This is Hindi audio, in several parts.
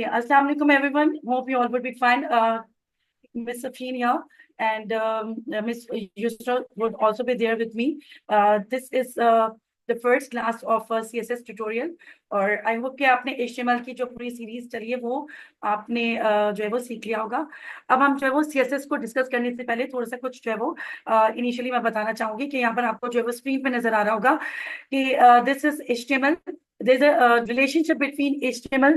Okay, Assalamualaikum everyone. Hope you all would be fine. Miss Safin here and Miss Yusra would also be there with me. This is the first class of CSS tutorial और I hope कि आपने HTML की जो पूरी सीरीज चली है वो आपने जो है वो सीख लिया होगा। अब हम जो है वो CSS को डिस्कस करने से पहले थोड़ा सा कुछ जो है वो इनिशियली मैं बताना चाहूंगी कि यहाँ पर आपको जो है वो स्क्रीन पे नजर आ रहा होगा कि this is HTML. There's a relationship between HTML,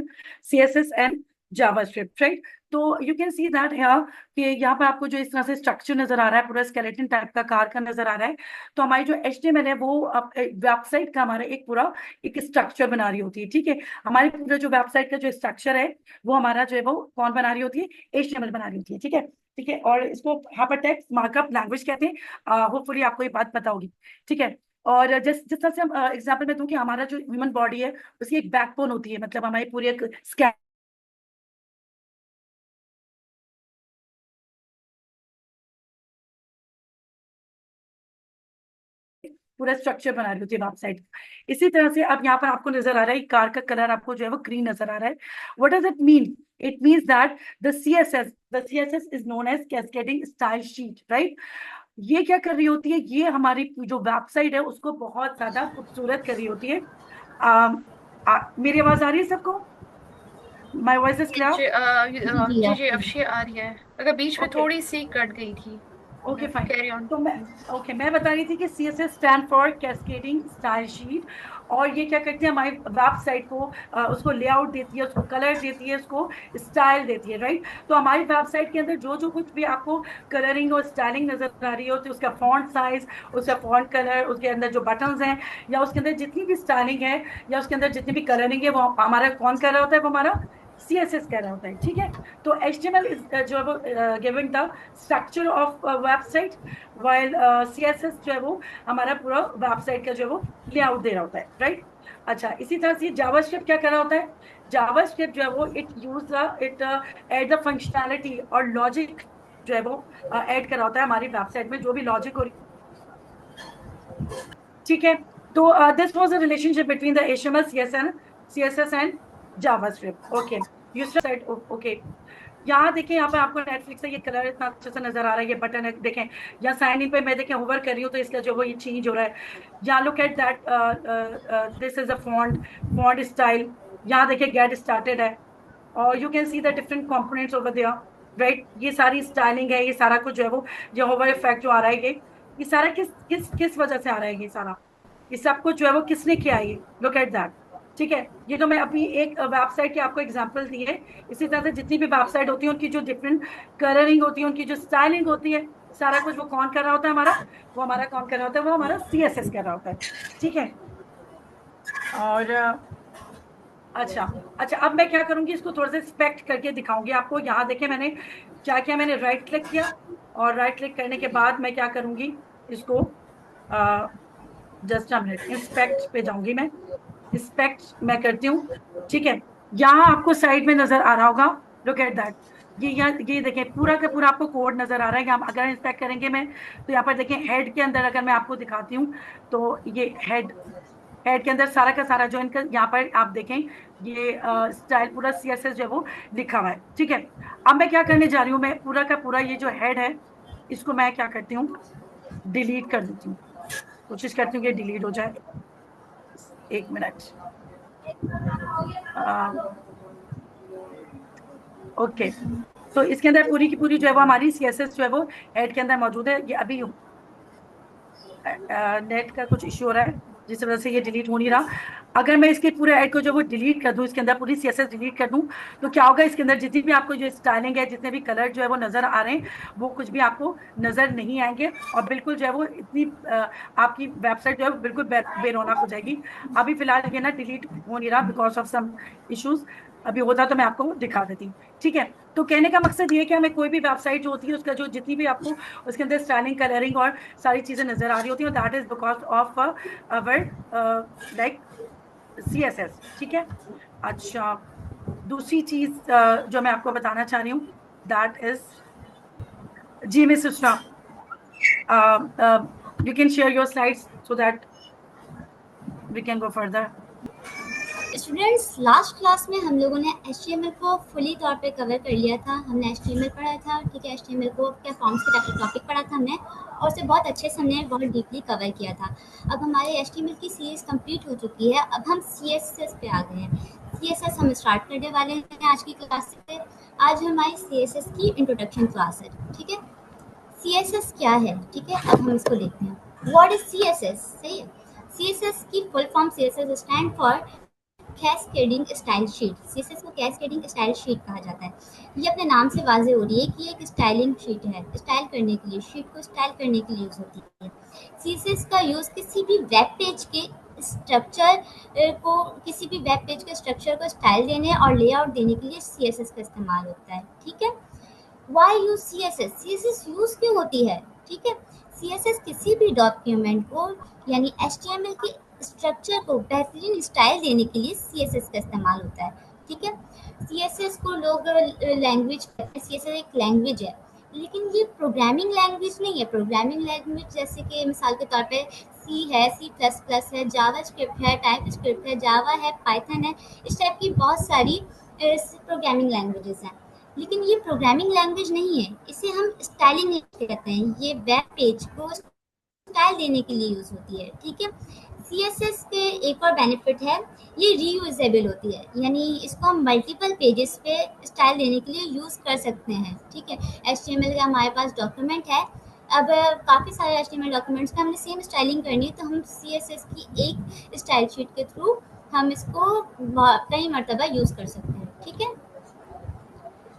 CSS and JavaScript, right? तो यू कैन सी दैट यहाँ कि यहाँ पर आपको जो इस तरह से स्ट्रक्चर नजर आ रहा है पूरा स्केलेटन टाइप का कार का नजर आ रहा है। तो हमारी जो HTML है वो वेबसाइट का हमारा एक पूरा एक स्ट्रक्चर बना रही होती है। ठीक है, हमारे पूरा जो वेबसाइट का जो स्ट्रक्चर है वो हमारा जो है वो कौन बना रही होती है, HTML बना रही होती है। ठीक है, ठीक है, और इसको हाइपरटेक्स्ट मार्कअप लैंग्वेज कहते हैं। होपफुली आपको ये बात पता होगी। ठीक है, और जिस तरह से हम एग्जाम्पल में दूं कि हमारा जो ह्यूमन बॉडी है उसकी एक बैकबोन होती है, मतलब हमारी पूरी एक पूरा स्ट्रक्चर बना रही होती है वेबसाइट। इसी तरह से अब यहाँ पर आपको नजर आ रहा है कार का कलर आपको जो है वो ग्रीन नजर आ रहा है। What does it mean? It means that the CSS is known as cascading style sheet, right? ये क्या कर रही होती है, ये हमारी जो वेबसाइट है उसको बहुत ज्यादा खूबसूरत कर रही होती है। मेरी आवाज आ रही है सबको? My voice is clear? जी जी जी जी, आपकी। अब से आ रही है। अगर बीच में ओके, थोड़ी सी कट गई थी। Okay fine. Carry on. तो मैं बता रही थी कि CSS stand for cascading style sheet. और ये क्या करती है, हमारी वेबसाइट को उसको लेआउट देती है, उसको कलर देती है, उसको स्टाइल देती है, राइट? तो हमारी वेबसाइट के अंदर जो जो कुछ भी आपको कलरिंग और स्टाइलिंग नजर आ रही होती है, उसका फॉन्ट साइज, उसका फॉन्ट कलर, उसके अंदर जो बटन्स हैं या उसके अंदर जितनी भी स्टाइलिंग है या उसके अंदर जितनी भी कलरिंग है वो हमारा कौन कर रहा होता है, वो हमारा CSS कह रहा होता है। ठीक है, तो HTML इज जो है वो giving the structure of website, while CSS जो है वो हमारा पूरा वेबसाइट का जो है वो लेआउट दे रहा होता है, राइट? अच्छा, इसी तरह से जावास्क्रिप्ट क्या कर रहा होता है? जावास्क्रिप्ट जो है वो इट एड द फंक्शनैलिटी और लॉजिक जो है वो ऐड कर रहा होता है हमारी वेबसाइट में, जो भी लॉजिक हो। ठीक है, तो this was a relationship between the HTML, CSS and JavaScript. Okay, used side. Okay, यहाँ देखें, यहाँ पर आपको नेटफ्लिक्स से ये कलर इतना अच्छे से नजर आ रहा है, ये बटन है, देखें यहाँ साइन इन पे मैं देखें होवर कर रही हूँ तो इसका जो वो ये चेंज हो रहा है। यहाँ look at that, this is a font style. यहाँ देखें गेट स्टार्टेड है और you can see the different components over there, right? ये सारी स्टाइलिंग है, ये सारा कुछ जो है वो जो होवर इफेक्ट जो आ रहा है ये सारा किस किस किस वजह से आ रहा है, ये सारा ये सब कुछ जो है वो किसने किया है, ये लुक एट दैट। ठीक है, ये तो मैं अभी एक वेबसाइट की आपको एग्जांपल दी है। इसी तरह से जितनी भी वेबसाइट होती है उनकी जो डिफरेंट कलरिंग होती है, उनकी जो स्टाइलिंग होती है, सारा कुछ वो कौन कर रहा होता है हमारा, वो हमारा कौन कर रहा होता है, वो हमारा CSS कर रहा होता है। ठीक है, और अच्छा अच्छा, अब मैं क्या करूंगी, इसको थोड़ा सा इंस्पेक्ट करके दिखाऊंगी आपको। यहाँ देखें मैंने क्या किया, मैंने राइट क्लिक किया और राइट क्लिक करने के बाद मैं क्या करूंगी, इसको जस्ट अ मिनट, इंस्पेक्ट पे जाऊंगी मैं, इंस्पेक्ट मैं करती हूँ। ठीक है, यहाँ आपको साइड में नजर आ रहा होगा, लुक एट दैट। ये यहाँ ये देखें पूरा का पूरा आपको कोड नजर आ रहा है। यहाँ अगर इंस्पेक्ट करेंगे मैं तो यहाँ पर देखें हेड के अंदर अगर मैं आपको दिखाती हूँ तो ये हेड हेड के अंदर सारा का सारा जो इनका यहाँ पर आप देखें ये स्टाइल पूरा CSS जो है वो लिखा हुआ है। ठीक है, अब मैं क्या करने जा रही हूँ, मैं पूरा का पूरा ये जो हेड है इसको मैं क्या करती हूँ, डिलीट कर देती हूँ। कोशिश करती हूँ कि डिलीट हो जाए। एक मिनट। ओके, तो इसके अंदर पूरी की पूरी जो है वो हमारी CSS जो है वो हेड के अंदर मौजूद है। ये अभी नेट का कुछ इश्यू हो रहा है जिस वजह से ये डिलीट हो नहीं रहा। अगर मैं इसके पूरे ऐड को जो वो डिलीट कर दूं, इसके अंदर पूरी CSS डिलीट कर दूं, तो क्या होगा, इसके अंदर जितनी भी आपको जो स्टाइलिंग है, जितने भी कलर जो है वो नजर आ रहे हैं, वो कुछ भी आपको नजर नहीं आएंगे और बिल्कुल जो है वो इतनी आपकी वेबसाइट जो है बिल्कुल बेरौनक हो जाएगी। अभी फिलहाल ये ना डिलीट हो नहीं रहा बिकॉज ऑफ सम इश्यूज। अभी होता तो मैं आपको दिखा देती। ठीक है, तो कहने का मकसद ये है कि हमें कोई भी वेबसाइट जो होती है उसका जो जितनी भी आपको उसके अंदर स्टाइलिंग, कलरिंग और सारी चीजें नजर आ रही होती है, that is because of our like CSS। ठीक है, अच्छा, दूसरी चीज जो मैं आपको बताना चाह रही हूँ दैट इज, जी miss Sushma, you can share your slides so that we can go further. Students, last class में हम लोगों ने HTML को फुली तौर पे कवर कर लिया था। हमने HTML पढ़ा था, ठीक है, HTML को क्या फॉर्म्स के टॉपिक पढ़ा था हमने, और उसे बहुत अच्छे से हमने बहुत डीपली कवर किया था। अब हमारे HTML की सीरीज कंप्लीट हो चुकी है। अब हम CSS पे आ गए हैं। CSS हम स्टार्ट करने वाले हैं आज की क्लास से। आज हमारी CSS की इंट्रोडक्शन क्लास है, ठीक है। CSS क्या है, ठीक है, अब हम इसको देखते हैं। What is CSS? सही है। CSS की full form CSS stand for cascading style sheet. CSS को कैस्केडिंग स्टाइल शीट कहा जाता है। ये अपने नाम से वाजे हो रही है कि एक स्टाइलिंग शीट है, स्टाइल करने के लिए, शीट को स्टाइल करने के लिए यूज होती है। CSS का यूज किसी भी वेब पेज के स्ट्रक्चर को, किसी भी वेब पेज के स्ट्रक्चर को स्टाइल देने और लेआउट देने के लिए CSS का इस्तेमाल होता है, ठीक है। Why use CSS? CSS use क्यों होती है, ठीक है। CSS किसी भी डॉक्यूमेंट को यानी HTML के स्ट्रक्चर को बेहतरीन स्टाइल देने के लिए CSS का इस्तेमाल होता है, ठीक है। CSS को लोग लैंग्वेज कहते हैं। CSS एक लैंग्वेज है, लेकिन ये प्रोग्रामिंग लैंग्वेज नहीं है। प्रोग्रामिंग लैंग्वेज जैसे कि मिसाल के तौर पे C है, C++ है, जावा स्क्रिप्ट है, टाइप स्क्रिप्ट है, जावा है, पाइथन है, इस टाइप की बहुत सारी प्रोग्रामिंग लैंग्वेजेस हैं। लेकिन ये प्रोग्रामिंग लैंग्वेज नहीं है, इसे हम स्टाइलिंग लैंग्वेज कहते हैं। ये वेब पेज को स्टाइल देने के लिए यूज होती है, ठीक है। CSS के एक और बेनिफिट है, ये रीयूजेबल होती है, यानी इसको हम मल्टीपल पेजेस पे स्टाइल देने के लिए यूज कर सकते हैं, ठीक है। HTML का हमारे पास डॉक्यूमेंट है। अब काफ़ी सारे HTML डॉक्यूमेंट्स पे हमने सेम स्टाइलिंग करनी है, तो हम CSS की एक स्टाइल शीट के थ्रू हम इसको कई मरतबा यूज कर सकते हैं, ठीक है।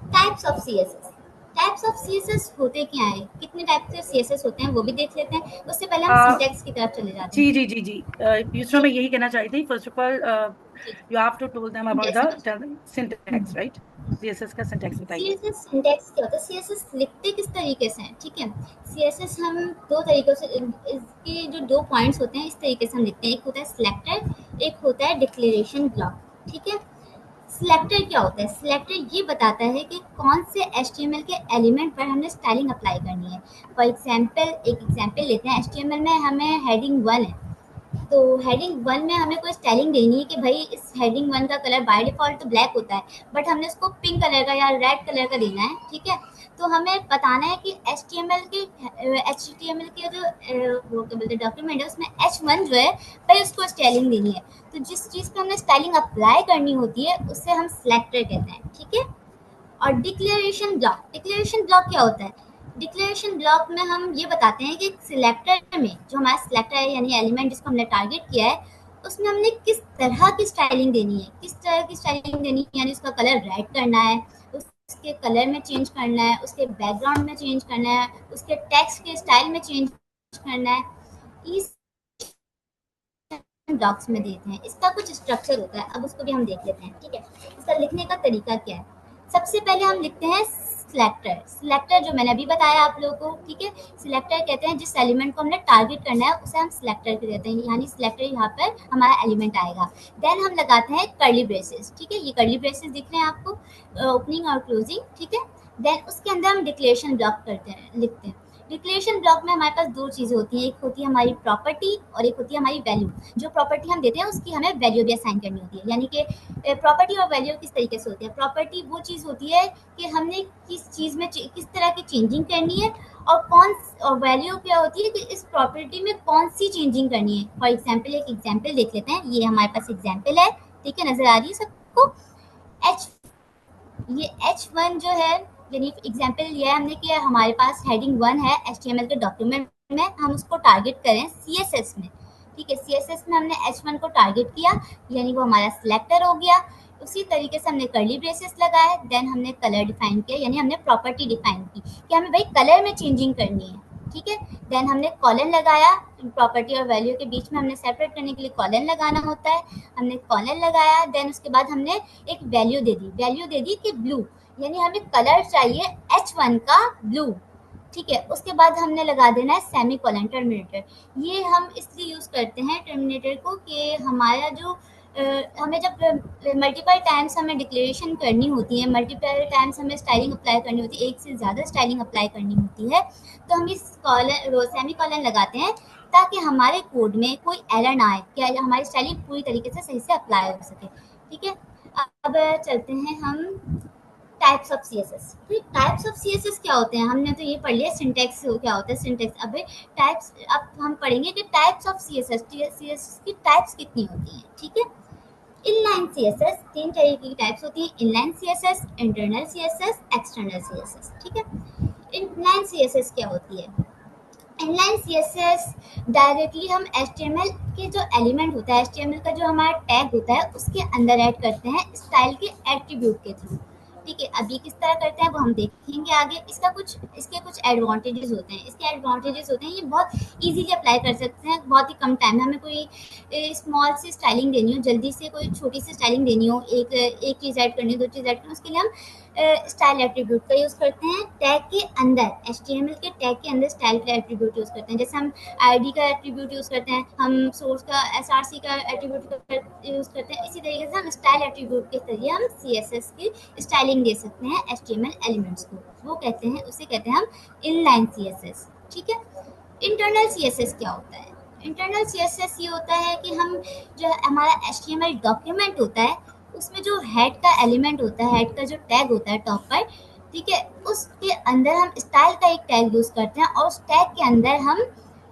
Types of CSS। Types of CSS होते क्या है, कितने टाइप के CSS होते हैं वो भी देख लेते हैं। उससे पहले हम सिंटैक्स की तरफ चले जाते जी हैं। जी जी जी यूसरा, मैं यही कहना चाहती थी। फर्स्ट ऑफ ऑल, जी, you have to tell them about yes. The syntax, right? CSS का सिंटैक्स बताइए। CSS सिंटैक्स क्या होता है? CSS लिखते किस तरीके से हैं, ठीक है। CSS हम दो तरीकों से, इसके जो दो पॉइंट्स होते हैं इस तरीके से हम लिखते हैं। एक होता है सिलेक्टर, एक होता है डिक्लेरेशन ब्लॉक, ठीक है। सिलेक्टर क्या होता है? सिलेक्टर ये बताता है कि कौन से HTML के एलिमेंट पर हमने स्टाइलिंग अप्लाई करनी है। फॉर एग्जांपल, एक एग्जांपल लेते हैं। HTML में हमें हेडिंग 1 है, तो हेडिंग 1 में हमें कोई स्टाइलिंग देनी है कि भाई इस हेडिंग 1 का कलर बाय डिफ़ॉल्ट तो ब्लैक होता है, बट हमने उसको पिंक कलर का या रेड कलर का देना है, ठीक है। तो हमें बताना है कि HTML के जो वो क्या बोलते हैं डॉक्यूमेंट है, उसमें H1 जो है भाई उसको स्टाइलिंग देनी है। तो जिस चीज़ पे हमने स्टाइलिंग अप्लाई करनी होती है उसे हम सिलेक्टर कहते हैं, ठीक है। और डिक्लेरेशन ब्लॉक क्या होता है? डिक्लेरेशन ब्लॉक में हम ये बताते हैं कि सिलेक्टर में, जो हमारा सिलेक्टर है यानी एलिमेंट जिसको हमने टारगेट किया है, उसमें हमने किस तरह की स्टाइलिंग देनी है। किस तरह की स्टाइलिंग देनी है, यानी उसका कलर रेड करना है, उसके कलर में चेंज करना है, उसके बैकग्राउंड में चेंज करना है, उसके टेक्स्ट के स्टाइल में चेंज करना है। इस ब्लॉक्स में देते हैं, इसका कुछ स्ट्रक्चर होता है। अब उसको भी हम देख लेते हैं, ठीक है। इसका लिखने का तरीका क्या है? सबसे पहले हम लिखते हैं सिलेक्टर। सिलेक्टर जो मैंने अभी बताया आप लोगों को, ठीक है। सिलेक्टर कहते हैं जिस एलिमेंट को हमने टारगेट करना है उसे हम सिलेक्टर कहते हैं, यानी सिलेक्टर यहाँ पर हमारा एलिमेंट आएगा। देन हम लगाते हैं कर्ली ब्रेसेस, ठीक है। ये कर्ली ब्रेसेस दिख रहे हैं आपको, ओपनिंग और क्लोजिंग, ठीक है। देन उसके अंदर हम डिक्लेरेशन ब्लॉक करते हैं, लिखते हैं। डिक्लेरेशन ब्लॉक में हमारे पास दो चीज़ें होती हैं, एक होती है हमारी प्रॉपर्टी और एक होती है हमारी वैल्यू। जो प्रॉपर्टी हम देते हैं उसकी हमें वैल्यू भी असाइन करनी होती है, यानी कि प्रॉपर्टी और वैल्यू किस तरीके से होती है। प्रॉपर्टी वो चीज़ होती है कि हमने किस चीज़ में किस तरह की चेंजिंग करनी है, और वैल्यू क्या होती है कि इस प्रॉपर्टी में कौन सी चेंजिंग करनी है। फॉर एग्जाम्पल, एक एग्जाम्पल देख लेते हैं। ये हमारे पास एग्जाम्पल है, ठीक है, नज़र आ रही है सबको। एच ये H1 जो है, यानी एग्जाम्पल लिया है हमने कि हमारे पास हेडिंग 1 है HTML के डॉक्यूमेंट में, हम उसको टारगेट करें CSS में, ठीक है। CSS में हमने H1 को टारगेट किया, यानी वो हमारा सिलेक्टर हो गया। उसी तरीके से हमने कर्ली ब्रेसेस लगाए, देन हमने कलर डिफाइन किया, यानी हमने प्रॉपर्टी डिफाइन की कि हमें भाई कलर में चेंजिंग करनी है, ठीक है। देन हमने कॉलन लगाया, प्रॉपर्टी और वैल्यू के बीच में हमने सेपरेट करने के लिए कॉलन लगाना होता है। हमने कॉलन लगाया, देन उसके बाद हमने एक वैल्यू दे दी कि ब्लू, यानी हमें कलर चाहिए H1 का ब्लू, ठीक है। उसके बाद हमने लगा देना है सेमी कॉलन, टर्मिनेटर। ये हम इसलिए यूज़ करते हैं टर्मिनेटर को कि हमारा जो हमें जब मल्टीपल टाइम्स हमें डिक्लेरेशन करनी होती है, मल्टीपल टाइम्स हमें स्टाइलिंग अप्लाई करनी होती है, एक से ज़्यादा स्टाइलिंग अप्लाई करनी होती है, तो हम इस कॉलन सेमी कॉलन लगाते हैं ताकि हमारे कोड में कोई एरर ना आए, कि हमारी स्टाइलिंग पूरी तरीके से सही से अप्लाई हो सके। ठीक है, अब चलते हैं हम टाइप्स ऑफ सीएसएस। तो टाइप्स ऑफ सीएसएस क्या होते हैं, हमने तो ये पढ़ लिया सिंटैक्स क्या होता है, सिंटैक्स। अब टाइप्स, अब हम पढ़ेंगे कि टाइप्स ऑफ सीएसएस, सीएसएस की टाइप्स कितनी होती हैं। ठीक है, इनलाइन सीएसएस 3 तरीके की टाइप्स होती हैं, inline CSS, internal CSS, external CSS. ठीक है, इनलाइन सीएसएस क्या होती है? इनलाइन सीएसएस डायरेक्टली हम एचटीएमएल के जो एलिमेंट होता है, एचटीएमएल का जो हमारा टैग होता है उसके अंदर ऐड करते हैं स्टाइल के एट्रीब्यूट के थ्रू। ठीक है, अभी किस तरह करते हैं वो हम देखेंगे आगे। इसके कुछ एडवांटेजेस होते हैं। इसके एडवांटेजेस होते हैं, ये बहुत इजीली अप्लाई कर सकते हैं, बहुत ही कम टाइम में। हमें कोई स्मॉल सी स्टाइलिंग देनी हो, जल्दी से कोई छोटी सी स्टाइलिंग देनी हो, एक चीज़ ऐड करनी हो, 2 चीज़ ऐड करनी हो, उसके लिए हम स्टाइल एट्रीब्यूट का यूज़ करते हैं। टैग के अंदर, एचटीएमएल के टैग के अंदर स्टाइल का एट्रीब्यूट यूज़ करते हैं। जैसे हम आईडी का एट्रीब्यूट यूज़ करते हैं, हम सोर्स का एसआरसी का एट्रीब्यूट यूज़ करते हैं, इसी तरीके से हम स्टाइल एट्रीब्यूट के जरिए हम सीएसएस की स्टाइलिंग दे सकते हैं एचटीएमएल एलिमेंट्स को। वो कहते हैं, उसे कहते हैं हम इनलाइन सीएसएस। ठीक है, इंटरनल सीएसएस क्या होता है? इंटरनल सीएसएस ये होता है कि हम जो हमारा एचटीएमएल डॉक्यूमेंट होता है उसमें जो हेड का एलिमेंट होता है, हेड का जो टैग होता है टॉप पर, ठीक है, उसके अंदर हम स्टाइल का एक टैग यूज़ करते हैं और उस टैग के अंदर हम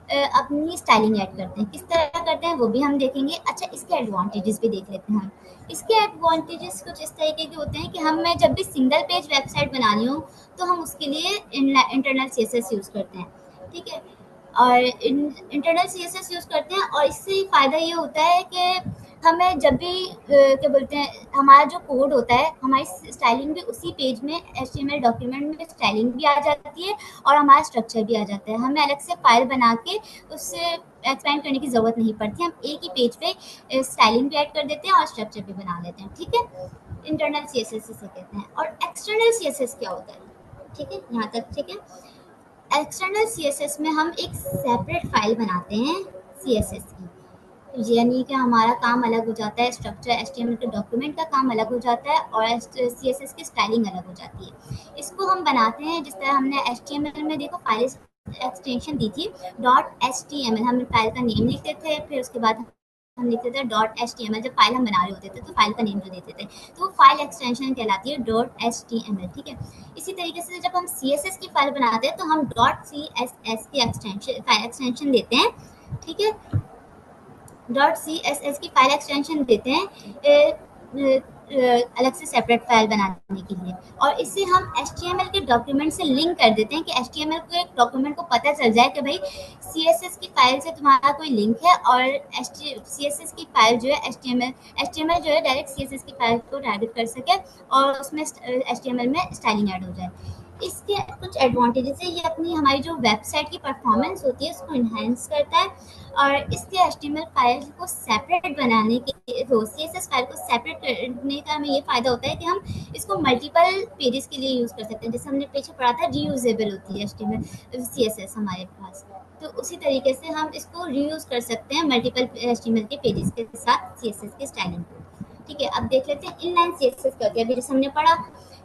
अपनी स्टाइलिंग ऐड करते हैं। किस तरह करते हैं वो भी हम देखेंगे। अच्छा, इसके एडवांटेजेस भी देख लेते हैं हम। इसके एडवांटेजेस कुछ इस तरीके के होते हैं कि हमें जब भी सिंगल पेज वेबसाइट बनानी हो तो हम उसके लिए इंटरनल सीएसएस यूज़ करते हैं। ठीक है, और इंटरनल सीएसएस यूज़ करते हैं और इससे फ़ायदा ये होता है कि हमें जब भी क्या बोलते हैं, हमारा जो कोड होता है, हमारी स्टाइलिंग भी उसी पेज में, एचटीएमएल डॉक्यूमेंट में स्टाइलिंग भी आ जाती है और हमारा स्ट्रक्चर भी आ जाता है। हमें अलग से फाइल बना के उससे एक्सपेंड करने की ज़रूरत नहीं पड़ती। हम एक ही पेज पे स्टाइलिंग भी ऐड कर देते हैं और स्ट्रक्चर भी बना लेते हैं। ठीक है, इंटरनल सीएसएस इसे कहते हैं। और एक्सटर्नल सीएसएस क्या होता है? ठीक है, यहाँ तक ठीक है। एक्सटर्नल सीएसएस में हम एक सेपरेट फाइल बनाते हैं सीएसएस की, यानी कि हमारा काम अलग हो जाता है, स्ट्रक्चर एचटीएमएल के डॉक्यूमेंट का काम अलग हो जाता है और सीएसएस की स्टाइलिंग अलग हो जाती है। इसको हम बनाते हैं जिस तरह हमने एचटीएमएल में देखो फाइल एक्सटेंशन दी थी .html, हम फाइल का नेम लिखते थे, फिर उसके बाद हम लिखते थे .html। जब फाइल हम बना रहे होते थे तो फाइल का नेम जो देते थे तो वो फाइल एक्सटेंशन कहलाती है .html। ठीक है, इसी तरीके से जब हम CSS की फाइल बनाते हैं तो हम .css की फाइल एक्सटेंशन देते हैं। ठीक है, .css की फाइल एक्सटेंशन देते हैं अलग से सेपरेट फाइल बनाने के लिए, और इससे हम HTML के डॉक्यूमेंट से लिंक कर देते हैं कि HTML को एक डॉक्यूमेंट को पता चल जाए कि भाई CSS की फाइल से तुम्हारा कोई लिंक है, और CSS की फाइल जो है HTML जो है डायरेक्ट CSS की फाइल को टारगेट कर सके और उसमें HTML में स्टाइलिंग ऐड हो जाए। इसके कुछ एडवांटेजेस है, ये अपनी हमारी जो वेबसाइट की परफॉर्मेंस होती है उसको इन्हेंस करता है, और इसके HTML फाइल को सेपरेट बनाने के, CSS फाइल को सेपरेट करने का हमें ये फ़ायदा होता है कि हम इसको मल्टीपल पेजेस के लिए यूज़ कर सकते हैं। जैसे हमने पीछे पढ़ा था रीयूजेबल होती है HTML CSS हमारे पास, तो उसी तरीके से हम इसको रीयूज़ कर सकते हैं मल्टीपल HTML के पेजेस के साथ CSS की स्टाइलिंग को। ठीक है, अब देख लेते हैं इनलाइन CSS क्या होती है। अभी जैसे हमने पढ़ा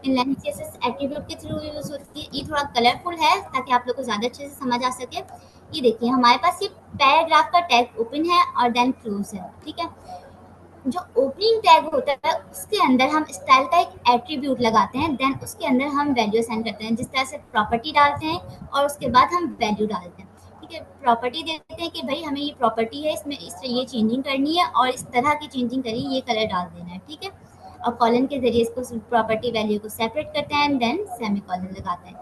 इनलाइन CSS एट्रीब्यूट के थ्रू यूज़ होती है। ये थोड़ा कलरफुल है ताकि आप लोग को ज़्यादा अच्छे से समझ आ सके। ये देखिए, हमारे पास ये पैराग्राफ का टैग ओपन है और देन क्लोज है। ठीक है, जो ओपनिंग टैग होता है उसके अंदर हम स्टाइल का एक एट्रीब्यूट लगाते हैं, देन उसके अंदर हम वैल्यू असाइन करते हैं, जिस तरह से प्रॉपर्टी डालते हैं और उसके बाद हम वैल्यू डालते हैं। ठीक है, प्रॉपर्टी देते हैं कि भाई हमें ये प्रॉपर्टी है, इसमें इस ये चेंजिंग करनी है और इस तरह की चेंजिंग करिए, ये कलर डाल देना है। ठीक है, और कॉलन के जरिए इसको प्रॉपर्टी वैल्यू को सेपरेट करते हैं एंड देन सेमी कॉलन लगाते हैं।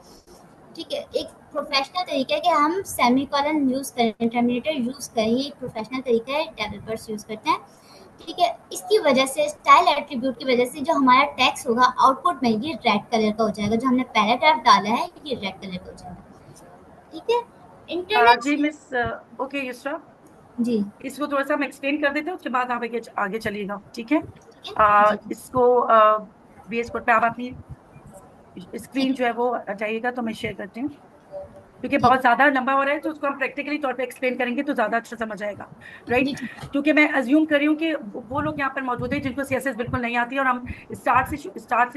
ठीक है, एक प्रोफेशनल तरीका है कि हम सेमी कॉलन यूज़ करें, टर्मिनेटर यूज़ करें, ये एक प्रोफेशनल तरीका है, डेवलपर्स यूज़ करते हैं। ठीक है, इसकी वजह से स्टाइल एट्रीब्यूट की वजह से जो हमारा टेक्स्ट होगा आउटपुट में ये रेड कलर का हो जाएगा, जो हमने पैराग्राफ डाला है ये रेड कलर का हो जाएगा। ठीक है, इंटरनेट जी मिस, ओके युसरा जी इसको थोड़ा सा हम एक्सप्लेन कर देते हैं, उसके बाद आप आगे चलिएगा। ठीक है, ठीक है जी इसको VS कोड पे आप अपनी स्क्रीन जो है वो हटाइएगा तो मैं शेयर करती हूँ, क्योंकि बहुत ज्यादा लंबा हो रहा है तो उसको हम प्रैक्टिकली तौर पे एक्सप्लेन करेंगे तो ज्यादा अच्छा समझ आएगा, राइट। जी ठीक क्योंकि मैं अज्यूम कर रही हूँ कि वो लोग यहाँ पर मौजूद हैं जिनको CSS बिल्कुल नहीं आती और हम स्टार्ट से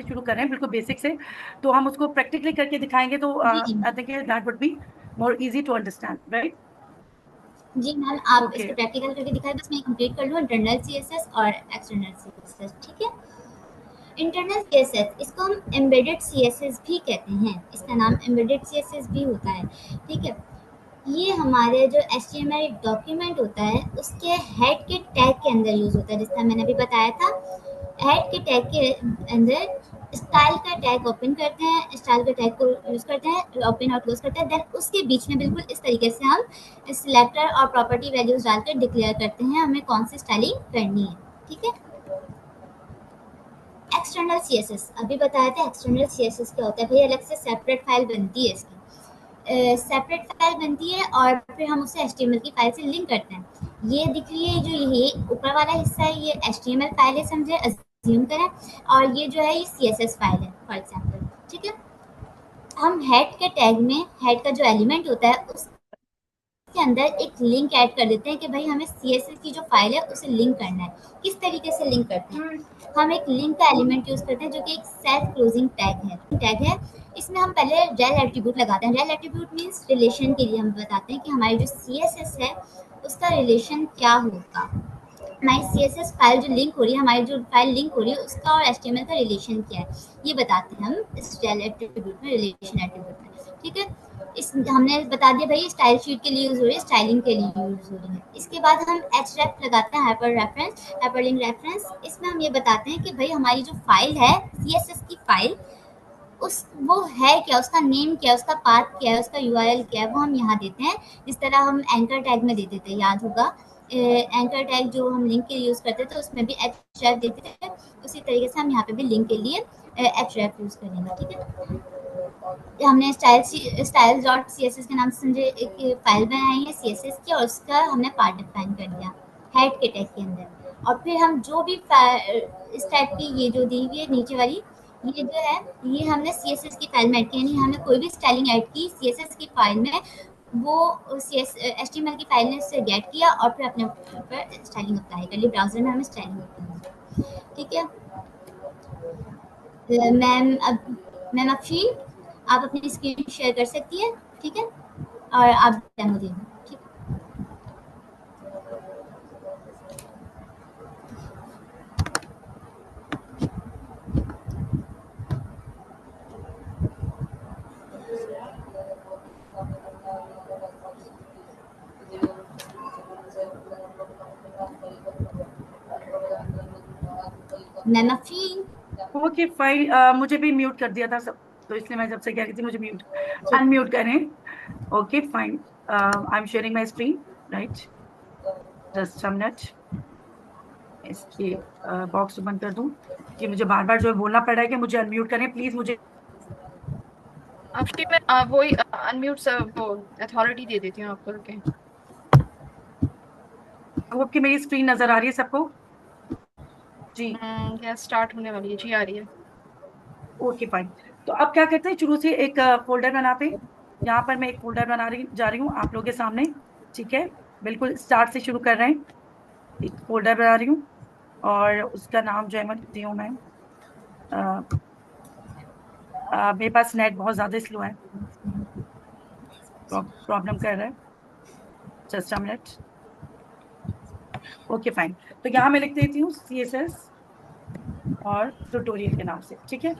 शुरू कर रहे हैं बिल्कुल बेसिक से, तो हम उसको प्रैक्टिकली करके दिखाएंगे तो जी I think that would be more easy to understand, right. जी मैम, आप ओके इसको प्रैक्टिकल करके दिखाएं, बस मैं कंप्लीट कर लूँ इंटरनल सीएसएस और एक्सटर्नल सीएसएस, ठीक है। इंटरनल सीएसएस, इसको हम एम्बेडेड सीएसएस भी कहते हैं, इसका नाम एम्बेडेड सीएसएस भी होता है, ठीक है। ये हमारे जो एचटीएमएल एक डॉक्यूमेंट होता है उसके हेड के टैग के अंदर यूज होता है, जिसका मैंने अभी बताया था। हेड के टैग के अंदर स्टाइल का टैग ओपन करते हैं, स्टाइल के टैग को यूज करते हैं, ओपन और क्लोज करते हैं, देन उसके बीच में बिल्कुल इस तरीके से हम सिलेक्टर और प्रॉपर्टी वैल्यूज डालकर डिक्लेयर करते हैं हमें कौन सी स्टाइलिंग करनी है, ठीक है। एक्सटर्नल सीएसएस अभी बताया था, एक्सटर्नल सीएसएस क्या होता है भाई, अलग से सेपरेट फाइल बनती है इसकी, सेपरेट फाइल बनती है और फिर हम उसे एचटीएमएल की फाइल से लिंक करते हैं। ये दिख रही है जो ये ऊपर वाला हिस्सा है, ये एचटीएमएल फाइल है, समझे, अज्यूम करें, और ये जो है ये सीएसएस फाइल है फॉर एग्जांपल, ठीक है। हम हेड के टैग में हेड का जो एलिमेंट होता है उसके अंदर एक लिंक ऐड कर देते हैं कि भाई हमें सीएसएस की जो फाइल है उसे लिंक करना है। किस तरीके से लिंक करते हैं, हम एक लिंक का एलिमेंट यूज करते हैं जो कि एक सेल्फ क्लोजिंग टैग है। इसमें हम पहले रेल एट्रीब्यूट लगाते हैं, रेल एट्रीब्यूट मींस रिलेशन के लिए हम बताते हैं कि हमारी जो सीएसएस है उसका रिलेशन क्या होगा, हमारी सीएसएस फाइल जो लिंक हो रही है, हमारी जो फाइल लिंक हो रही है उसका और एचटीएमएल का रिलेशन क्या है, ये बताते हैं हम इस रेल एट्रीब्यूट में, रिलेशन एट्रीब्यूट में, ठीक है। इस हमने बता दिया भाई स्टाइल शीट के लिए यूज हो रही है, स्टाइलिंग के लिए यूज हो रही है। इसके बाद हम href लगाते हैं, हाइपरलिंक रेफरेंस। इसमें हम ये बताते हैं कि भाई हमारी जो फाइल है सीएसएस की फाइल, उस वो है क्या, उसका नेम क्या है, उसका पाथ क्या है, उसका यूआरएल क्या है, वो हम यहाँ देते हैं। जिस तरह हम एंकर टैग में देते थे, याद होगा एंकर टैग जो हम लिंक के लिए यूज करते थे उसमें भी href देते थे, उसी तरीके से हम यहाँ पे भी लिंक के लिए href यूज करेंगे, ठीक है। हमने स्टाइल डॉट सीएसएस के नाम से समझे एक फाइल बनाई है सीएसएस की, और उसका हमने पार्ट डिफाइन कर दिया हेड के टैग के अंदर। और फिर हम जो भी इस टाइप की ये जो दी हुई है नीचे वाली, ये जो है ये हमने सीएसएस की फाइल में ऐड किया, यानी हमने कोई भी स्टाइलिंग ऐड की सीएसएस की फाइल में, वो सीएस एचटीएमएल की फाइल ने उससे गेट किया और फिर अपने ऊपर स्टाइलिंग अप्लाई कर ली, ब्राउजर में हमें स्टाइलिंग अप्लाई, ठीक है। मैम अफीन, आप अपनी स्क्रीन शेयर कर सकती है, ठीक है, और आप डेमो देंगे, ठीक है। मैम अफीन, ओके फाइन, मुझे भी म्यूट कर दिया था सब, तो इसलिए मैं जब से कह रही थी मुझे म्यूट अनम्यूट करें। Okay fine, I am sharing my screen, right, just a minute, इसके बॉक्स बंद कर दूं कि मुझे बार बार जो बोलना पड़ रहा है कि मुझे अनम्यूट करें, प्लीज मुझे। आपकी मैं वही अनम्यूट वो अथॉरिटी दे देती हूँ आपको, ओके। होप कि मेरी स्क्रीन नजर आ रही है सबको। जी क्या स्टार्ट होने वाली है जी, आ रही है। Okay fine. तो अब क्या करते हैं, शुरू से एक फोल्डर बनाते हैं। यहाँ पर मैं एक फोल्डर बना रही जा रही हूँ आप लोगों के सामने, ठीक है, बिल्कुल स्टार्ट से शुरू कर रहे हैं। एक फोल्डर बना रही हूँ और उसका नाम जो है मैं लिखती हूँ मैं, मेरे पास नेट बहुत ज्यादा स्लो है, प्रॉब्लम कर रहा है, just a minute. Okay fine, तो यहाँ मैं लिख देती हूँ CSS और ट्यूटोरियल के नाम से, ठीक है।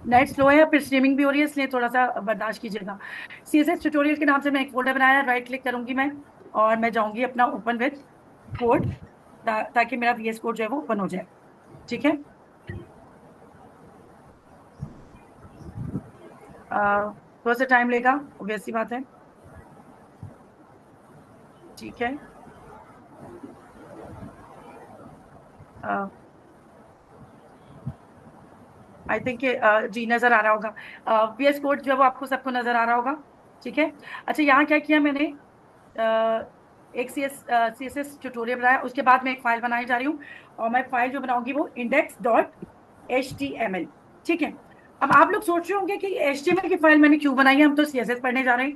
नेट स्लो है या फिर स्ट्रीमिंग भी हो रही है, इसलिए थोड़ा सा बर्दाश्त कीजिएगा। CSS ट्यूटोरियल के नाम से मैं एक फोल्डर बनाया, राइट क्लिक करूंगी मैं और मैं जाऊंगी अपना ओपन विद कोड, ताकि मेरा VS कोड जो है वो ओपन हो जाए, ठीक है। थोड़ा सा टाइम लेगा, ऑब्वियस सी बात है, ठीक है। आई थिंक जी नजर आ रहा होगा, VS कोड जो है वो आपको सबको नजर आ रहा होगा, ठीक है। अच्छा, यहाँ क्या किया मैंने, एक CSS ट्यूटोरियल बनाया, उसके बाद मैं एक फाइल बनाई जा रही हूँ और मैं फाइल जो बनाऊंगी वो index.html, ठीक है। अब आप लोग सोच रहे होंगे कि HTML की फाइल मैंने क्यों बनाई है, हम तो CSS पढ़ने जा रहे हैं।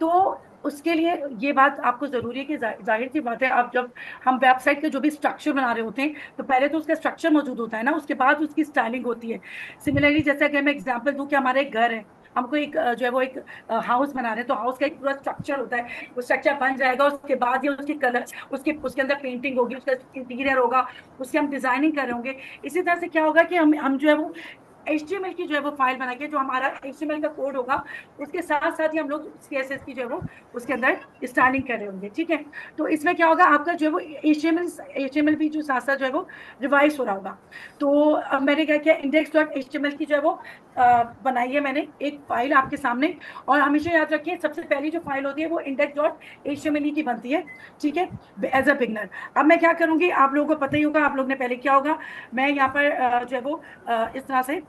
तो उसके लिए ये बात आपको जरूरी है कि जाहिर सी बात है, अब जब हम वेबसाइट के जो भी स्ट्रक्चर बना रहे होते हैं तो पहले तो उसका स्ट्रक्चर मौजूद होता है ना, उसके बाद उसकी स्टाइलिंग होती है। सिमिलरली जैसे अगर मैं एग्जांपल दूं कि हमारा एक घर है, हमको एक जो है वो एक हाउस बना रहे हैं, तो हाउस का एक पूरा स्ट्रक्चर होता है, वो स्ट्रक्चर बन जाएगा, उसके बाद ही उसकी कलर, उसके अंदर पेंटिंग होगी, उसका इंटीरियर होगा, उसकी हम डिजाइनिंग कर रहे होंगे। इसी तरह से क्या होगा कि हम जो है वो HTML की जो है वो फाइल बना के, जो हमारा HTML का कोड होगा, उसके साथ साथ ही हम लोग CSS की जो है वो उसके अंदर स्टाइलिंग कर रहे होंगे। ठीक है, तो इसमें क्या होगा, आपका जो है वो HTML भी जो साथ साथ जो है वो रिवाइज हो रहा होगा। तो अब मैंने क्या किया, index.html की जो है वो बनाई है मैंने एक फाइल आपके सामने। और हमेशा याद रखिए, सबसे पहली जो फाइल होती है वो index.html की बनती है। ठीक है, एज अ बिगनर। अब मैं क्या करूंगी, आप लोगों को पता ही होगा, आप लोग ने पहले क्या होगा, मैं यहाँ पर जो है वो इस तरह से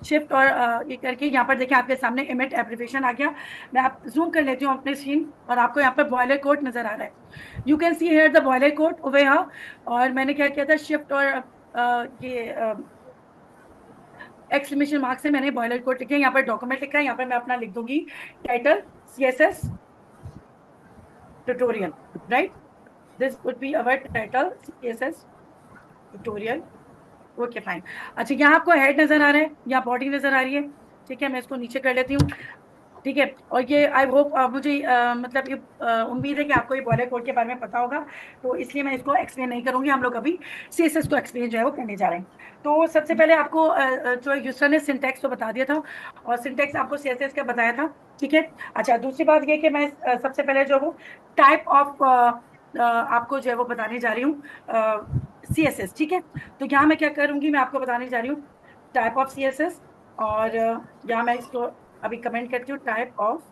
शिफ्ट और ये करके यहाँ पर देखिए आपके सामने इमेज एब्रिविएशन आ गया। मैं आप जूम कर लेती हूँ अपने स्क्रीन, और आपको यहाँ पर बॉयलर कोड नजर आ रहा है। You can see here the boiler code over here. और मैंने क्या किया था, शिफ्ट और ये एक्सक्लेमेशन मार्क से मैंने बॉयलर कोड लिखे, यहाँ पर डॉक्यूमेंट लिखा है, यहाँ पर मैं अपना लिख दूंगी title CSS tutorial, right. This would be our title CSS tutorial. Okay fine. अच्छा, यहाँ आपको हेड नजर आ रहा है, यहाँ बॉडी नजर आ रही है। ठीक है, मैं इसको नीचे कर लेती हूँ। ठीक है, और ये आई होप मुझे मतलब ये उम्मीद है कि आपको ये बॉयलर कोड के बारे में पता होगा, तो इसलिए मैं इसको एक्सप्लेन नहीं करूंगी। हम लोग अभी CSS को एक्सप्लेन जो है वो करने जा रहे हैं। तो सबसे पहले आपको जो यूसर ने सिंटैक्स तो बता दिया था, और सिंटैक्स आपको CSS का बताया था। ठीक है, अच्छा, दूसरी बात ये कि मैं सबसे पहले जो वो टाइप ऑफ आपको जो है वो बताने जा रही हूँ CSS। ठीक है, तो यहाँ मैं क्या करूंगी, मैं आपको बताने जा रही हूँ टाइप ऑफ CSS। और यहाँ मैं इसको अभी कमेंट करती हूँ, टाइप ऑफ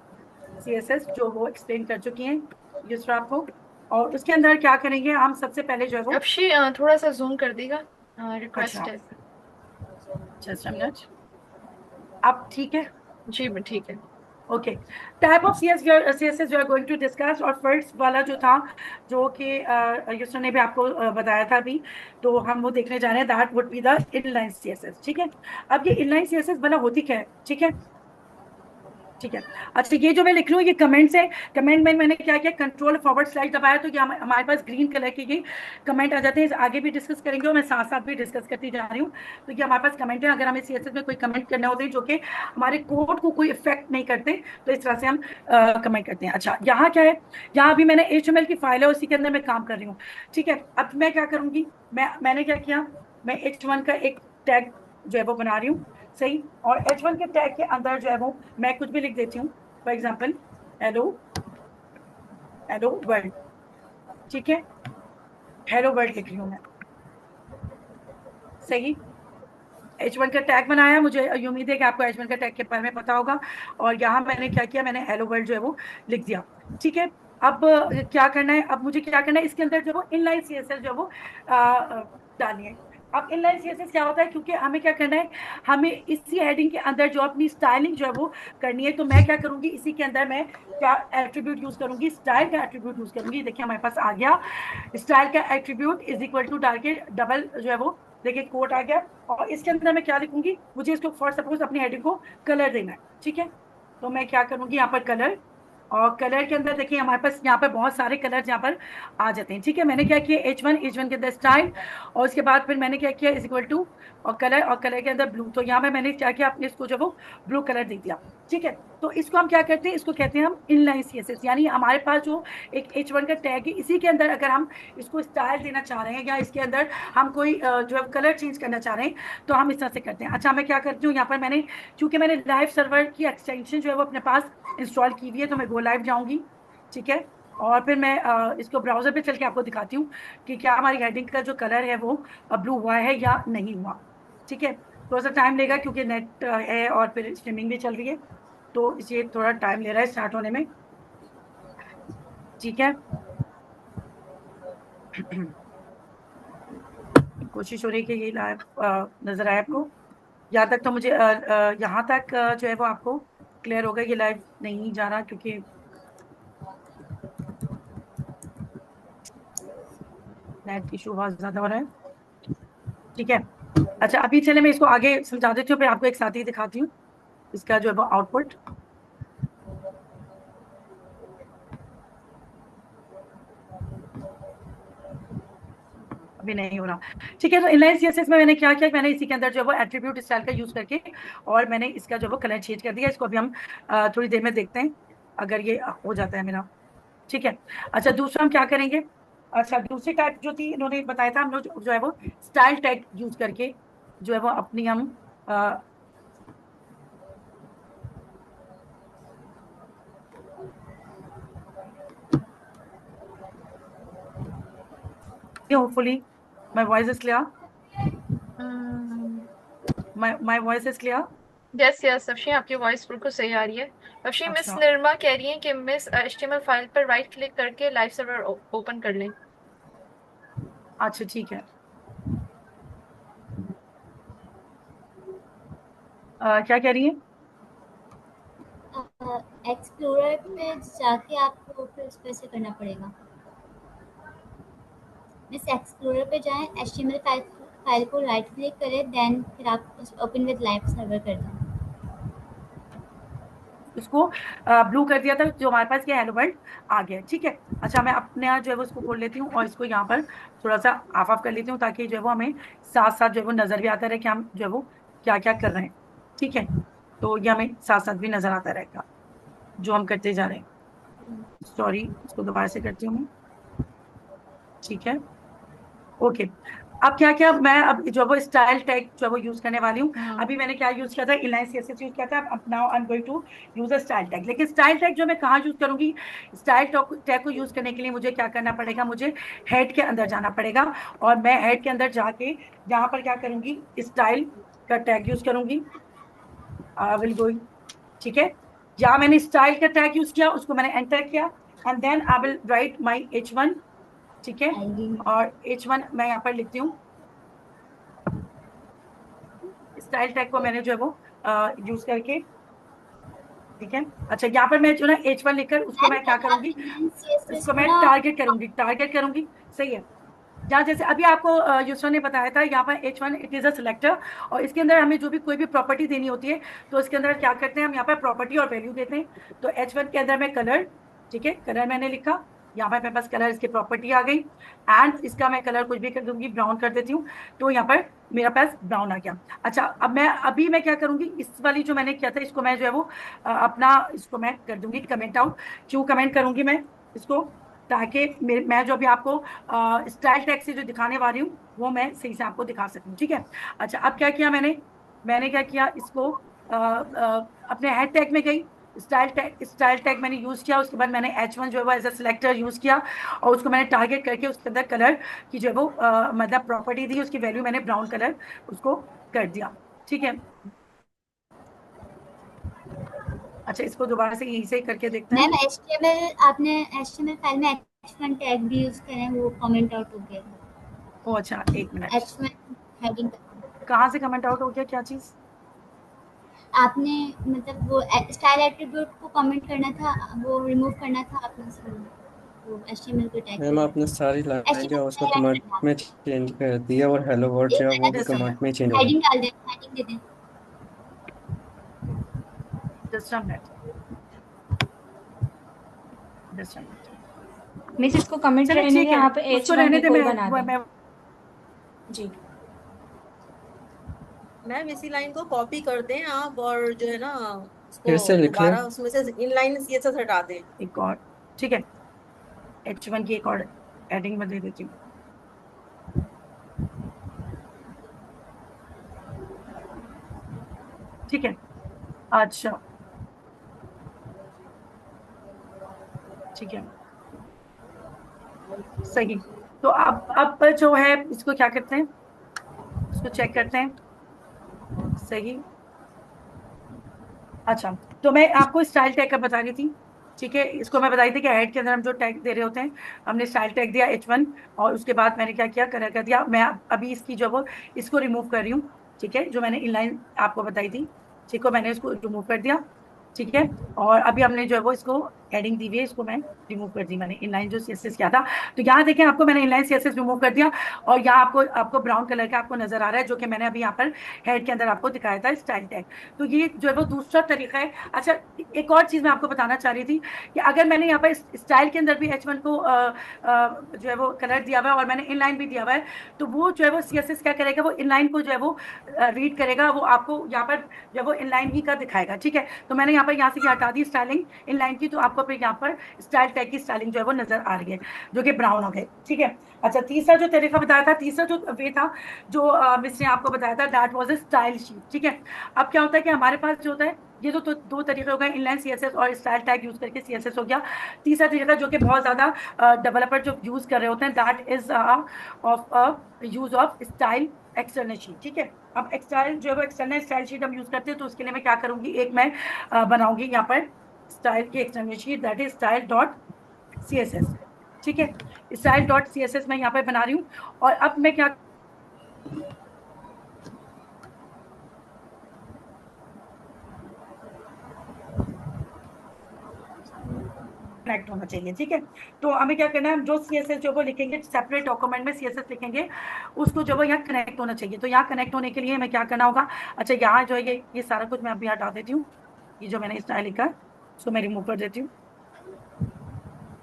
CSS जो वो एक्सप्लेन कर चुकी हैं यूसरा आपको। और उसके अंदर क्या करेंगे हम, सबसे पहले जो है वो अक्षय थोड़ा सा जूम कर देगा, रिक्वेस्ट अच्छा, है। Just a minute. अब ठीक है, जी मैं ठीक है। Okay. Type of CSS we are going to discuss. और फर्स्ट वाला जो था, जो कि यूसर ने भी आपको बताया था अभी, तो हम वो देखने जा रहे हैं, that would be the inline CSS। ठीक है, अब ये इनलाइन CSS भला होती क्या है? ठीक है, ठीक है। अच्छा, ये जो मैं लिख रही हूँ ये कमेंट्स है। कमेंट में मैंने क्या किया, कंट्रोल फॉरवर्ड स्लाइड दबाया, तो ये हमारे पास ग्रीन कलर की ये कमेंट आ जाते हैं। आगे भी डिस्कस करेंगे, और मैं साथ साथ भी डिस्कस करती जा रही हूँ। तो ये हमारे पास कमेंट है, अगर हमें CSS में कोई कमेंट करने होते हैं जो कि हमारे कोड को कोई इफेक्ट नहीं करते, तो इस तरह से हम कमेंट करते हैं। अच्छा, यहाँ क्या है, यहाँ अभी मैंने HTML की फाइल है, उसी के अंदर मैं काम कर रही हूँ। ठीक है, अब मैं क्या करूंगी, मैंने क्या किया, मैं H1 का एक टैग जो है वो बना रही हूँ। सही, और H1 के टैग के अंदर जो है वो मैं कुछ भी लिख देती हूँ। For example, hello, hello world. ठीक है, हेलो वर्ल्ड लिख रही हूँ मैं। सही, H1 का टैग बनाया, मुझे उम्मीद है कि आपको H1 का टैग के बारे में पता होगा। और यहाँ मैंने क्या किया, मैंने हेलो वर्ल्ड जो है वो लिख दिया। ठीक है, अब क्या करना है, अब मुझे क्या करना है, इसके अंदर जो वो इनलाइन CSS जो है वो डालनी है। अब इनलाइन CSS क्या होता है, क्योंकि हमें क्या करना है, हमें इसी हेडिंग के अंदर जो अपनी स्टाइलिंग जो है वो करनी है। तो मैं क्या करूंगी, इसी के अंदर मैं क्या एट्रीब्यूट यूज करूंगी, स्टाइल का एट्रीब्यूट यूज करूंगी। देखिए हमारे पास आ गया, स्टाइल का एट्रीब्यूट इज इक्वल टू डाल के डबल जो है वो देखिए कोट आ गया। और इसके अंदर मैं क्या लिखूंगी, मुझे इसको फॉर सपोज अपनी हेडिंग को कलर देना है। ठीक है, तो मैं क्या करूंगी, यहाँ पर कलर, और कलर के अंदर देखिए हमारे पास यहाँ पर बहुत सारे कलर यहाँ पर आ जाते हैं। ठीक है, मैंने क्या किया, H1 के अंदर स्टाइल, और उसके बाद फिर मैंने क्या किया, इज इक्वल टू और कलर के अंदर ब्लू। तो यहाँ पे मैंने क्या किया, अपने इसको जो वो ब्लू कलर दे दिया। ठीक है, तो इसको हम क्या करते हैं, इसको कहते हैं हम इनलाइन CSS। यानी हमारे पास जो एक H1 का टैग है, इसी के अंदर अगर हम इसको स्टाइल देना चाह रहे हैं, या इसके अंदर हम कोई जो है कलर चेंज करना चाह रहे हैं, तो हम इस तरह से करते हैं। अच्छा, मैं क्या करती हूँ, यहाँ पर मैंने, चूंकि मैंने लाइव सर्वर की एक्सटेंशन जो है वो अपने पास इंस्टॉल की हुई है, तो मैं गो लाइव जाऊंगी। ठीक है, और फिर मैं इसको ब्राउजर पे चल के आपको दिखाती हूँ कि क्या हमारी हेडिंग का जो कलर है वो ब्लू हुआ है या नहीं हुआ। ठीक है, थोड़ा सा टाइम लेगा क्योंकि नेट है और फिर स्ट्रीमिंग भी चल रही है, तो इसलिए थोड़ा टाइम ले रहा है स्टार्ट होने में। ठीक है, कोशिश हो रही है कि ये लाइव नजर आए आपको। यहाँ तक तो मुझे यहाँ तक जो है वो आपको क्लियर होगा, ये लाइव नहीं जा रहा क्योंकि नेट इशू बहुत ज्यादा हो रहा है। ठीक है, अच्छा, अभी चले मैं इसको आगे समझा देती हूँ, फिर आपको एक साथ ही दिखाती हूँ इसका जो है वो आउटपुट। अभी नहीं हो रहा। ठीक है, तो इनलाइन सीएसएस में मैंने क्या किया, मैंने इसी के अंदर जो है वो एट्रीब्यूट स्टाइल का यूज करके और मैंने इसका जो है वो कलर चेंज कर दिया। इसको अभी हम थोड़ी देर में देखते हैं अगर ये हो जाता है मेरा। ठीक है, अच्छा दूसरा हम क्या करेंगे। अच्छा, दूसरी टाइप जो थी इन्होंने बताया था, हम लोग जो है वो स्टाइल टैग यूज करके जो है वो अपनी हम hopefully my voice is clear. My voice is clear. Yes yes Afshi, आपकी वॉइस बिल्कुल सही आ रही है। अफशी, मिस अच्छा। निर्मा कह रही हैं कि मिस एचटीएमएल फाइल पर राइट क्लिक करके लाइव सर्वर ओपन कर लें। अच्छा ठीक है, क्या कह रही है। एक्सप्लोरर पे जाके आपको फिर उस पर से करना पड़ेगा। मिस एक्सप्लोरर पे जाएं, एचटीएमएल फाइल को राइट क्लिक करें, देन फिर आप ओपन विद लाइव सर्वर कर दें। उसको ब्लू कर दिया था, जो हमारे पास क्या हेलो वर्ल्ड आ गया। ठीक है, अच्छा मैं अपने यहाँ जो है वो उसको खोल लेती हूँ और इसको यहाँ पर थोड़ा सा ऑफ कर लेती हूँ ताकि जो है वो हमें साथ साथ जो है वो नजर भी आता रहे कि हम जो है वो क्या क्या कर रहे हैं। ठीक है, तो ये हमें साथ साथ भी नजर आता रहेगा जो हम करते जा रहे हैं। सॉरी, इसको दोबारा से करती हूँ मैं। ठीक है, ओके। अब क्या क्या मैं अब जो है वो स्टाइल टैग जो है वो यूज करने वाली हूँ। अभी मैंने क्या यूज किया था, इनलाइन सीएसएस यूज किया था। अब now I am going to use a style tag. लेकिन स्टाइल टैग जो मैं कहाँ यूज करूंगी, स्टाइल टैग को यूज करने के लिए मुझे क्या करना पड़ेगा, मुझे हेड के अंदर जाना पड़ेगा और मैं हेड के अंदर जाके यहाँ पर क्या करूंगी, स्टाइल का टैग यूज करूंगी। आई विल गो, ठीक है, जहाँ मैंने स्टाइल का टैग यूज किया उसको मैंने एंटर किया and then I will write my H1। ठीक है, और H1 मैं यहाँ पर लिखती हूँ। स्टाइल टैग को मैंने जो है वो यूज करके, ठीक है। अच्छा, यहाँ पर मैं जो ना H1 लिखकर उसको मैं क्या करूंगी, इसको मैं टारगेट करूंगी। सही है, जहाँ जैसे अभी आपको यूसर ने बताया था, यहाँ पर H1 it is a selector और इसके अंदर हमें जो भी कोई भी प्रॉपर्टी देनी होती है तो इसके अंदर क्या करते हैं, हम यहाँ पर प्रॉपर्टी और वैल्यू देते हैं। तो H1 के अंदर मैं कलर, ठीक है, कलर मैंने लिखा, यहाँ पर मेरे पास कलर इसकी प्रॉपर्टी आ गई एंड इसका मैं कलर कुछ भी कर दूंगी, ब्राउन कर देती हूँ, तो यहाँ पर मेरा पास ब्राउन आ गया। अच्छा, अब मैं क्या करूंगी, इस वाली जो मैंने किया था इसको मैं जो है वो अपना इसको मैं कर दूंगी कमेंट आउट। क्यों कमेंट करूंगी मैं इसको, ताकि मैं जो भी आपको स्टाइल टैग से जो दिखाने वाली हूँ वो मैं सही से आपको दिखा सकूँ। ठीक है, अच्छा अब क्या किया मैंने क्या किया, इसको अपने हेड टैग में गई, स्टाइल टैग मैंने यूज किया, उसके बाद मैंने H1 जो है वो एज अ सिलेक्टर यूज किया और उसको मैंने टारगेट करके उसके अंदर कलर की जो है वो मतलब प्रॉपर्टी दी, उसकी वैल्यू मैंने ब्राउन कलर उसको कर दिया। ठीक है, अच्छा इसको दोबारा से यही से करके देखते हैं। मैम आपने एचटीएमएल फाइल में H1 टैग भी यूज करें, वो कमेंट आउट हो गया। ओ अच्छा, एक मिनट, H1 हेडिंग कहाँ से कमेंट आउट हो गया, क्या चीज। आपने मतलब वो स्टाइल एट्रीब्यूट को कमेंट करना था, वो रिमूव करना था आपने से, वो एचटीएमएल को टैग मैम आपने सारी लाइन जो है उसको कमांड में चेंज कर दिया और हेलो वर्ड जो है वो भी कमांड में चेंज हो गया। हेडिंग डाल दें, हेडिंग दे दें। Just a minute, just a minute. Miss इसको कमेंट चलिए रहने ठीक के है, यहाँ पे उसको H1 रहने भी दे, कोई बना मैं दें। जी मैम इसी लाइन को कॉपी कर दें आप और जो है ना फिर उसको से लिख लें। दोबारा उसमें से इन लाइन ये सब हटा दें। एक और, ठीक है, H1 की एक और एडिंग में दे देती हूँ। ठीक है, अच्छा ठीक है, सही। तो अब जो है इसको क्या करते हैं, इसको चेक करते हैं। सही, अच्छा, तो मैं आपको स्टाइल टैग का बता रही थी। ठीक है, इसको मैं बताई थी कि हेड के अंदर हम जो टैग दे रहे होते हैं, हमने स्टाइल टैग दिया H1 और उसके बाद मैंने क्या किया, कलर कर दिया। मैं अभी इसकी जो वो इसको रिमूव कर रही हूँ। ठीक है, जो मैंने इनलाइन आपको बताई थी, ठीक है, मैंने इसको रिमूव कर दिया ठीक है। और अभी हमने जो है वो इसको हेडिंग दी हुई है, इसको मैं रिमूव कर दी मैंने, इनलाइन जो सीएसएस किया था। तो यहाँ देखें आपको मैंने इनलाइन सीएसएस रिमूव कर दिया, और यहाँ आपको ब्राउन कलर का आपको नजर आ रहा है, जो कि मैंने अभी यहाँ पर हेड के अंदर आपको दिखाया था स्टाइल टैग। तो ये जो है वो दूसरा तरीका है। अच्छा, एक और चीज मैं आपको बताना चाह रही थी कि अगर मैंने यहाँ पर स्टाइल के अंदर भी H1 को जो है वो कलर दिया हुआ है और मैंने इनलाइन भी दिया हुआ है, तो वो जो है वो सीएसएस क्या करेगा, वो इनलाइन को जो है वो रीड करेगा, वो आपको यहाँ पर जो है वो इनलाइन ही का दिखाएगा। ठीक है, तो मैंने यहाँ से हटा दी स्टाइलिंग इनलाइन की, तो आपको फिर यहाँ पर स्टाइल टैग की स्टाइलिंग जो है वो नजर आ रही है, जो कि ब्राउन हो गए। ठीक है। अच्छा, तीसरा जो तरीका बताया था, तीसरा जो वे था जो मिस ने आपको बताया था, that was a style sheet. ठीक है। अब क्या होता है कि हमारे पास जो होता है, ये तो दो तरीके हो गए, इनलाइन सीएसएस और स्टाइल टैग यूज करके सीएसएस हो गया। तीसरा तरीका जो कि बहुत ज्यादा डेवलपर जो यूज कर रहे होते हैं, that is of use of style external sheet. ठीक है। अब एक्सटाइल जो है वो एक्सटर्नल स्टाइल शीट हम यूज करते हैं, तो उसके लिए मैं क्या करूंगी, एक मैं बनाऊंगी यहाँ पर स्टाइल की external sheet, that is style dot CSS. ठीक है, स्टाइल डॉट सीएसएस मैं यहाँ पर बना रही हूँ। और अब मैं क्या कनेक्ट होना चाहिए। ठीक है, तो हमें क्या करना है, हम जो सीएसएस जो वो लिखेंगे सेपरेट डॉक्यूमेंट में सीएसएस लिखेंगे, उसको जो वो यहाँ कनेक्ट होना चाहिए। तो यहाँ कनेक्ट होने के लिए हमें क्या करना होगा, अच्छा यहाँ जो है ये सारा कुछ मैं अभी हटा देती हूँ, ये जो मैंने स्टाइल लिखा है उसको मैं रिमूव कर देती हूँ।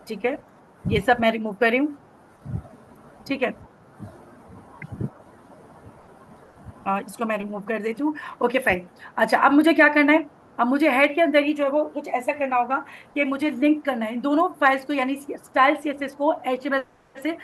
ठीक है, ये सब मैं रिमूव कर रही हूँ। ठीक है, इसको मैं रिमूव कर देती हूँ। Okay fine. अच्छा, अब मुझे क्या करना है, अब मुझे हेड के अंदर ही जो है वो कुछ ऐसा करना होगा कि मुझे लिंक करना है दोनों फाइल्स को, यानी स्टाइल सीएसएस को एचटीएमएल से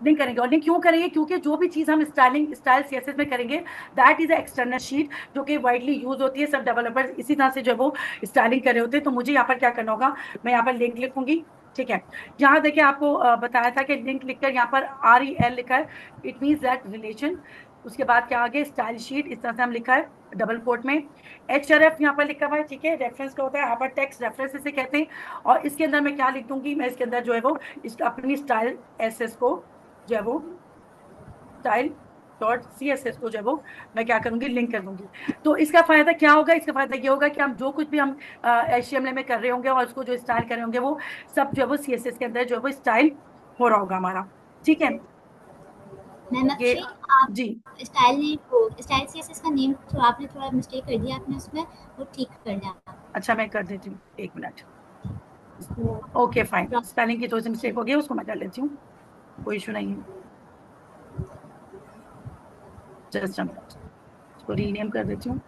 लिंक करेंगे। और लिंक क्यों करेंगे, क्योंकि जो भी चीज हम स्टाइल सीएसएस में करेंगे, दैट इज एक्सटर्नल शीट, जो कि वाइडली यूज होती है, सब डेवलपर्स इसी तरह से जो वो स्टाइलिंग कर रहे होते हैं। तो मुझे यहाँ पर क्या करना होगा, मैं यहाँ पर लिंक लिखूंगी। ठीक है, यहाँ देखिए आपको बताया था कि लिंक लिखकर यहाँ पर REL लिखा है, इट मीन्स दैट रिलेशन। उसके बाद क्या आगे स्टाइल शीट, इस तरह से हम लिखा है डबल कोट में। HRF यहाँ पर लिखा हुआ है। ठीक है, रेफरेंस क्या होता है, हाइपर टेक्स्ट रेफरेंस इसे कहते हैं। और इसके अंदर मैं क्या लिख दूंगी, मैं इसके अंदर जो है वो अपनी स्टाइल एसएस को जो है वो स्टाइल डॉट सीएसएस को जो है वो मैं क्या करूंगी, लिंक कर दूंगी। तो इसका फायदा क्या होगा, इसका फायदा ये होगा कि हम जो कुछ भी हम HTML में कर रहे होंगे और उसको जो स्टाइल कर रहे होंगे, वो सब जो है वो सीएसएस के अंदर जो है वो स्टाइल हो रहा होगा हमारा। ठीक है, मैम ये आप जी स्टाइल नेम को स्टाइल सीएसएस का नेम तो आपने थोड़ा मिस्टेक कर दिया, आपने उसमें वो ठीक कर दिया। अच्छा, मैं कर देती हूँ, एक मिनट। ओके फाइन, स्पेलिंग की थोड़ी सी मिस्टेक हो गई, उसको मैं कर लेती हूँ, कोई इशू नहीं है। जस्ट अ मिनट, इसको रीनेम कर देती हूँ।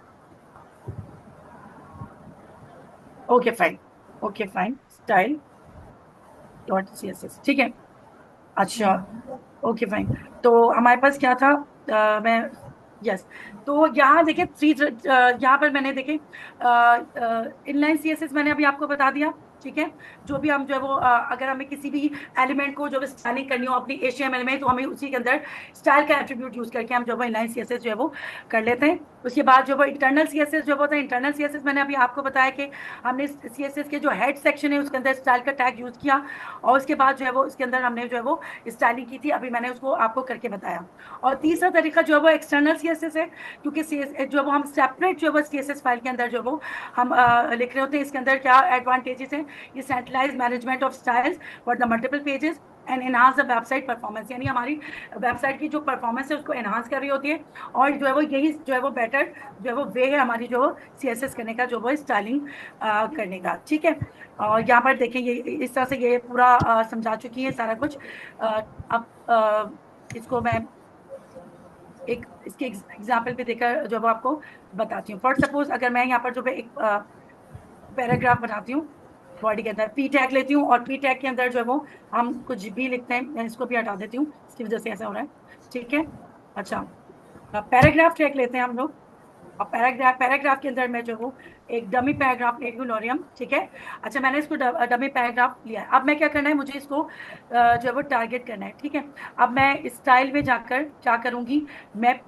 Okay fine, okay fine, style dot CSS। ठीक है। अच्छा, ओके फाइन। तो हमारे पास क्या था, मैं यस, तो यहाँ देखिए यहाँ पर मैंने देखे इनलाइन सीएसएस मैंने अभी आपको बता दिया। ठीक है, जो भी हम जो है वो अगर हमें किसी भी एलिमेंट को जो स्टाइलिंग करनी हो अपनी HTML में, तो हमें उसी के अंदर स्टाइल का एट्रीब्यूट यूज करके हम जो है इनलाइन सीएसएस जो है वो कर लेते हैं। उसके बाद जो वो इंटरनल सीएसएस जो होता है, इंटरनल सीएसएस मैंने अभी आपको बताया कि हमने सीएसएस के जो हेड सेक्शन है उसके अंदर स्टाइल का टैग यूज किया, और उसके बाद जो है वो इसके अंदर हमने जो है वो स्टाइलिंग की थी, अभी मैंने उसको आपको करके बताया। और तीसरा तरीका जो है वो एक्सटर्नल सीएसएस है, क्योंकि जो वो हम सेपरेट जो है वो सीएसएस फाइल के अंदर जो वो हम लिख रहे होते हैं। इसके अंदर क्या एडवांटेजेस हैं, ये centralize management of styles for the multiple pages and enhance the website performance, यानी हमारी वेबसाइट की जो परफॉर्मेंस है उसको एनहांस कर रही होती है। और जो है वो यही जो है वो बेटर जो है वो वे है हमारी जो सीएसएस करने का, जो वो स्टाइलिंग करने का। ठीक है, और यहाँ पर देखें ये इस तरह से ये पूरा समझा चुकी है सारा कुछ। अब इसको मैं एक इसके एग्जाम्पल भी देकर जो वो आपको बताती हूँ। फॉर सपोज अगर मैं यहाँ पर जो है एक पैराग्राफ बनाती हूँ, बॉडी के अंदर पी टैग लेती हूँ, और पी टैग के अंदर जो है वो हम कुछ भी लिखते हैं, मैं इसको भी हटा देती हूँ, इसकी वजह से ऐसा हो रहा है। ठीक है, अच्छा, पैराग्राफ टैग लेते हैं हम लोग, और पैराग्राफ के अंदर मैं जो हूँ एक डमी पैराग्राफ ले लूँ, लोरियम। ठीक है, अच्छा, मैंने इसको डमी पैराग्राफ लिया है। अब मैं क्या करना है, मुझे इसको जो है वो टारगेट करना है। ठीक है, अब मैं स्टाइल में जाकर क्या करूँगी, मैं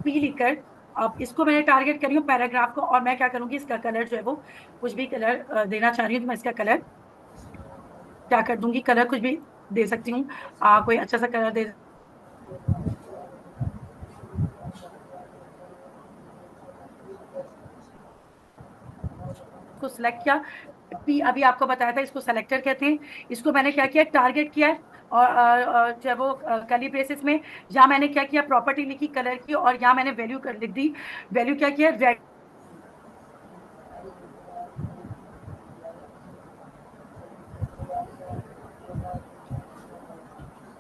पी लिखकर अब इसको मैंने टारगेट करी हूँ पैराग्राफ को, और मैं क्या करूँगी, इसका कलर जो है वो कुछ भी कलर देना चाह रही हूँ, तो मैं इसका कलर क्या कर दूंगी, कलर कुछ भी दे सकती हूँ, कोई अच्छा सा कलर दे। इसको सिलेक्ट किया, पी अभी आपको बताया था, इसको सेलेक्टर कहते हैं। इसको मैंने क्या किया, टारगेट किया है, और जो है वो कर्ली ब्रेसेस में यहाँ मैंने क्या किया, प्रॉपर्टी लिखी कलर की, और यहाँ मैंने वैल्यू कर लिख दी। वैल्यू क्या किया, रेड।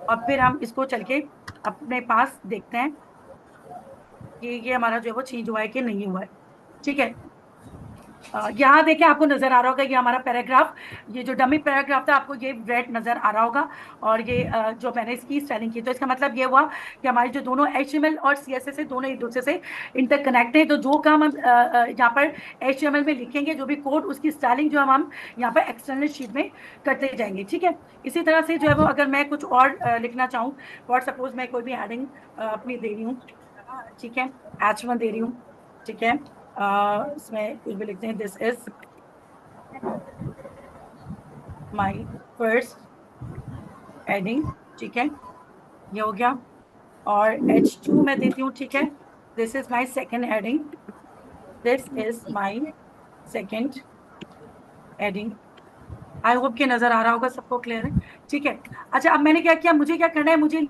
और फिर हम इसको चल के अपने पास देखते हैं कि ये हमारा जो है वो चेंज हुआ है कि नहीं हुआ है। ठीक है, यहाँ देखें, आपको नजर आ रहा होगा ये हमारा पैराग्राफ, ये जो डमी पैराग्राफ था आपको ये रेड नजर आ रहा होगा, और ये जो मैंने इसकी स्टाइलिंग की, तो इसका मतलब ये हुआ कि हमारी जो दोनों HTML और CSS है दोनों एक दूसरे से इंटरकनेक्ट है। तो जो काम हम यहाँ पर HTML में लिखेंगे, जो भी कोड, उसकी स्टाइलिंग जो हम यहाँ पर एक्सटर्नल शीट में करते जाएंगे। ठीक है, इसी तरह से जो है वो अगर मैं कुछ और लिखना चाहूँ, फॉर सपोज मैं कोई भी हेडिंग अपनी दे रही हूँ, ठीक है, H1 दे रही हूँ, ठीक है, इसमें कुछ भी लिखते हैं, this is my first heading, ठीक है, ये हो गया। और H2 मैं देती हूँ, ठीक है, this is my second heading, this is my second heading. I hope कि नजर आ रहा होगा, सबको क्लियर है। ठीक है, अच्छा, अब मैंने क्या किया, मुझे क्या करना है, मुझे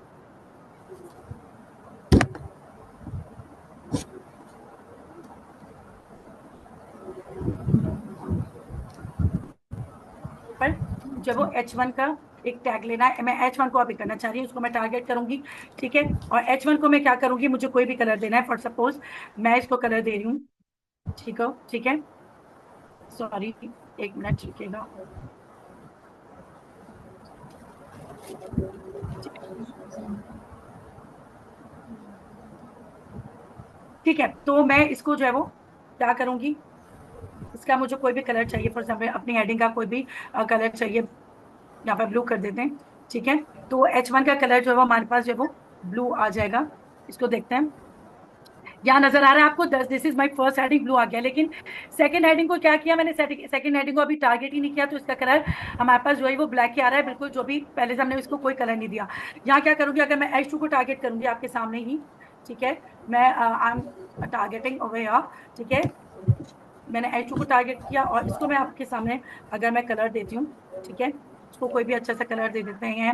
पर जब वो H1 का एक टैग लेना है, मैं H1 को अभी करना चाह रही हूँ, उसको मैं टारगेट करूंगी। ठीक है, और H1 को मैं क्या करूंगी, मुझे कोई भी कलर देना है, फॉर सपोज मैं इसको कलर दे रही हूँ। ठीक है, सॉरी, एक मिनट रुकिएगा। ठीक है, तो मैं इसको जो है वो क्या करूंगी, इसका मुझे कोई भी कलर चाहिए, फॉर एग्जाम्पल अपनी हेडिंग का कोई भी कलर चाहिए, यहाँ पे ब्लू कर देते हैं। ठीक है, तो H1 का कलर जो है वो हमारे पास जो है वो ब्लू आ जाएगा। इसको देखते हैं, यहाँ नजर आ रहा है आपको, this is my first heading, blue आ गया। लेकिन सेकंड हेडिंग को क्या किया मैंने, सेकंड हेडिंग को अभी टारगेट ही नहीं किया, तो इसका कलर हमारे पास जो है वो ब्लैक ही आ रहा है, बिल्कुल जो भी पहले से हमने इसको कोई कलर नहीं दिया। यहाँ क्या करूंगी, अगर मैं H2 को टारगेट करूंगी आपके सामने ही, ठीक है, मैं I am targeting over here, ठीक है, मैंने H2 को टारगेट किया, और इसको मैं आपके सामने अगर मैं कलर देती हूँ, ठीक है, इसको कोई भी अच्छा सा कलर दे देते हैं,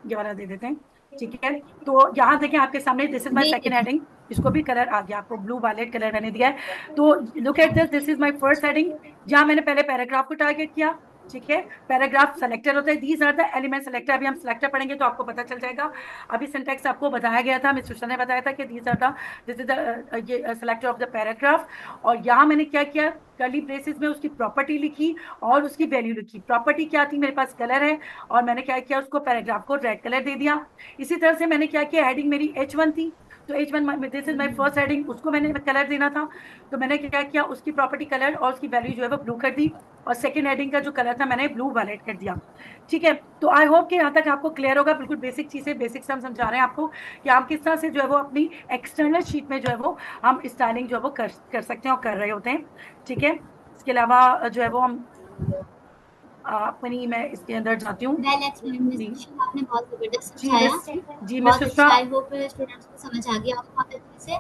ये वाला दे देते हैं। ठीक है, तो यहाँ देखें आपके सामने, this is my second heading, इसको भी कलर आ गया, आपको ब्लू वायलेट कलर मैंने दिया है। तो look at this is my first heading, जहाँ मैंने पहले पैराग्राफ को टारगेट किया। ठीक है, पैराग्राफ सेलेक्टर होता है, these are the element selector. अभी हम सेलेक्टर पढ़ेंगे तो आपको पता चल जाएगा। अभी सिंटैक्स आपको बताया गया था, मिस्टर ने बताया था कि दिस इज द ये सेलेक्टर ऑफ द पैराग्राफ। और यहाँ मैंने क्या किया, कर्ली ब्रेसेस में उसकी प्रॉपर्टी लिखी और उसकी वैल्यू लिखी। प्रॉपर्टी क्या थी, मेरे पास कलर है, और मैंने क्या किया, उसको पैराग्राफ को रेड कलर दे दिया। इसी तरह से मैंने क्या किया, हेडिंग मेरी H1 थी, तो H1 this is my first heading, उसको मैंने कलर देना था, तो मैंने क्या किया, उसकी प्रॉपर्टी कलर और उसकी वैल्यू जो है वो ब्लू कर दी, और सेकंड हेडिंग का जो कलर था मैंने ब्लू वायलेट कर दिया। ठीक है, तो आई होप कि यहाँ तक आपको क्लियर होगा। बिल्कुल बेसिक चीजें, बेसिक्स हम समझा रहे हैं आपको कि हम किस तरह से जो है वो अपनी एक्सटर्नल शीट में जो है वो हम स्टाइलिंग जो है वो कर सकते हैं और कर रहे होते हैं। ठीक है, इसके अलावा जो है वो हम अपनी, मैं इसके अंदर जाती हूँ। आपने बहुत जबरदस्त समझाया जी बहुत मिस अच्छा, आई होप स्टूडेंट्स को समझ आ गया होगा बहुत अच्छे से।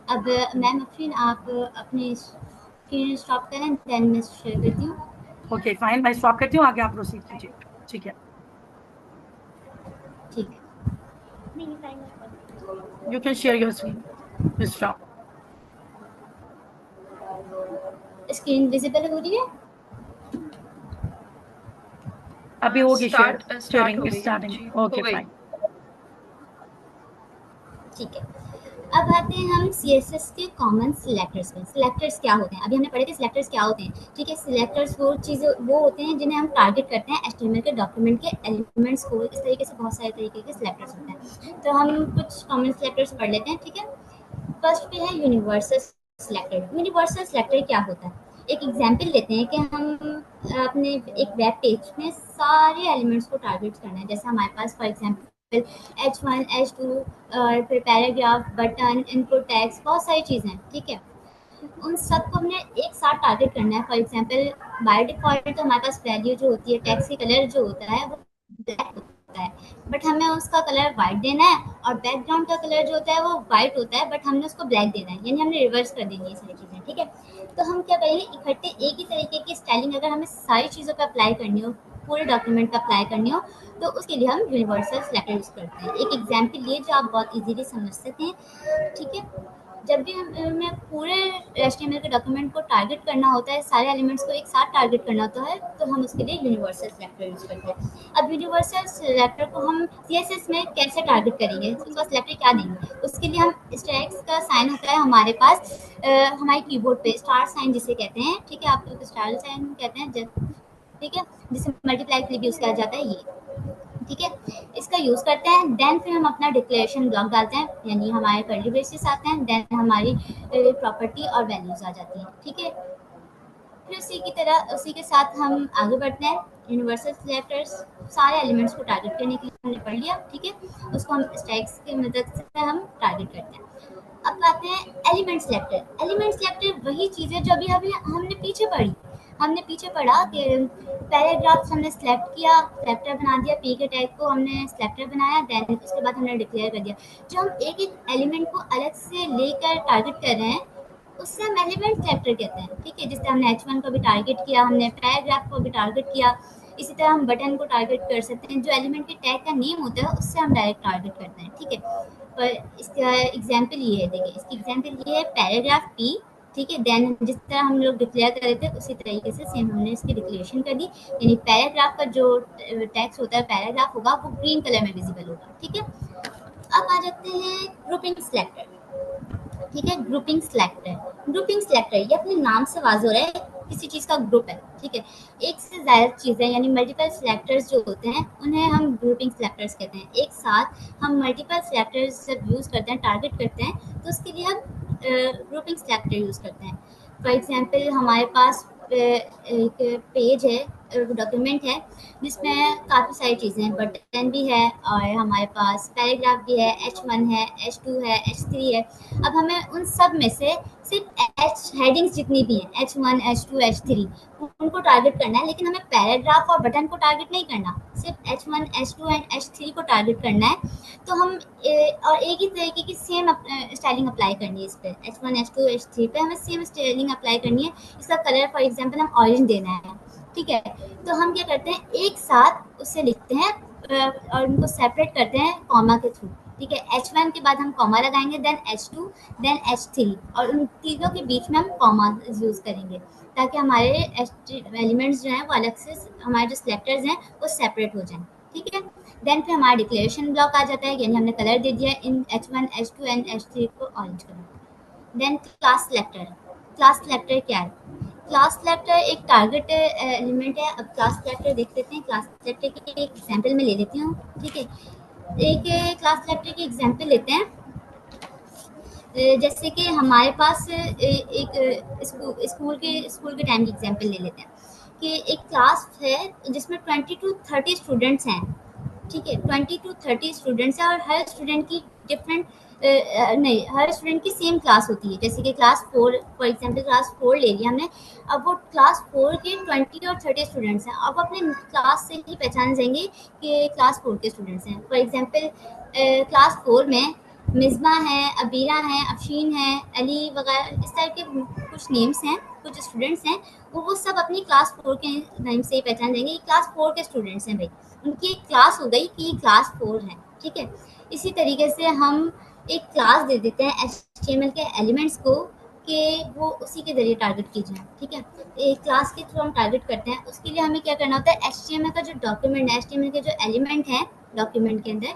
अब मैम अफरीन, आप अपनी स्क्रीन स्टॉप करें, देन मैं शेयर करती हूँ। ओके फाइन, मैं स्टॉप करती हूँ, आगे आप प्रोसीड कीजिए। ठीक है, ठीक है, you can share your screen, miss stop. Screen visible हो रही है? अभी होगी स्टार्ट शेयरिंग, हो गई। स्टार्टिंग, हो ओके गई। फाइन। ठीक है, अब आते हैं हम CSS के कॉमन सिलेक्टर्स पे। सिलेक्टर्स क्या होते हैं, अभी हमने पढ़े थे सिलेक्टर्स क्या होते हैं। ठीक है, सिलेक्टर्स वो होते हैं जिन्हें हम टारगेट करते हैं HTML के डॉक्यूमेंट के एलिमेंट्स को। इस तरीके से बहुत सारे तरीके के सिलेक्टर्स होते हैं, तो हम कुछ कॉमन सिलेक्टर्स पढ़ लेते हैं। ठीक है, फर्स्ट पे है यूनिवर्सल सिलेक्टर। यूनिवर्सल सिलेक्टर क्या होता है, एक एग्जांपल लेते हैं कि हम अपने एक वेब पेज में सारे एलिमेंट्स को टारगेट करना है। जैसे हमारे पास फॉर एग्जांपल H1, H2 और फिर पैराग्राफ, बटन, इनपुट टैग्स, बहुत सारी चीज़ें हैं। ठीक है, उन सबको हमने एक साथ टारगेट करना है। फॉर एग्जांपल बाय डिफॉल्ट तो हमारे पास वैल्यू जो होती है, टैक्स की कलर जो होता है वो ब्लैक होता है, बट हमें उसका कलर वाइट देना है, और बैकग्राउंड का कलर जो होता है वो वाइट होता है, बट हमने उसको ब्लैक देना है, यानी हमने रिवर्स कर देनी है सारी चीज़ें। ठीक है, तो हम क्या करेंगे, इकट्ठे एक ही तरीके की स्टाइलिंग अगर हमें सारी चीज़ों पर अप्लाई करनी हो, पूरे डॉक्यूमेंट पर अप्लाई करनी हो, तो उसके लिए हम यूनिवर्सल सिलेक्टर यूज़ करते हैं। एक एग्जाम्पल लिए जो आप बहुत इजीली समझ सकते हैं, ठीक है। जब भी हमें पूरे एचटीएमएल के डॉक्यूमेंट को टारगेट करना होता है, सारे एलिमेंट्स को एक साथ टारगेट करना होता है, तो हम उसके लिए यूनिवर्सल सिलेक्टर यूज़ करते हैं। अब यूनिवर्सल सिलेक्टर को हम सीएसएस में कैसे टारगेट करेंगे, उसका सिलेक्टर क्या देंगे, उसके लिए हम स्टैक्स का साइन होता है हमारे पास हमारे कीबोर्ड पे, स्टार साइन जिसे कहते हैं, ठीक है, आप लोग स्टार साइन कहते हैं, ठीक है, जिसे मल्टीप्लाई के लिए यूज़ किया जाता है ये, ठीक है, इसका यूज़ करते हैं। देन फिर हम अपना डिक्लेरेशन ब्लॉक डालते हैं, यानी हमारे कर्ली ब्रेसेस आते हैं, देन हमारी प्रॉपर्टी और वैल्यूज आ जाती हैं, ठीक है। फिर उसी के साथ हम आगे बढ़ते हैं। यूनिवर्सल सिलेक्टर्स सारे एलिमेंट्स को टारगेट करने के लिए हमने पढ़ लिया, ठीक है, उसको हम स्टैक्स की मदद से हम टारगेट करते हैं। अब आते हैं एलिमेंट सिलेक्टर। एलिमेंट सिलेक्टर वही चीज़ है जो अभी अभी हमने पीछे पढ़ी। हमने पीछे पढ़ा कि पैराग्राफ्स हमने सिलेक्ट किया, सिलेक्टर बना दिया, पी के टैग को हमने सिलेक्टर बनाया, देन उसके बाद हमने डिक्लेयर कर दिया। जो हम एक एक एलिमेंट को अलग से लेकर टारगेट कर रहे हैं, उससे हम एलिमेंट सिलेक्टर कहते हैं, ठीक है। जिससे हमने H1 को भी टारगेट किया, हमने पैराग्राफ को भी टारगेट किया, इसी तरह हम बटन को टारगेट कर सकते हैं। जो एलिमेंट के टैग का नेम होता है उससे हम डायरेक्ट टारगेट करते हैं, ठीक है। पर इसका एग्जाम्पल ये है, देखिए इसकी एग्जाम्पल ये है पैराग्राफ पी, ठीक है। देन जिस तरह हम लोग डिक्लेयर कर रहे थे उसी तरीके से सेम हमने इसकी डिक्लेरेशन कर दी, यानी पैराग्राफ का जो टेक्स्ट होता है, पैराग्राफ होगा, वो ग्रीन कलर में विजिबल होगा, ठीक है। अब आ जाते हैं ग्रुपिंग सिलेक्टर, ठीक है। ग्रुपिंग सिलेक्टर ये अपने नाम से वाज़ हो रहा है, किसी चीज़ का ग्रुप है, ठीक है। एक से ज़्यादा चीज़ें यानी मल्टीपल सिलेक्टर्स जो होते हैं उन्हें हम ग्रुपिंग सिलेक्टर्स कहते हैं। एक साथ हम मल्टीपल सिलेक्टर्स जब यूज़ करते हैं, टारगेट करते हैं, तो उसके लिए हम ग्रुपिंग सिलेक्टर यूज़ करते हैं। फॉर एग्जांपल हमारे पास एक पेज है, डॉक्यूमेंट है, जिसमें काफ़ी सारी चीज़ें हैं, बटन भी है और हमारे पास पैराग्राफ भी है, H1 है, H2 है, H3 है। अब हमें उन सब में से सिर्फ H हेडिंग्स जितनी भी हैं, H1, H2, H3, उनको टारगेट करना है, लेकिन हमें पैराग्राफ और बटन को टारगेट नहीं करना, सिर्फ H1, H2 एंड H3 को टारगेट करना है। तो हम और एक ही तरीके की सेम स्टाइलिंग अप्लाई करनी है इस पर, H1, H2, H3 पे हमें सेम स्टाइलिंग अप्लाई करनी है। इसका कलर फॉर एग्जांपल हम ऑरेंज देना है, ठीक है। तो हम क्या करते हैं, एक साथ उसे लिखते हैं और उनको सेपरेट करते हैं कॉमा के थ्रू, ठीक है। H1 के बाद हम कॉमा लगाएंगे, देन H2, देन H3, और उन तीनों के बीच में हम कॉमा यूज़ करेंगे ताकि हमारे एलिमेंट्स जो हैं वो अलग से, हमारे जो सिलेक्टर्स हैं वो सेपरेट हो जाएं, ठीक है। देन फिर हमारा डिक्लेरेशन ब्लॉक आ जाता है, यानी हमने कलर दे दिया इन H1, H2 एंड H3 को orange colour. Then class selector क्या है? क्लास सिलेक्टर एक टारगेट एलिमेंट है। अब क्लास सिलेक्टर देख लेते हैं। क्लास सिलेक्टर की एक एग्जांपल मैं ले लेती हूँ, ठीक है। एक क्लास सिलेक्टर की एग्जांपल लेते हैं, जैसे कि हमारे पास एक स्कूल के टाइम की एग्जांपल ले लेते हैं कि एक क्लास है जिसमें 20 to 30 स्टूडेंट्स हैं, ठीक है। 20 to 30 स्टूडेंट्स हैं और हर स्टूडेंट की डिफरेंट हर स्टूडेंट की सेम क्लास होती है। जैसे कि क्लास 4, फॉर एग्जांपल क्लास 4 ले लिया हमने। अब वो क्लास 4 के 20 और 30 स्टूडेंट्स हैं। अब अपने क्लास से ही पहचान जाएंगे कि क्लास 4 के स्टूडेंट्स हैं। फॉर एग्जांपल क्लास 4 में मिज़बा है, अबीरा है, अफशीन है, अली वगैरह, इस टाइप के कुछ नेम्स हैं, कुछ स्टूडेंट्स हैं। वो सब अपनी क्लास 4 के नेम से ही पहचान जाएंगे, क्लास 4 के स्टूडेंट्स हैं भाई। उनकी एक क्लास हो गई कि क्लास 4 है, ठीक है। इसी तरीके से हम एक क्लास दे देते हैं HTML के एलिमेंट्स को कि वो उसी के ज़रिए टारगेट की जाए, ठीक है। एक क्लास के थ्रू हम टारगेट करते हैं। उसके लिए हमें क्या करना होता है, HTML का जो डॉक्यूमेंट है, HTML के जो एलिमेंट हैं डॉक्यूमेंट के अंदर,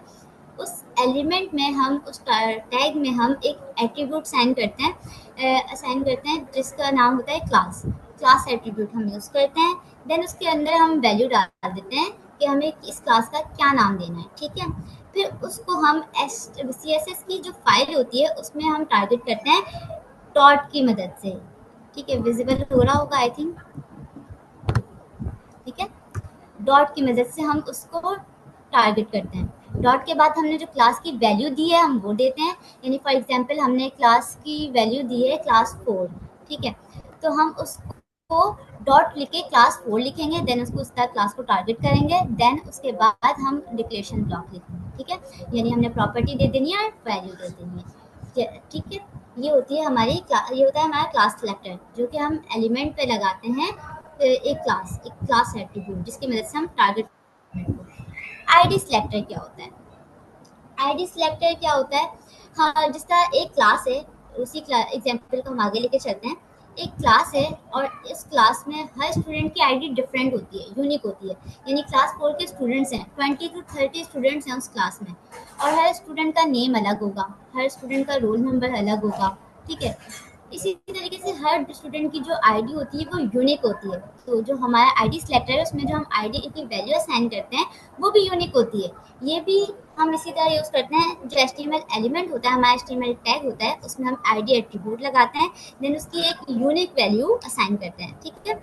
उस एलिमेंट में हम, उस टैग में हम एक एट्रीब्यूट असाइन करते हैं जिसका नाम होता है क्लास एट्रीब्यूट हम यूज़ करते हैं। देन उसके अंदर हम वैल्यू डाल देते हैं कि हमें इस क्लास का क्या नाम देना है, ठीक है। फिर उसको हम CSS की जो फाइल होती है उसमें हम टारगेट करते हैं डॉट की मदद से, ठीक है। विजिबल हो रहा होगा आई थिंक, ठीक है। डॉट की मदद से हम उसको टारगेट करते हैं। डॉट के बाद हमने जो क्लास की वैल्यू दी है हम वो देते हैं, यानी फॉर एग्जांपल हमने क्लास की वैल्यू दी है क्लास 4, ठीक है। तो हम उसको डॉट लिख के क्लास 4 लिखेंगे, देन उसको उस तरह क्लास को टारगेट करेंगे। देन उसके बाद हम डिक्लेरेशन ब्लॉक लिखेंगे, ठीक है। यानी हमने प्रॉपर्टी दे देनी है और वैल्यू दे देनी है, ठीक है। ये होती है ये होता है हमारा क्लास सिलेक्टर, जो कि हम एलिमेंट पे लगाते हैं एक क्लास एट्रीब्यूट, जिसकी मदद से हम टारगेट आईडी सिलेक्टर क्या होता है? आईडी सिलेक्टर क्या होता है? हाँ, जिसका एक क्लास है, उसी एग्जाम्पल को हम आगे लेके चलते हैं। एक क्लास है और इस क्लास में हर स्टूडेंट की आईडी डिफरेंट होती है, यूनिक होती है। यानी क्लास 4 के स्टूडेंट्स हैं, 20 to 30 स्टूडेंट्स हैं उस क्लास में, और हर स्टूडेंट का नेम अलग होगा, हर स्टूडेंट का रोल नंबर अलग होगा, ठीक है। इसी तरीके से हर स्टूडेंट की जो आईडी होती है वो यूनिक होती है। तो जो हमारा आईडी सिलेक्टर है, उसमें जो हम आईडी की वैल्यू असाइन करते हैं वो भी यूनिक होती है। ये भी हम इसी तरह यूज़ करते हैं। जो एचटीएमएल एलिमेंट होता है, हमारा एचटीएमएल टैग होता है, उसमें हम आईडी एट्रीब्यूट लगाते हैं, देन उसकी एक यूनिक वैल्यू असाइन करते हैं, ठीक है।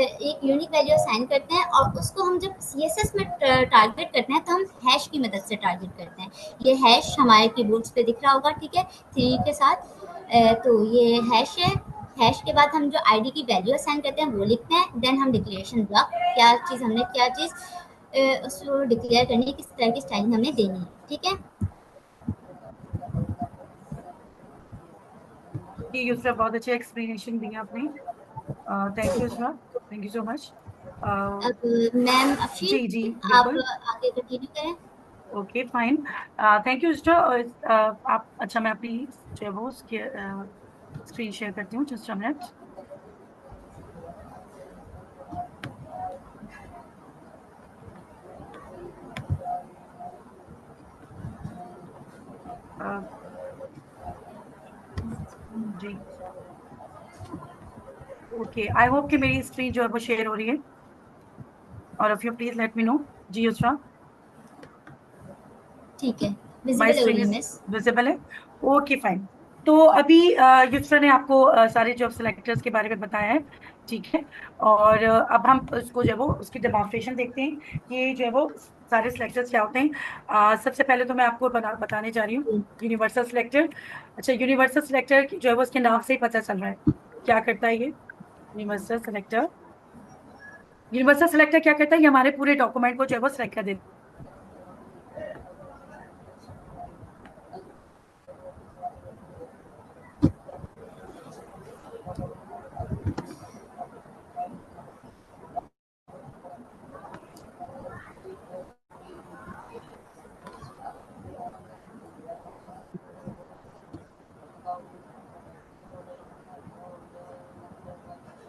एक यूनिक वैल्यू असाइन करते हैं और उसको हम जब सीएसएस में टारगेट करते हैं तो हम हैश की मदद से टारगेट करते हैं। ये हैश हमारे कीबोर्ड्स पे दिख रहा होगा, ठीक है, 3 के साथ। तो ये हैश है। हैश के बाद हम जो आईडी की वैल्यू असाइन करते हैं वो लिखते हैं, देन हम डिक्लेरेशन ब्लॉक, क्या चीज़ उसको डिक्लेयर करनी है, किस तरह की स्टाइलिंग हमें देनी है, ठीक है। ये यूसरा बहुत अच्छे एक्सप्लेनेशन दिए आपने। Thank you Yusra, thank you so much. अब मैम अफशीन, जी जी आप बिल्कुल, आगे कंटिन्यू करें। Okay fine. Thank you Yusra. आप अच्छा, मैं अपनी जो है वो स्क्रीन शेयर करती हूँ, जस्ट अ मिनट। जी ओके, आई होप कि मेरी स्क्रीन जो है वो शेयर हो रही है, और if you please let me know. जी यूसरा, ठीक है, माय विजिबल हो स्क्रीन रही है इज मिस। विजिबल है? Okay fine. तो अभी यूसरा ने आपको सारे जॉब सिलेक्टर्स के बारे में बताया है, ठीक है। और अब हम उसको जो है वो उसकी डेमोन्स्ट्रेशन देखते हैं कि जो है वो सारे सिलेक्टर्स क्या होते हैं। सबसे पहले तो मैं आपको बताने जा रही हूँ यूनिवर्सल सिलेक्टर। अच्छा, यूनिवर्सल सिलेक्टर जो है वो उसके नाम से ही पता चल रहा है क्या करता है ये यूनिवर्सल सिलेक्टर। यूनिवर्सल सिलेक्टर क्या करता है, ये हमारे पूरे डॉक्यूमेंट को जो है वो सिलेक्ट कर देता है।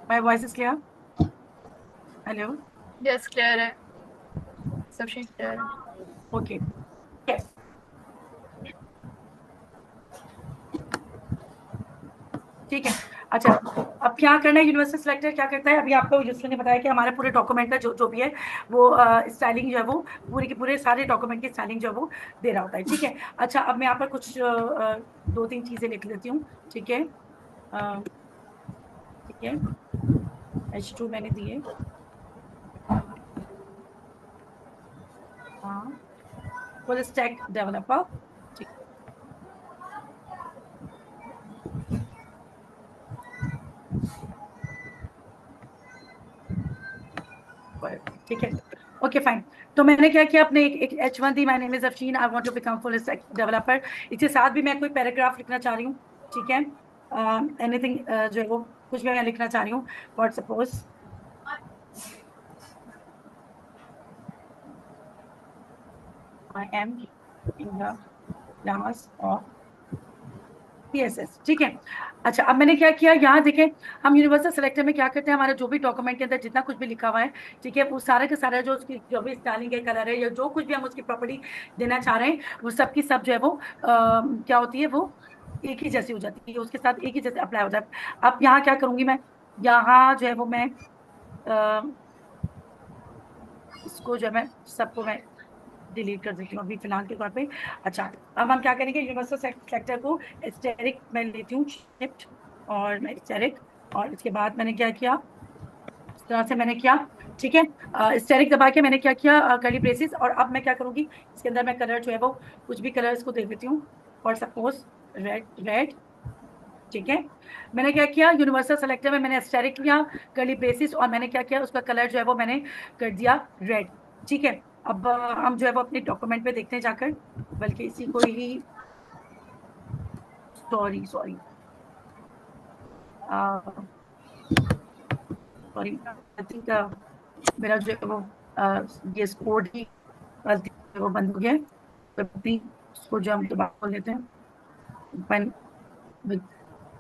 My voice is clear? Hello? Yes clear है, सब चीज क्लियर है। ओके, यस, ठीक है। अच्छा, अब क्या करना है, यूनिवर्सल सिलेक्टर क्या करता है, अभी आपको यूसुफ ने बताया कि हमारे पूरे डॉक्यूमेंट का जो भी है वो स्टाइलिंग जो है वो पूरे के पूरे सारे डॉक्यूमेंट की स्टाइलिंग जो है वो दे रहा होता है, ठीक है। अच्छा, अब मैं यहाँ पर कुछ 2-3 चीजें लिख लेती हूँ, ठीक है। ठीक है, H2 मैंने दिए, हाँ, फुल स्टैक डेवलपर, ठीक, ठीक है, ओके फाइन। तो मैंने क्या किया, अपने एक H1 दी, my name is Afsheen, I want to become full stack developer. इसके साथ भी मैं कोई पैराग्राफ लिखना चाह रही हूँ, ठीक है। एनीथिंग जो है वो कुछ भी मैं लिखना चाह रही हूँ, for suppose I am in the class of CSS, ठीक है। अच्छा, अब मैंने क्या किया, यहाँ देखें, हम यूनिवर्सल सिलेक्टर में क्या करते हैं, हमारा जो भी डॉक्यूमेंट के अंदर जितना कुछ भी लिखा हुआ है, ठीक है, वो सारा का सारा जो उसकी जो भी स्टाइलिंग है, कलर है, या जो कुछ भी हम उसकी प्रॉपर्टी देना चाह रहे हैं, वो सब की सब जो है वो क्या होती है, वो एक ही जैसी हो जाती है, उसके साथ एक ही जैसे अप्लाई होता है। अब यहाँ क्या करूंगी मैं, यहाँ जो है वो मैं इसको जो है मैं सबको मैं डिलीट कर देती हूँ अभी फिलहाल के तौर पे। अच्छा, अब हम क्या करेंगे, यूनिवर्सल सेक्टर को एस्टेरिक मैं लेती हूँ, शिफ्ट और मैं एस्टेरिक, और इसके बाद मैंने क्या किया, इस तरह से मैंने किया, ठीक है। एस्टेरिक दबा के मैंने क्या किया, कर्ली ब्रेसेस, और अब मैं क्या करूंगी, इसके अंदर मैं कलर जो है वो कुछ भी कलर इसको दे देती हूँ, और सपोज रेड रेड, ठीक है। मैंने क्या किया, यूनिवर्सल सेलेक्टर में मैंने एस्टेरिक लिया, कर्ली ब्रेसेस, और मैंने क्या किया, उसका कलर जो है वो मैंने कर दिया रेड, ठीक है। अब हम जो है वो अपने डॉक्यूमेंट पे देखते हैं जाकर, बल्कि इसी को ही, sorry sorry, sorry I think मेरा जो है वो ये कोड ही गलती से वो बंद हो गया है। तो अपनी इसको जो हम दोबारा खोल लेते हैं ओपन विद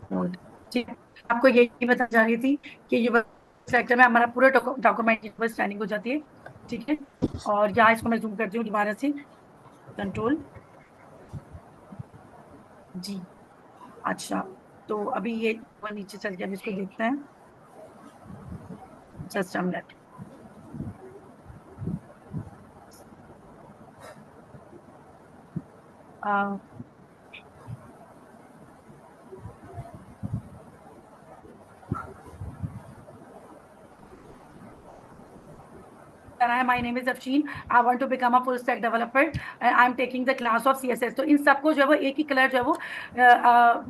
कोड। ठीक है, आपको यही बता जा रही थी कि ये सेक्टर में हमारा पूरा डॉक्यूमेंट स्टैंडिंग हो जाती है। ठीक है, और यहाँ इसको मैं जूम करती हूँ दोबारा से, कंट्रोल जी। अच्छा, तो अभी ये नीचे चल के अभी इसको देखते हैं, just minute. My name is Afshin. I want to become a full stack developer and I'm taking the class of CSS. तो इन सबको जो है वो एक ही कलर जो है वो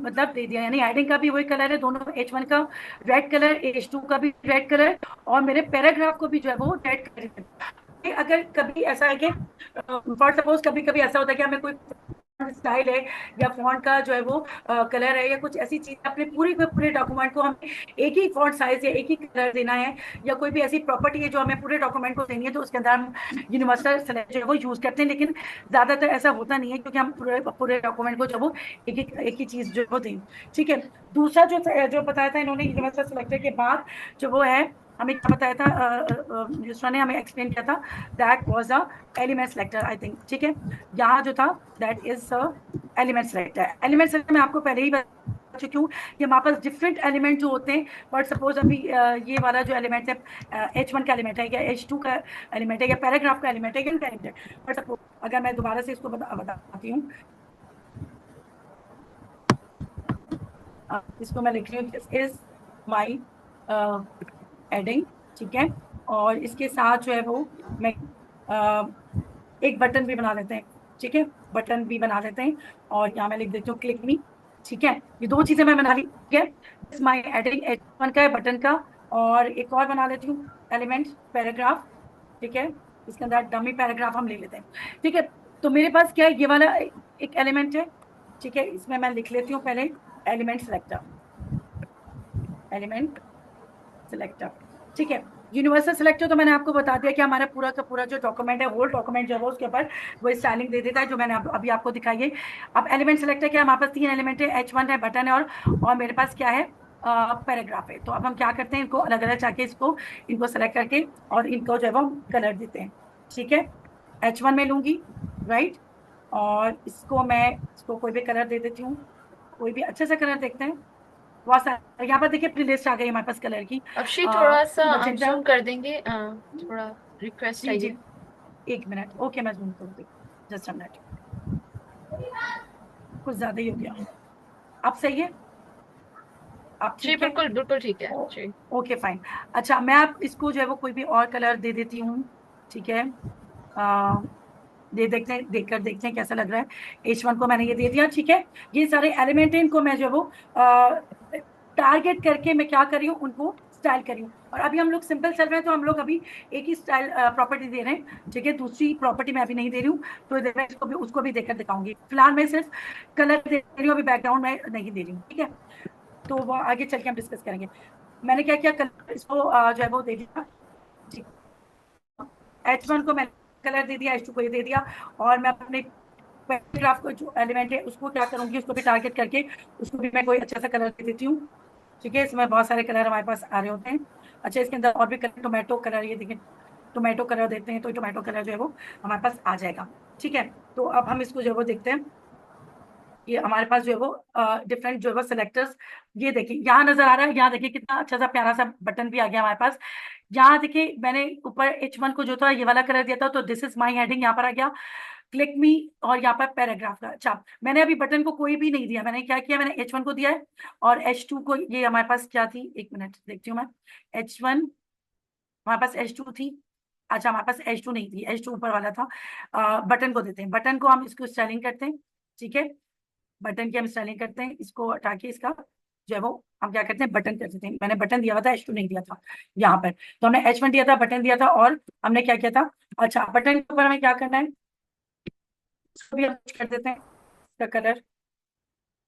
मतलब दे दिया, यानी हेडिंग का भी वही कलर है, दोनों H1 का रेड कलर, H2 का भी रेड कलर, और मेरे पैराग्राफ को भी जो है वो रेड कलर। अगर कभी ऐसा है कि फॉर सपोज कभी कभी ऐसा होता है कि हमें कोई स्टाइल है या फॉन्ट का जो है वो कलर है या कुछ ऐसी चीज, अपने पूरे डॉक्यूमेंट को हमें एक ही फॉन्ट साइज या एक ही कलर देना है, या कोई भी ऐसी प्रॉपर्टी है जो हमें पूरे डॉक्यूमेंट को देनी है, तो उसके अंदर हम यूनिवर्सल सेलेक्ट जो है वो यूज करते हैं। लेकिन ज्यादातर ऐसा होता नहीं है, क्योंकि हम पूरे डॉक्यूमेंट को जो वो एक ही चीज जो है वो दें। ठीक है, दूसरा जो बताया था इन्होंने यूनिवर्सल सेलेक्टर के बाद, जो वो है हमें क्या बताया था, दूसरा ने हमें एक्सप्लेन किया था, that was a element selector I think. ठीक है, यहाँ जो था that is element selector. Element selector मैं आपको पहले ही बता चुकी हूँ कि हमारे पास डिफरेंट एलिमेंट जो होते हैं, बट सपोज अभी ये वाला जो एलिमेंट है H1 का एलिमेंट है या H2 का एलिमेंट है या पैराग्राफ का एलिमेंट है या एलिमेंट है, बट सपोज अगर मैं दोबारा से इसको बताती हूँ, इसको मैं लिख रही हूँ, दिस इज माई एडिंग। ठीक है, और इसके साथ जो है वो मैं एक बटन भी बना लेते हैं। ठीक है, बटन भी बना लेते हैं, और यहाँ मैं लिख देती हूँ क्लिक मी। ठीक है, ये दो चीजें मैं बना ली। ठीक है, दिस माई एडिंग H1 का है, बटन का, और एक और बना लेती हूँ एलिमेंट पैराग्राफ। ठीक है, इसके अंदर डमी पैराग्राफ हम ले लेते हैं। ठीक है, तो मेरे पास क्या है, ये वाला एक एलिमेंट है। ठीक है, इसमें मैं लिख लेती हूँ पहले एलिमेंट सेलेक्टर, एलिमेंट सेलेक्टर। ठीक है, यूनिवर्सल सेलेक्टर तो मैंने आपको बता दिया कि हमारा पूरा का पूरा जो डॉक्यूमेंट है, होल डॉक्यूमेंट जो है उसके ऊपर वो स्टाइलिंग दे देता है, जो मैंने अभी आपको दिखाई है। अब एलिमेंट सेलेक्टर क्या, हमारे पास 3 एलिमेंट है, H1 है, बटन है, और मेरे पास क्या है, पैराग्राफ है। तो अब हम क्या करते हैं, इनको अलग अलग जाके इनको सेलेक्ट करके और इनको जो है वो कलर देते हैं। ठीक है, H1 में लूंगी, राइट, और इसको कोई भी कलर दे देती हूँ, कोई भी अच्छे से कलर देखते हैं। बहुत सारे यहाँ पर देखिए अपनी लिस्ट आ गई हमारे पास कलर की। अक्षी थोड़ा सा magenta- जूम कर देंगे, थोड़ा रिक्वेस्ट जी जी, चाहिए। 1 मिनट, ओके मैं जूम कर दूँ, जस्ट अ मिनट, कुछ ज्यादा ही हो गया। अब सही है, अब जी ठीक है, बिल्कुल बिल्कुल ठीक है जी। Okay fine. अच्छा, मैं आप इसको जो है वो कोई भी और कलर दे देती हूँ। ठीक है, देखकर देखते हैं कैसा लग रहा है। H1 को मैंने ये दे दिया। ठीक है, ये सारे एलिमेंट है, इनको मैं जो है वो टारगेट करके मैं क्या कर रही हूँ, उनको स्टाइल करी हूँ। और अभी हम लोग सिंपल चल रहे हैं, तो हम लोग अभी एक ही स्टाइल प्रॉपर्टी दे रहे हैं। ठीक है, दूसरी प्रॉपर्टी मैं अभी नहीं दे रही हूँ, तो मैं उसको भी देकर दिखाऊंगी। फिलहाल मैं सिर्फ कलर दे रही हूँ, अभी बैकग्राउंड में नहीं दे रही हूँ। ठीक है, तो वो आगे चल के हम डिस्कस करेंगे। मैंने क्या किया, कलर इसको जो है वो दे दिया। ठीक, H1 को मैंने कलर दे दिया, H2 को ये दे दिया, और मैं अपने पैराग्राफ को जो एलिमेंट है उसको क्या करूंगी, उसको भी टारगेट करके उसको भी मैं कोई अच्छा सा कलर दे देती हूँ। ठीक है, इसमें बहुत सारे कलर हमारे पास आ रहे होते हैं। अच्छा, इसके अंदर और भी कलर, टोमेटो कलर, ये देखिए टोमेटो कलर देते हैं, तो टोमेटो कलर जो है वो हमारे पास आ जाएगा। ठीक है, तो अब हम इसको जो है वो देखते हैं। ये हमारे पास जो है वो डिफरेंट जो है वो सिलेक्टर्स, ये देखिए यहाँ नजर आ रहा है। यहाँ देखिए कितना अच्छा सा प्यारा सा बटन भी आ गया हमारे पास। यहाँ देखिए मैंने ऊपर H1 को जो था ये वाला कलर दिया था, तो दिस इज माई हेडिंग यहाँ पर आ गया, क्लिक मी, और यहाँ पर पैराग्राफ का छाप। मैंने अभी बटन को कोई भी नहीं दिया, मैंने क्या किया, मैंने H1 को दिया है, और H2 को, ये हमारे पास क्या थी, 1 मिनट देखती हूँ मैं, H1 हमारे पास H2 थी। अच्छा, हमारे पास H2 नहीं थी, H2 ऊपर वाला था। बटन को देते हैं, बटन को हम इसको स्टाइलिंग करते हैं। ठीक है, बटन की हम स्टाइलिंग करते हैं, इसको हटा के इसका जो है वो हम क्या करते हैं, बटन कर देते हैं। मैंने बटन दिया हुआ था, H2 नहीं दिया था यहाँ पर, तो हमने H1 दिया था, बटन दिया था, और हमने क्या किया था। अच्छा, बटन के ऊपर हमें क्या करना है, इसको भी हम कर देते हैं, इसका कलर।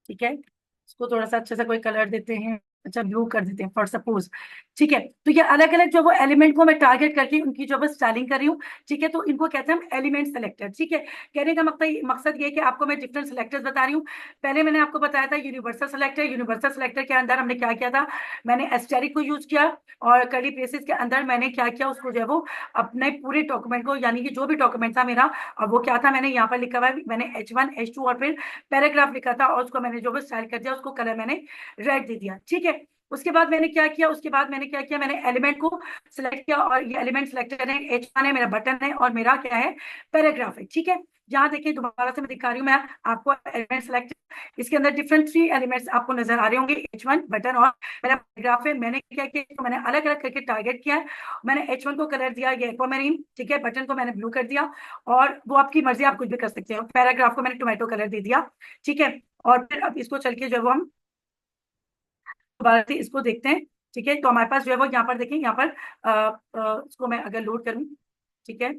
ठीक है, इसको थोड़ा सा अच्छे से कोई कलर देते हैं, अच्छा ब्लू कर देते हैं फॉर सपोज। ठीक है, तो ये अलग अलग जो वो एलिमेंट को मैं टारगेट करके उनकी जो वो स्टाइलिंग कर रही हूँ। ठीक है, तो इनको कहते हैं हम एलिमेंट सेलेक्टर। ठीक है, कहने का मकसद ये है कि आपको मैं डिफरेंट सेलेक्टर्स बता रही हूँ। पहले मैंने आपको बताया था यूनिवर्सल सेलेक्टर। यूनिवर्सल सेलेक्टर के अंदर हमने क्या किया था, मैंने एस्टेरिक को यूज किया और कर्ली ब्रेसेस के अंदर मैंने क्या किया, उसको जो है वो अपने पूरे डॉक्यूमेंट को, यानी कि जो भी डॉक्यूमेंट था मेरा, और वो क्या था, मैंने यहाँ पर लिखा हुआ है, मैंने H1 H2 और फिर पैराग्राफ लिखा था और उसको मैंने जो भी स्टाइल कर दिया, उसको कलर मैंने रेड दे दिया। ठीक है, उसके बाद मैंने क्या किया, मैंने एलिमेंट को सिलेक्ट किया और ये एलिमेंट सिलेक्टर है, H1 है, मेरा बटन है और मेरा क्या है, पैराग्राफ है। ठीक है, यहाँ देखिए दोबारा से मैं दिखा रही हूँ मैं आपको एलिमेंट सेलेक्ट। इसके अंदर डिफरेंट 3 एलिमेंट्स आपको नजर आ रहे होंगे, H1 बटन और मेरा पैराग्राफ है। मैंने क्या किया, तो मैंने अलग अलग करके टारगेट किया है। मैंने H1 को कलर दिया ये एक्वामरीन। ठीक है, बटन को मैंने ब्लू कर दिया और वो आपकी मर्जी, आप कुछ भी कर सकते हो। पैराग्राफ को मैंने टोमेटो कलर दे दिया। ठीक है, और फिर अब इसको चल के जो है वो हम दोबारा से इसको देखते हैं। ठीक है, तो हमारे पास जो है वो यहाँ पर देखें, यहाँ पर इसको मैं अगर लोड करूँ, ठीक है,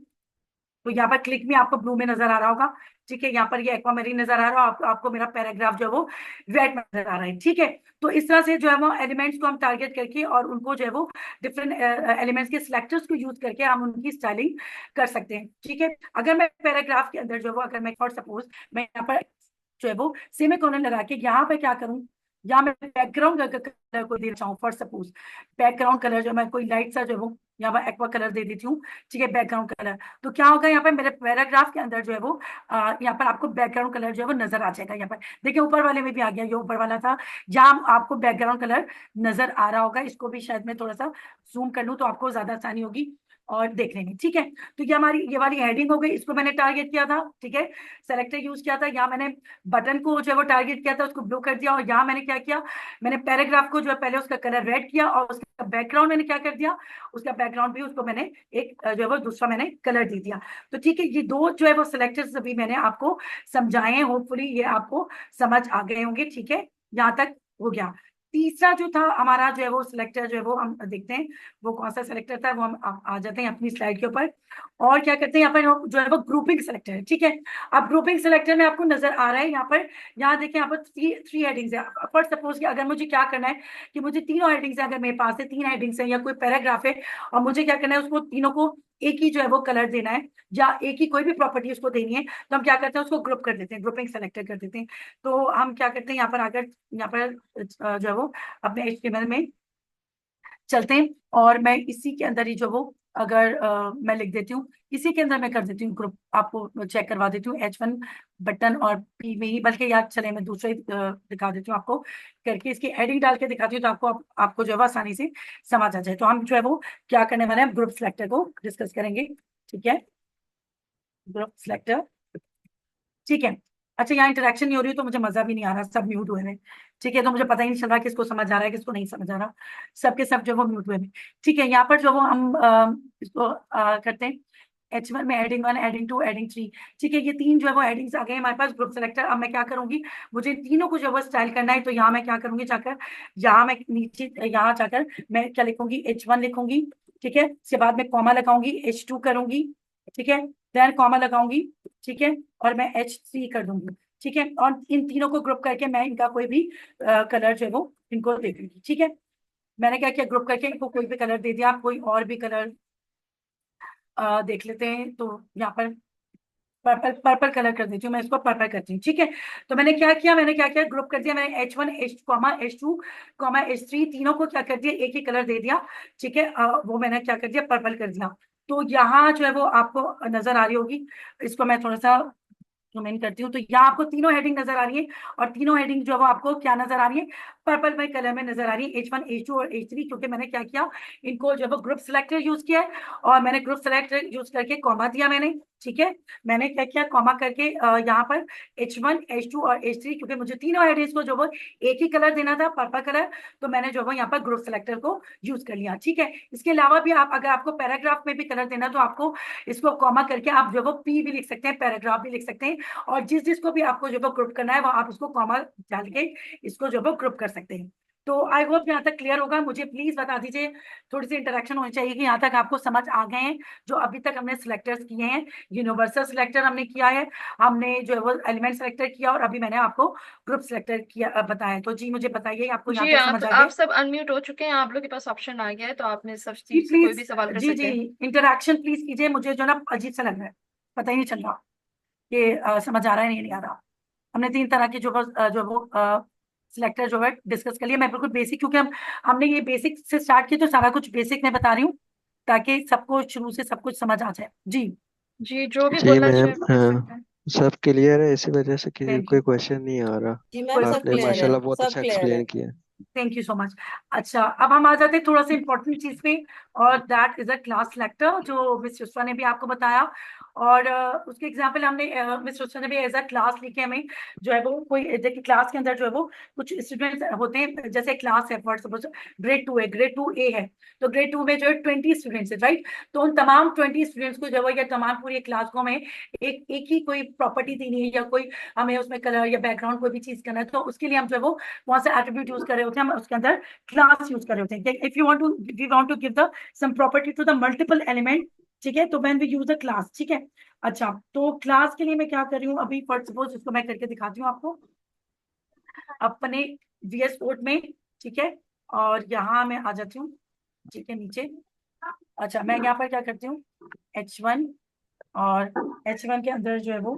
तो यहाँ पर क्लिक में आपको ब्लू में नजर आ रहा होगा। ठीक है, यहाँ पर ये एक्वामरीन नजर आ रहा है, आपको मेरा पैराग्राफ जो है वो रेड में नजर आ रहा है। ठीक है, तो इस तरह से जो है वो एलिमेंट्स को हम टारगेट करके और उनको जो है वो डिफरेंट एलिमेंट्स के सिलेक्टर्स को यूज करके हम उनकी स्टाइलिंग कर सकते हैं। ठीक है, अगर मैं पैराग्राफ के अंदर जो है वो, अगर मैं फॉर सपोज मैं यहाँ पर जो है वो सेमीकोलन लगा के यहाँ पे क्या करूँ, या मैं बैकग्राउंड कलर को देना चाहूँ, फॉर सपोज बैकग्राउंड कलर जो मैं कोई लाइट सा जो है वो यहाँ पर एक्वा कलर दे देती हूँ। ठीक है, बैकग्राउंड कलर, तो क्या होगा, यहाँ पर मेरे पैराग्राफ के अंदर जो है वो यहाँ पर आपको बैकग्राउंड कलर जो है वो नजर आ जाएगा। यहाँ पर देखिए ऊपर वाले में भी आ गया, ये ऊपर वाला था, यहाँ आपको बैकग्राउंड कलर नजर आ रहा होगा। इसको भी शायद मैं थोड़ा सा जूम कर लूँ तो आपको ज्यादा आसानी होगी और देखने में। ठीक है, तो ये हमारी ये वाली हेडिंग हो गई, इसको मैंने टारगेट किया था। ठीक है, सेलेक्टर यूज किया था, यहाँ मैंने बटन को जो है वो टारगेट किया था, उसको ब्लू कर दिया। और यहाँ मैंने क्या किया, मैंने पैराग्राफ को जो है पहले उसका कलर रेड किया और उसका बैकग्राउंड मैंने क्या कर दिया, उसका बैकग्राउंड भी उसको मैंने एक जो है वो दूसरा मैंने कलर दे दिया। तो ठीक है, ये दो जो है वो सिलेक्टर्स अभी मैंने आपको समझाए हैं, होपफुली ये आपको समझ आ गए होंगे। ठीक है, यहाँ तक हो गया। तीसरा जो था हमारा जो है वो सिलेक्टर जो है वो हम देखते हैं वो कौन सा सिलेक्टर था, वो हम आ जाते हैं अपनी स्लाइड के ऊपर और क्या करते हैं, यहाँ पर जो है वो ग्रुपिंग सिलेक्टर है। ठीक है, अब ग्रुपिंग सिलेक्टर में आपको नजर आ रहा है यहाँ पर, यहाँ देखिए यहाँ पर थ्री हेडिंग्स है। फॉर सपोज कि अगर मुझे क्या करना है कि मुझे तीनों हेडिंग्स है, अगर मेरे पास है 3 हेडिंग्स है या कोई पैराग्राफ है और मुझे क्या करना है, उसको तीनों को एक ही जो है वो कलर देना है या एक ही कोई भी प्रॉपर्टी उसको देनी है, तो हम क्या करते हैं, उसको ग्रुप कर देते हैं, ग्रुपिंग सेलेक्टर कर देते हैं। तो हम क्या करते हैं, यहाँ पर आकर यहाँ पर जो है वो अपने HTML में चलते हैं और मैं इसी के अंदर ही जो वो अगर मैं लिख देती हूँ, इसी के अंदर मैं कर देती हूँ ग्रुप, आपको चेक करवा देती हूँ H1 बटन और P में ही, बल्कि यार चले मैं दूसरा ही दिखा देती हूँ आपको करके, इसकी हेडिंग डाल के दिखाती हूँ तो आपको जो है आसानी से समझ आ जाए। तो हम जो है वो क्या करने वाले हैं, ग्रुप सिलेक्टर को डिस्कस करेंगे। ठीक है, ग्रुप सिलेक्टर। ठीक है, अच्छा यहाँ इंटरेक्शन नहीं हो रही तो मुझे मजा भी नहीं आ रहा, सब म्यूट हुए हैं। ठीक है, तो मुझे पता ही नहीं चल रहा किसको समझ आ रहा है किसको नहीं समझ आ रहा, सबके सब जो वो म्यूट हुए हैं। ठीक है, यहाँ पर जो वो हम इसको करते हैं H1 में हेडिंग 1, हेडिंग 2, हेडिंग 3। ठीक है, ये 3 जो है वो हेडिंग्स आ गए हमारे पास ग्रुप सेलेक्टर। अब मैं क्या करूंगी, मुझे तीनों को जो है स्टाइल करना है, तो यहाँ मैं क्या करूंगी, जाकर यहाँ मैं नीचे यहाँ जाकर मैं क्या लिखूंगी, H1 लिखूंगी। ठीक है, उसके बाद में कॉमा लगाऊंगी, H2 करूंगी। ठीक है, देन कॉमा लगाऊंगी। ठीक है, और मैं H3 कर दूंगी। ठीक है, और इन तीनों को ग्रुप करके मैं इनका कोई भी कलर जो है वो इनको दे दूंगी। ठीक है, मैंने क्या किया, ग्रुप करके इनको कोई भी कलर दे दिया। आप कोई और भी कलर देख लेते हैं, तो यहाँ पर पर्पल कलर कर देती हूँ, मैं इसको पर्पल करती हूँ। ठीक है, तो मैंने क्या किया, ग्रुप कर दिया, मैंने H1 H2 H3 तीनों को क्या कर दिया, एक ही कलर दे दिया। ठीक है, वो मैंने क्या कर दिया, पर्पल कर दिया। तो यहाँ जो है वो आपको नजर आ रही होगी, इसको मैं थोड़ा सा जूम करती हूँ, तो यहाँ आपको तीनों हेडिंग नजर आ रही है और तीनों हेडिंग जो है वो आपको क्या नजर आ रही है, पर्पल में कलर में नजर आ रही है, H1 H2 और H3, क्योंकि मैंने क्या किया, इनको जो है वो ग्रुप सिलेक्टर यूज किया है और मैंने ग्रुप सिलेक्टर यूज करके कॉमा दिया मैंने। ठीक है, मैंने क्या किया, कॉमा करके यहाँ पर H1 H2 और H3, क्योंकि मुझे तीनों हेडिंग्स को जो वो एक ही कलर देना था, पर्पल कलर, तो मैंने जो वो यहाँ पर ग्रुप सिलेक्टर को यूज कर लिया। ठीक है, इसके अलावा भी आप अगर आपको पैराग्राफ में भी कलर देना तो आपको इसको कॉमा करके आप जो वो P भी लिख सकते हैं, पैराग्राफ भी लिख सकते हैं, और जिसको भी आपको जो वो ग्रुप करना है वो आप उसको कॉमा डाल के इसको जो वो ग्रुप कर सकते हैं। तो आई होप यहाँ तक क्लियर होगा। मुझे प्लीज बता दीजिए, थोड़ी सी इंटरेक्शन होनी चाहिए कि यहाँ तक आपको समझ आ गए हैं जो अभी तक हमने सिलेक्टर्स किए हैं। यूनिवर्सल सिलेक्टर हमने किया है, हमने जो है वो एलिमेंट सिलेक्टर किया, और अभी मैंने आपको ग्रुप सिलेक्टर किया बताया। तो जी मुझे बताइए आपको यहाँ जी तक आप समझ आ आप गया? सब अनम्यूट हो चुके हैं, आप लोग के पास ऑप्शन आ गया है, तो आप में सब जी चीज से कोई भी प्लीज, सवाल कर जी सकते जी, हैं। इंटरेक्शन प्लीज कीजिए। मुझे जो ना अजीब सा लग रहा है, पता ही नहीं चल रहा कि समझ आ रहा है नहीं आ रहा। हमने 3 तरह के जो वो सिलेक्टर जो है डिस्कस कर लिया। मैं बिल्कुल बेसिक, क्योंकि हमने ये बेसिक से स्टार्ट किया, तो सारा कुछ बेसिक मैं बता रही हूँ ताकि सबको शुरू से सब कुछ समझ आ जाए। जी जी जो भी जी बोलना मैम, चाहे पूछ सकते हैं। सब क्लियर है, इसी वजह से कि थैंक कोई यू। क्वेश्चन नहीं आ रहा। जी मैम, सब कोई आपने क्लियर है, माशाल्लाह बहुत सब अच्छा क्लियर है। एक्सप्लेन किया। Thank you so much. अच्छा, अब हम आ जाते हैं थोड़ा सा इंपॉर्टेंट चीज पे, और that is a class selector, जो मिस युस्वा ने भी आपको बताया। और उसके एग्जाम्पल हमने मिस युस्वा ने भी एज अ क्लास लिखे हमें, जो है वो कोई देखिए क्लास के अंदर जो है वो कुछ स्टूडेंट्स होते हैं। जैसे क्लास है, फॉर सपोज ग्रेड 2 है, ग्रेड 2A है, तो ग्रेड 2 में जो है 20 स्टूडेंट्स है, राइट। तो उन तमाम 20 स्टूडेंट्स को जो है, या तमाम पूरी क्लास को हमें एक ही कोई प्रॉपर्टी देनी है, या कोई हमें उसमें कलर या बैकग्राउंड कोई भी चीज करना है, तो उसके लिए हम जो है वो कौन सा एट्रीब्यूट यूज कर रहे होते हैं, हम उसके अंदर क्लास यूज कर रहे होते हैं। If you want to, we want to give the some property to the multiple element, ठीक है, तो when we use the class, ठीक है। अच्छा, तो क्लास के लिए मैं क्या कर रही हूँ अभी, फॉर सपोज इसको मैं करके दिखाती हूँ आपको अपने VS कोड में, ठीक है। और यहाँ मैं आ जाती हूँ, ठीक है, नीचे। अच्छा, मैं यहाँ पर क्या करती हूँ, H1, और H1 के अंदर जो है वो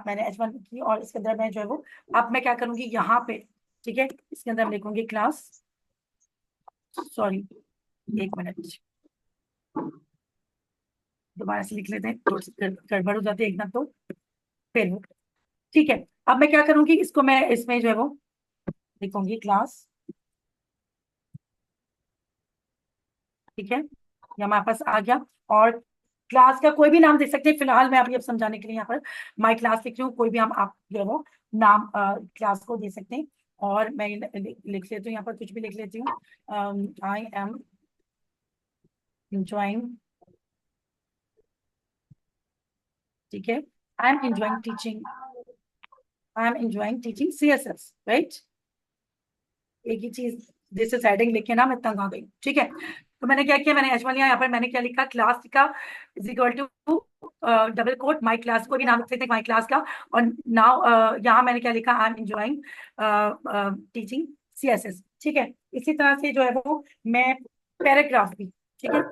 मैंने H1 की, और इसके अंदर मैं जो है वो, अब मैं क्या करूंगी यहाँ पे, ठीक है, इसके अंदर लिखूंगी क्लास, सॉरी 1 मिनट, दोबारा से लिख लेते हैं, थोड़ी सी गड़बड़ हो जाती है एकदम, तो फिर ठीक है। अब मैं क्या करूंगी, इसको मैं इसमें जो है वो लिखूंगी क्लास, ठीक है, ये हमारे पास आ गया। और क्लास का कोई भी नाम दे सकते हैं, फिलहाल मैं अभी अब समझाने के लिए यहाँ पर माई क्लास लिख रही हूँ, कोई भी हम आप जो है वो नाम क्लास को दे सकते हैं। और मैं लिख लेती हूँ यहाँ पर, कुछ भी लिख लेती हूँ, आई एम enjoying, ठीक है, I am enjoying teaching, I am enjoying teaching CSS, right. एक ही चीज, दिस इज हेडिंग लिखे ना मैं तंग आ गई, ठीक है। तो मैंने क्या किया, मैंने H1 लिया, यहाँ पर मैंने क्या लिखा, क्लास लिखा is equal to double quote my class, को भी नाम लिख सकते हैं माई क्लास का। और नाउ यहाँ मैंने क्या लिखा, I am enjoying teaching CSS, ठीक है। इसी तरह से जो है वो मैं पैराग्राफ भी, ठीक है,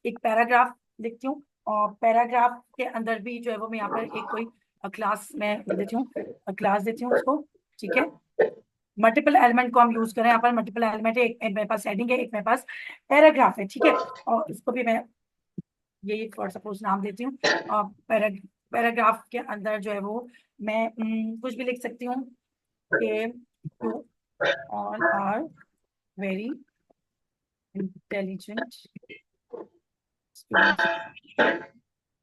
एक पैराग्राफ लिखती हूँ, और पैराग्राफ के अंदर भी जो है वो मैं यहाँ पर एक कोई क्लास में देती हूँ, क्लास देती हूँ उसको, ठीक है। मल्टीपल एलिमेंट को हम यूज करें, यहाँ पर मल्टीपल एलिमेंट है, एक मेरे पास हेडिंग है, एक मेरे पास पैराग्राफ है, ठीक है। और इसको भी मैं यही फॉर सपोज नाम देती हूँ। और पैराग्राफ के अंदर जो है वो मैं कुछ भी लिख सकती हूँ कि you all are very intelligent student,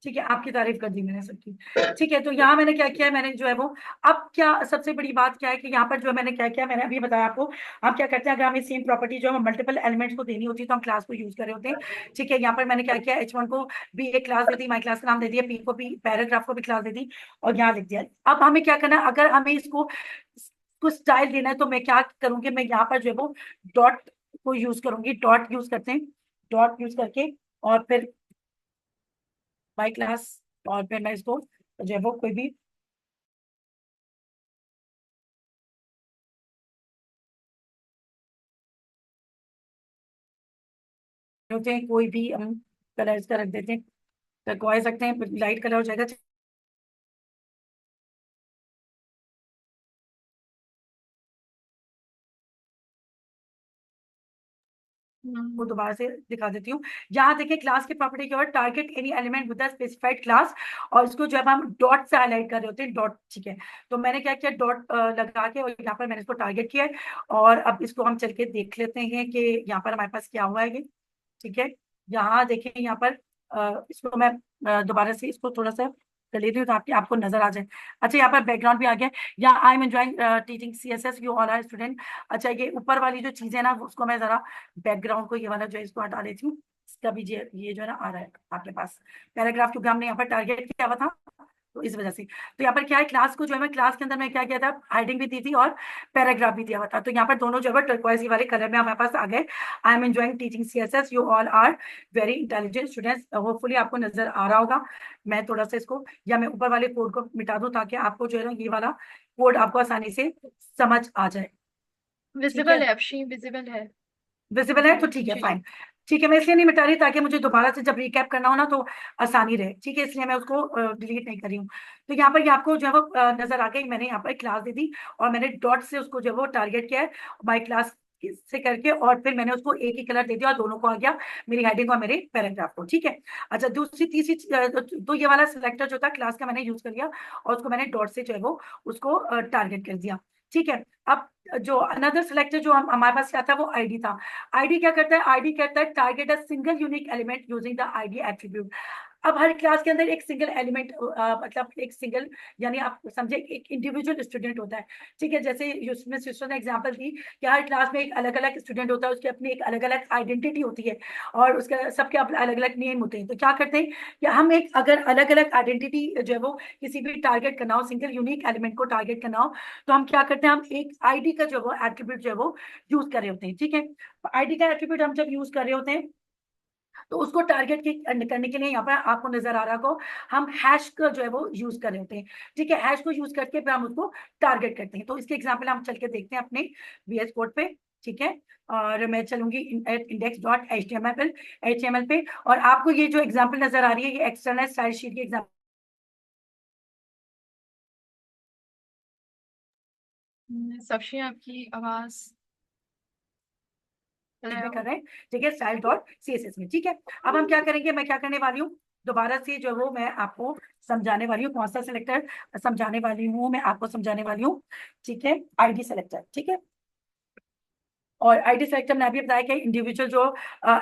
ठीक है, आपकी तारीफ कर दी मैंने सबकी, ठीक है। तो यहाँ मैंने क्या किया है, मैंने जो है वो, अब क्या सबसे बड़ी बात क्या है कि यहाँ पर जो मैंने क्या किया, मैंने अभी बताया आपको, हम क्या करते हैं, अगर हमें सेम प्रॉपर्टी जो है मल्टीपल एलिमेंट्स को देनी होती है, तो हम क्लास को यूज कर रहे होते हैं, ठीक है। यहाँ पर मैंने क्या किया, H1 को भी एक class they the, my class का नाम दे दिया, P को भी, पैराग्राफ को भी क्लास दे दी, और यहाँ लिख दिया। अब हमें क्या करना है, अगर हमें इसको कुछ स्टाइल देना है, तो मैं क्या करूंगी, मैं यहाँ पर जो है वो डॉट को यूज करूंगी, डॉट यूज करते हैं, डॉट यूज करके, और फिर माई क्लास, और फिर मैं इसको जो है वो कोई भी होते हैं, कोई भी हम कलर इसका रख देते हैं, लगवा सकते हैं, लाइट कलर हो जाएगा, वो दोबारा से दिखा देती हूँ। यहाँ देखिए क्लास की प्रॉपर्टी की ओर, target any element with specified class, और इसको जब हम डॉट से हाईलाइट कर रहे होते हैं, डॉट, ठीक है। तो मैंने क्या किया, डॉट लगा के, और यहाँ पर मैंने इसको टारगेट किया है। और अब इसको हम चल के देख लेते हैं कि यहाँ पर हमारे पास क्या हुआ है ये, ठीक है। यहाँ देखिए, यहाँ पर इसको मैं दोबारा से इसको थोड़ा सा कर लेती हूँ, तो आपको नजर आ जाए। अच्छा, यहाँ पर बैकग्राउंड भी आ गया, यहाँ I am enjoying teaching CSS, you all are student. अच्छा, ये ऊपर वाली जो चीजें ना, उसको मैं जरा बैकग्राउंड को, ये वाला जो है इसको हटा देती हूँ, इसका भी ये जो है ना आ रहा है आपके पास पैराग्राफ, क्योंकि हमने यहाँ पर टारगेट किया हुआ था तो इस वजह से तो यहाँ पर क्या है, क्लास को जो है मैं क्लास के अंदर मैं क्या किया था, हेडिंग भी दी थी और पैराग्राफ भी दिया हुआ था। तो यहाँ पर दोनों जो है टर्कोइज वाले कलर में हमारे पास आ गए। I am enjoying teaching CSS, you all are very intelligent students. Hopefully आपको नजर आ रहा होगा। मैं थोड़ा सा इसको या मैं ऊपर वाले कोड को मिटा दूं ताकि आपको जो है ना ये वाला कोड आपको आसानी से समझ आ जाए। विजिबल है अक्षी, विजिबल है। विजिबल है तो ठीक है, जी। फाइन। ठीक है, मैं इसलिए नहीं मिटा रही ताकि मुझे दोबारा से जब रिकैप करना हो ना तो आसानी रहे। ठीक है, इसलिए मैं उसको डिलीट नहीं कर रही हूँ। तो यहाँ पर ये आपको जो है वो नजर आ गई। मैंने यहाँ पर क्लास दे दी और मैंने डॉट से उसको जो है वो टारगेट किया है माई क्लास से करके, और फिर मैंने उसको एक ही कलर दे दिया और दोनों को आ गया, मेरी हेडिंग और मेरे पैराग्राफ को। ठीक है, अच्छा दूसरी तीसरी तो ये वाला सिलेक्टर जो था क्लास का मैंने यूज कर लिया और उसको मैंने डॉट से जो है वो उसको टारगेट कर दिया। ठीक है, अब जो अनदर सिलेक्टर जो हमारे पास क्या था वो आईडी था। आईडी क्या करता है, आईडी कहता है target a single unique element using the ID attribute. अब हर क्लास के अंदर एक सिंगल एलिमेंट मतलब एक सिंगल, यानी आप समझे एक इंडिविजुअल स्टूडेंट होता है। ठीक है, जैसे उसमें सिस्टर ने एग्जांपल दी कि हर क्लास में एक अलग अलग स्टूडेंट होता है, उसकी अपनी एक अलग अलग आइडेंटिटी होती है और उसका सबके अलग अलग नेम होते हैं। तो क्या करते हैं कि हम एक अगर अलग अलग आइडेंटिटी जो है वो किसी भी टारगेट करना हो, सिंगल यूनिक एलिमेंट को टारगेट करना हो, तो हम क्या करते हैं, हम एक आईडी का जो वो एट्रीब्यूट जो है वो यूज कर रहे होते हैं। ठीक है, आईडी का एट्रीब्यूट हम जब यूज कर रहे होते हैं तो उसको टारगेट करने के लिए यहाँ पर आपको नजर आ रहा को हम हैश का जो है वो यूज कर रहे होते हैं। ठीक है, हैश को यूज करके फिर हम उसको टारगेट करते हैं। तो इसके एग्जाम्पल हम चल के देखते हैं अपने VS कोड पे। ठीक है, और मैं चलूंगी index.html पे, और आपको ये जो एग्जाम्पल नजर आ रही है ये एक्सटर्नल स्टाइल शीट की एग्जाम्पल साक्षी आपकी आवाज में कर रहे हैं। ठीक है, style.css में। ठीक है, अब हम क्या करेंगे, मैं क्या करने वाली हूँ, दोबारा से जो वो मैं आपको समझाने वाली हूँ। कौन सा सिलेक्टर समझाने वाली हूँ, मैं आपको समझाने वाली हूँ। ठीक है, आईडी सेलेक्टर। ठीक है, और आईडी सेलेक्टर ने अभी बताया कि इंडिविजुअल जो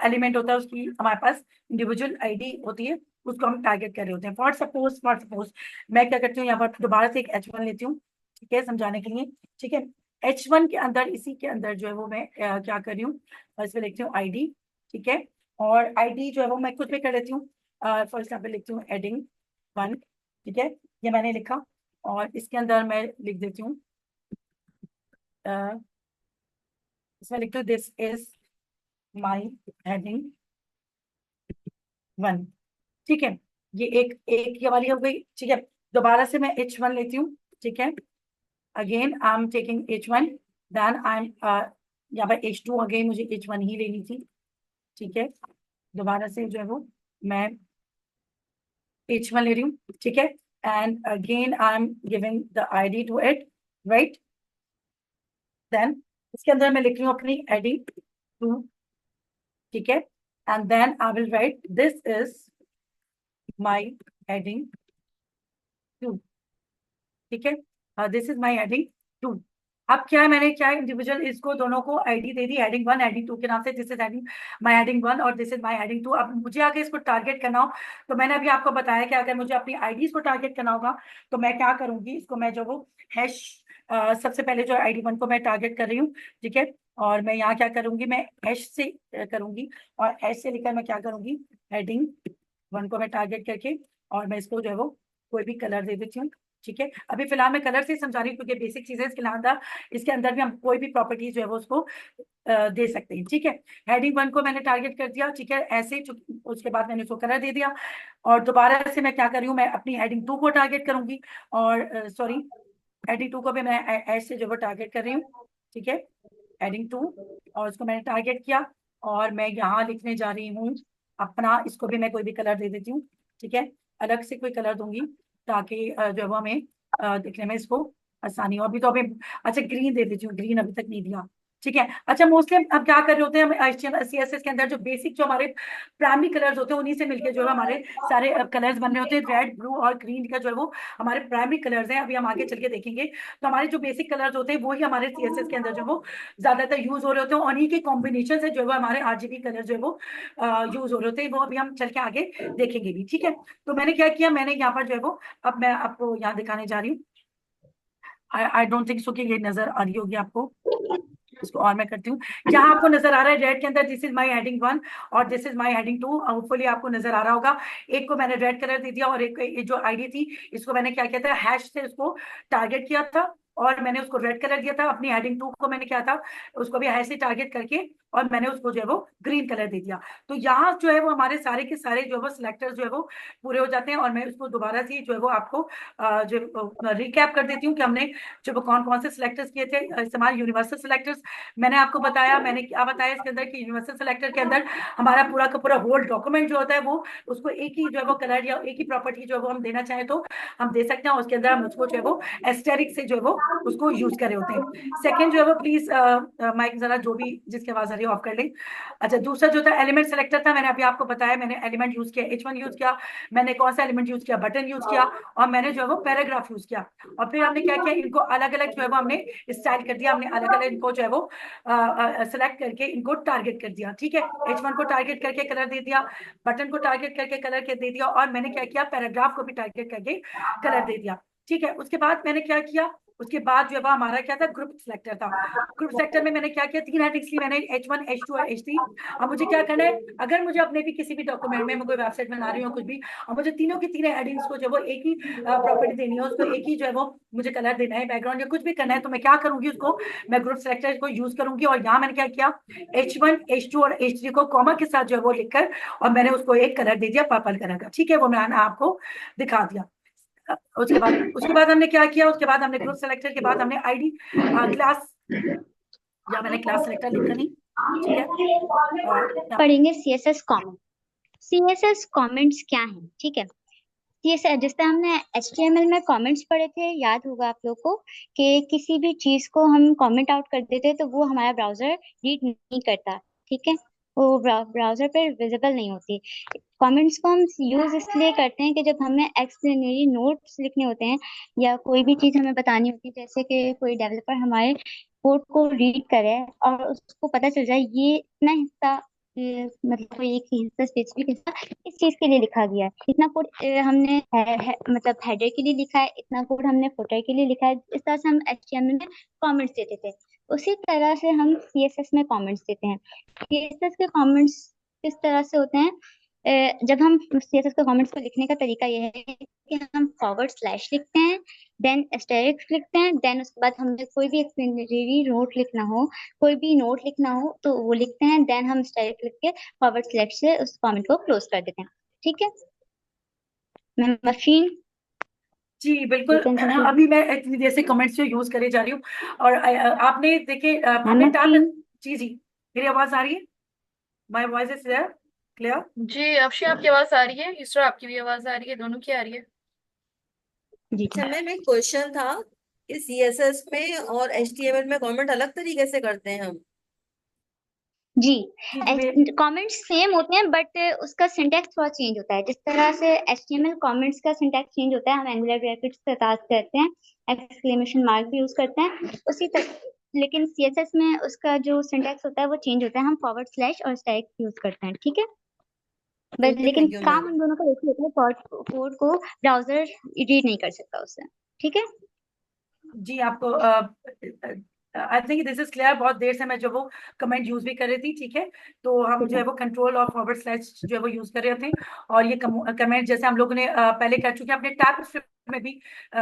एलिमेंट होता है उसकी हमारे पास इंडिविजुअल आईडी होती है, उसको हम टारगेट कर रहे होते हैं। फॉर सपोज मैं क्या करती हूँ, यहाँ पर दोबारा से एक H1 लेती हूँ। ठीक है, समझाने के लिए। ठीक है, H1 के अंदर, इसी के अंदर जो है वो मैं क्या कर रही हूँ, इसमें लिखती हूँ आईडी। ठीक है, और आईडी जो है वो मैं खुद पे कर लेती हूँ। फॉर एग्जाम्पल लिखती हूँ हेडिंग 1। ठीक है, ये मैंने लिखा और इसके अंदर मैं लिख देती हूँ, इसमें लिखती हूँ दिस इज माई हेडिंग 1। ठीक है, ये एक एक ये वाली हो गई। ठीक है, दोबारा से मैं H1 लेती हूँ। ठीक है, again I am taking H1, then I am यहाँ पर H2, अगेन मुझे H1 ही लेनी थी। ठीक है, दोबारा से जो है वो मैं H1 ले रही हूँ। ठीक है, and again I am giving the ID to it, right. Then इसके अंदर मैं लिख रही हूँ अपनी आईडी 2। ठीक है, and then I will write this is my heading 2। ठीक है, दिस इज माई हेडिंग 2। अब क्या है, मैंने क्या इंडिविजुअल इसको दोनों को आईडी दे दी, हेडिंग 1 हेडिंग 2 के नाम से। This is heading my heading 1 और दिस इज माई हेडिंग 2। अब मुझे आगे इसको टारगेट करना हो तो मैंने अभी आपको बताया कि अगर मुझे अपनी आईडीज को टारगेट करना होगा तो मैं क्या करूंगी, इसको मैं जो वो हैश सबसे पहले जो आईडी 1 को मैं टारगेट कर रही हूँ। ठीक है, और मैं यहाँ क्या करूंगी, मैं हैश से करूंगी और हैश से लेकर मैं क्या करूंगी, हेडिंग 1 को मैं टारगेट करके और मैं इसको जो है वो कोई भी कलर दे देती हूँ। ठीक है, अभी फिलहाल मैं कलर से समझा रही हूँ क्योंकि बेसिक चीजें इसके अंदर भी हम कोई भी प्रॉपर्टी जो है वो उसको दे सकते हैं। ठीक है, हेडिंग 1 को मैंने टारगेट कर दिया। ठीक है, ऐसे उसके बाद मैंने उसको कलर दे दिया और दोबारा से मैं क्या कर रही हूँ, मैं अपनी हेडिंग 2 को टारगेट करूंगी और सॉरी हेडिंग 2 को भी मैं ऐसे जो वो टारगेट कर रही हूँ। ठीक है, हेडिंग 2 और उसको मैंने टारगेट किया और मैं यहाँ लिखने जा रही हूँ अपना, इसको भी मैं कोई भी कलर दे देती हूँ। ठीक है, अलग से कोई कलर दूंगी ताकि जो है वो हमें दिखने में इसको आसानी हो। अभी तो अभी अच्छा ग्रीन दे देती हूँ, ग्रीन अभी तक नहीं दिया। ठीक है, अच्छा मोस्टली हम क्या कर रहे होते हैं, हम HTML CSS के अंदर जो बेसिक जो हमारे प्राइमरी कलर्स होते हैं उन्हीं से मिलके जो है हमारे सारे कलर्स बन रहे होते हैं। रेड, ब्लू और ग्रीन का जो है वो हमारे प्राइमरी कलर्स हैं। अभी हम आगे चल के देखेंगे तो हमारे जो बेसिक कलर्स होते हैं वही हमारे CSS के अंदर जो वो ज्यादातर यूज हो रहे होते हैं, उन्हीं के कॉम्बिनेशन से जो है वो हमारे RGB कलर जो है वो यूज हो रहे होते हैं। वो अभी हम चल के आगे देखेंगे भी। ठीक है, तो मैंने क्या किया, मैंने यहाँ पर जो है वो अब मैं आपको यहाँ दिखाने जा रही हूँ। आई डोंट थिंक सो कि ये नजर आ रही होगी आपको। इसको और मैं करती हूँ। यहाँ आपको नजर आ रहा है रेड के अंदर दिस इज माई हेडिंग 1 और this is my heading 2। Hopefully आपको नजर आ रहा होगा। एक को मैंने रेड कलर दे दिया और एक ये जो आईडी थी इसको मैंने क्या किया था, हैश से उसको टारगेट किया था और मैंने उसको रेड कलर दिया था। अपनी हेडिंग 2 को मैंने क्या था, उसको भी हैश से टारगेट करके और मैंने उसको जो है वो ग्रीन कलर दे दिया। तो यहाँ जो है वो हमारे सारे के सारे जो है वो सिलेक्टर्स जो है वो पूरे हो जाते हैं। और मैं उसको दोबारा से जो है वो आपको जो रिकैप कर देती हूँ कि हमने जो वो कौन कौन से सिलेक्टर्स किए थे इस्तेमाल। यूनिवर्सल सिलेक्टर्स मैंने आपको बताया, मैंने क्या बताया इसके अंदर कि यूनिवर्सल सिलेक्टर के अंदर हमारा पूरा का पूरा होल डॉक्यूमेंट जो होता है वो उसको एक ही जो है वो कलर या एक ही प्रॉपर्टी जो है वो हम देना चाहें तो हम दे सकते हैं। उसके अंदर हम उसको जो है वो एस्टेरिक से जो है वो उसको यूज कर रहे होते हैं। सेकंड जो है वो प्लीज माइक जरा जो भी जिसके आवाज आ रही है ऑफ कर लें। अच्छा, दूसरा जो था एलिमेंट सेलेक्टर था, मैंने अभी आपको बताया मैंने एलिमेंट यूज किया, H1 यूज किया, मैंने कौन सा एलिमेंट यूज किया, बटन यूज किया और मैंने जो है वो पैराग्राफ यूज किया। और फिर हमने क्या किया, इनको अलग अलग जो है वो हमने स्टाइल कर दिया, हमने अलग अलग इनको जो है वो सेलेक्ट करके इनको टारगेट कर दिया। ठीक है, H1 को टारगेट करके कलर दे दिया, बटन को टारगेट करके कलर के दे दिया और मैंने क्या किया, पैराग्राफ को भी टारगेट करके कलर दे दिया। ठीक है, उसके बाद मैंने क्या किया, उसके बाद जो है वो हमारा क्या था, ग्रुप सिलेक्टर था। ग्रुप सेक्टर में मैंने क्या किया, 3 हेडिंग्स ली मैंने, H1 H2 और H3। अब मुझे क्या करना है, अगर मुझे अपने भी किसी भी डॉक्यूमेंट में मैं कोई वेबसाइट बना रही हूँ कुछ भी और मुझे तीनों की तीनों हेडिंग्स को जो वो एक ही प्रॉपर्टी देनी है, उसको एक ही जो है वो मुझे कलर देना है, बैकग्राउंड या कुछ भी करना है, तो मैं क्या करूंगी, उसको मैं ग्रुप सेलेक्टर को यूज करूंगी। और यहाँ मैंने क्या किया, H1 H2 और H3 को कॉमा के साथ जो है वो लिखकर और मैंने उसको एक कलर दे दिया पर्पल कलर का। ठीक है, वो मैंने आपको दिखा दिया। उसके बाद हमने क्या किया, उसके बाद हमने ग्रुप सेलेक्टर के बाद हमने आईडी क्लास, या मैंने क्लास सेलेक्टर लिखा नहीं। ठीक है, पढ़ेंगे CSS कमेंट। CSS कमेंट्स क्या है, ठीक है। CSS जिस तरह हमने HTML में कमेंट्स पढ़े थे, याद होगा आप लोग को कि किसी भी चीज को हम कमेंट आउट कर देते तो वो हमारा ब्राउजर रीड नहीं करता, ठीक है, वो ब्राउजर पे विजिबल नहीं होती। कमेंट्स को हम यूज इसलिए करते हैं कि जब हमें एक्सप्लेनरी नोट्स लिखने होते हैं या कोई भी चीज हमें बतानी होती है, जैसे कि कोई डेवलपर हमारे कोड को रीड करे और उसको पता चल जाए ये इतना हिस्सा मतलब कोई एक ही हिस्सा, स्पेसिफिक हिस्सा इस चीज के लिए लिखा गया है, इतना कोड हमने मतलब हेडर के लिए लिखा है, इतना कोड हमने फुटर के लिए लिखा है। इस तरह से हम HTML में कमेंट्स देते थे, उसी तरह से हम CSS में कमेंट्स देते हैं। CSS के कमेंट्स किस तरह से होते हैं, जब हम CSS के कमेंट्स को लिखने का तरीका यह है कि हम फॉरवर्ड स्लैश लिखते हैं, देन एस्टेरिक्स लिखते हैं, देन उसके बाद हमें कोई भी एक्सप्लेनेटरी नोट लिखना हो, कोई भी नोट लिखना हो तो वो लिखते हैं, देन हम एस्टेरिक्स लिख के फॉरवर्ड स्लैश से उस कमेंट को क्लोज कर देते हैं। ठीक है, मैं मशीन जी बिल्कुल। अभी मैं इतनी देर से कमेंट्स जो यूज करे जा रही हूँ और आपने देखे हमने मशीन जी जी, मेरी आवाज आ रही है, माय वॉइस इज क्लियर? जी अक्षय आपकी आवाज आ रही है, यूसरा आपकी भी आवाज आ रही है, दोनों की आ रही है। जी अच्छा मैम एक क्वेश्चन था कि CSS में और HTML में कमेंट अलग तरीके से करते हैं हम। जी जी जी कमेंट्स सेम होते हैं बट उसका सिंटैक्स थोड़ा चेंज होता है। जिस तरह से HTML कमेंट्स का सिंटैक्स चेंज होता है, हम एंगुलर ब्रैकेट्स का यूज करते हैं, एक्सक्लेमेशन मार्क भी यूज करते हैं उसी तरह, लेकिन CSS में उसका जो सिंटैक्स होता है वो चेंज होता है, हम फॉरवर्ड स्लैश और स्टैक यूज करते हैं। ठीक है, बस ठीक है, लेकिन थैंक यू काम मैम। हम दोनों का एक ही होता है, कोड को ब्राउजर रीड नहीं कर सकता उससे। ठीक है, जी आपको I think this is clear. बहुत देर से मैं जो वो कमेंट यूज भी कर रही थी। ठीक है, तो हम ठीक जो है। है वो कंट्रोल और फॉरवर्ड स्लैश जो है वो यूज कर रहे थे और ये कमेंट जैसे हम लोगों ने पहले कर चुके हैं अपने टाइप स्क्रिप्ट में भी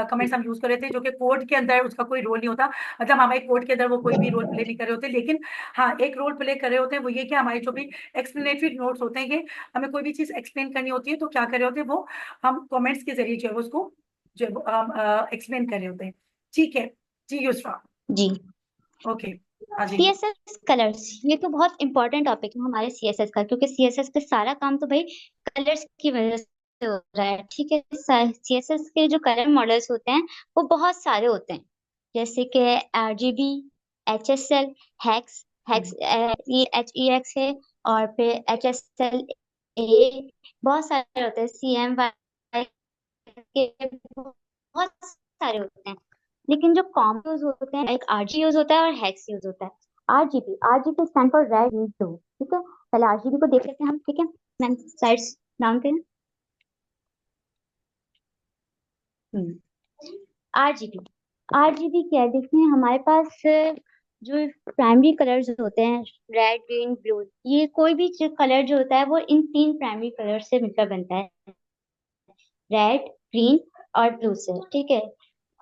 कमेंट्स हम यूज कर रहे थे, जो कि कोड के अंदर उसका कोई रोल नहीं होता, मतलब हमारे कोड के अंदर वो कोई भी रोल प्ले नहीं कर रहे होते, लेकिन हाँ एक रोल प्ले कर रहे होते हैं, वो ये कि हमारे जो भी एक्सप्लेनेटरी नोट्स होते हैं, ये हमें कोई भी चीज एक्सप्लेन करनी होती है तो क्या कर रहे होते हैं वो हम कमेंट्स के जरिए जो है वो उसको जो है वो हम एक्सप्लेन कर रहे होते हैं। ठीक है जी युसरा, जी ओके आ जाइए। CSS कलर्स, ये तो बहुत इंपॉर्टेंट टॉपिक है हमारे CSS का, क्योंकि CSS का सारा काम तो भाई कलर्स की वजह से हो रहा है। ठीक है, CSS के जो कलर मॉडल्स होते हैं वो बहुत सारे होते हैं, जैसे कि RGB, HSL, हेक्स, हेक्स ये HEX है, और फिर HSL बहुत सारे होते हैं, CMY के बहुत सारे होते हैं, लेकिन जो कॉमन यूज होते हैं एक RG यूज होता है और हेक्स यूज होता है। RGB stand for red read two. ठीक है, पहले RGB को देख लेते हैं हम। ठीक है, मैम स्लाइड्स डाउन करें। आरजीबी, आरजीबी क्या है, देखिए हमारे पास जो प्राइमरी कलर्स होते हैं रेड ग्रीन ब्लू, ये कोई भी कलर जो होता है वो इन तीन प्राइमरी कलर से मिलकर बनता है, रेड ग्रीन और ब्लू से। ठीक है,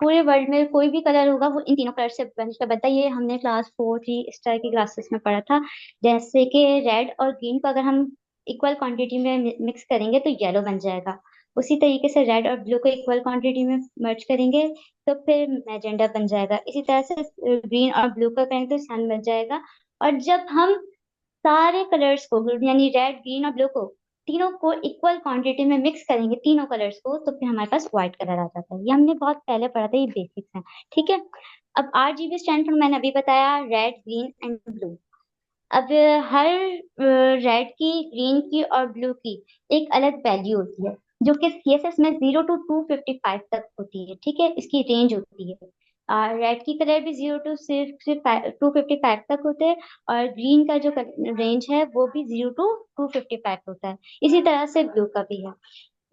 पूरे वर्ल्ड में कोई भी कलर होगा वो इन तीनों कलर से बनकर बनता है। ये हमने क्लास 4 3 इस तरह की क्लासेस में पढ़ा था। जैसे कि रेड और ग्रीन को अगर हम इक्वल क्वांटिटी में मिक्स करेंगे तो येलो बन जाएगा। उसी तरीके से रेड और ब्लू को इक्वल क्वांटिटी में मर्ज करेंगे तो फिर मैजेंडा बन जाएगा। इसी तरह से ग्रीन और ब्लू का करेंगे तो सन बन जाएगा। और जब हम सारे कलर्स को यानी रेड ग्रीन और ब्लू को तीनों को इक्वल क्वांटिटी में मिक्स करेंगे, तीनों कलर्स को, तो फिर हमारे पास व्हाइट कलर आ जाता है। ये हमने बहुत पहले पढ़ा था, ये बेसिक्स है। ठीक है, अब RGB स्टैंड फॉर, मैंने अभी बताया, रेड ग्रीन एंड ब्लू। अब हर रेड की, ग्रीन की और ब्लू की एक अलग वैल्यू होती है जो कि CSS में 0 to 255 तक होती है। ठीक है, इसकी रेंज होती है। रेड की कलर भी 0 to 255 तक होते हैं, और ग्रीन का जो रेंज है वो भी 0 to 255 होता है। इसी तरह से ब्लू का भी है।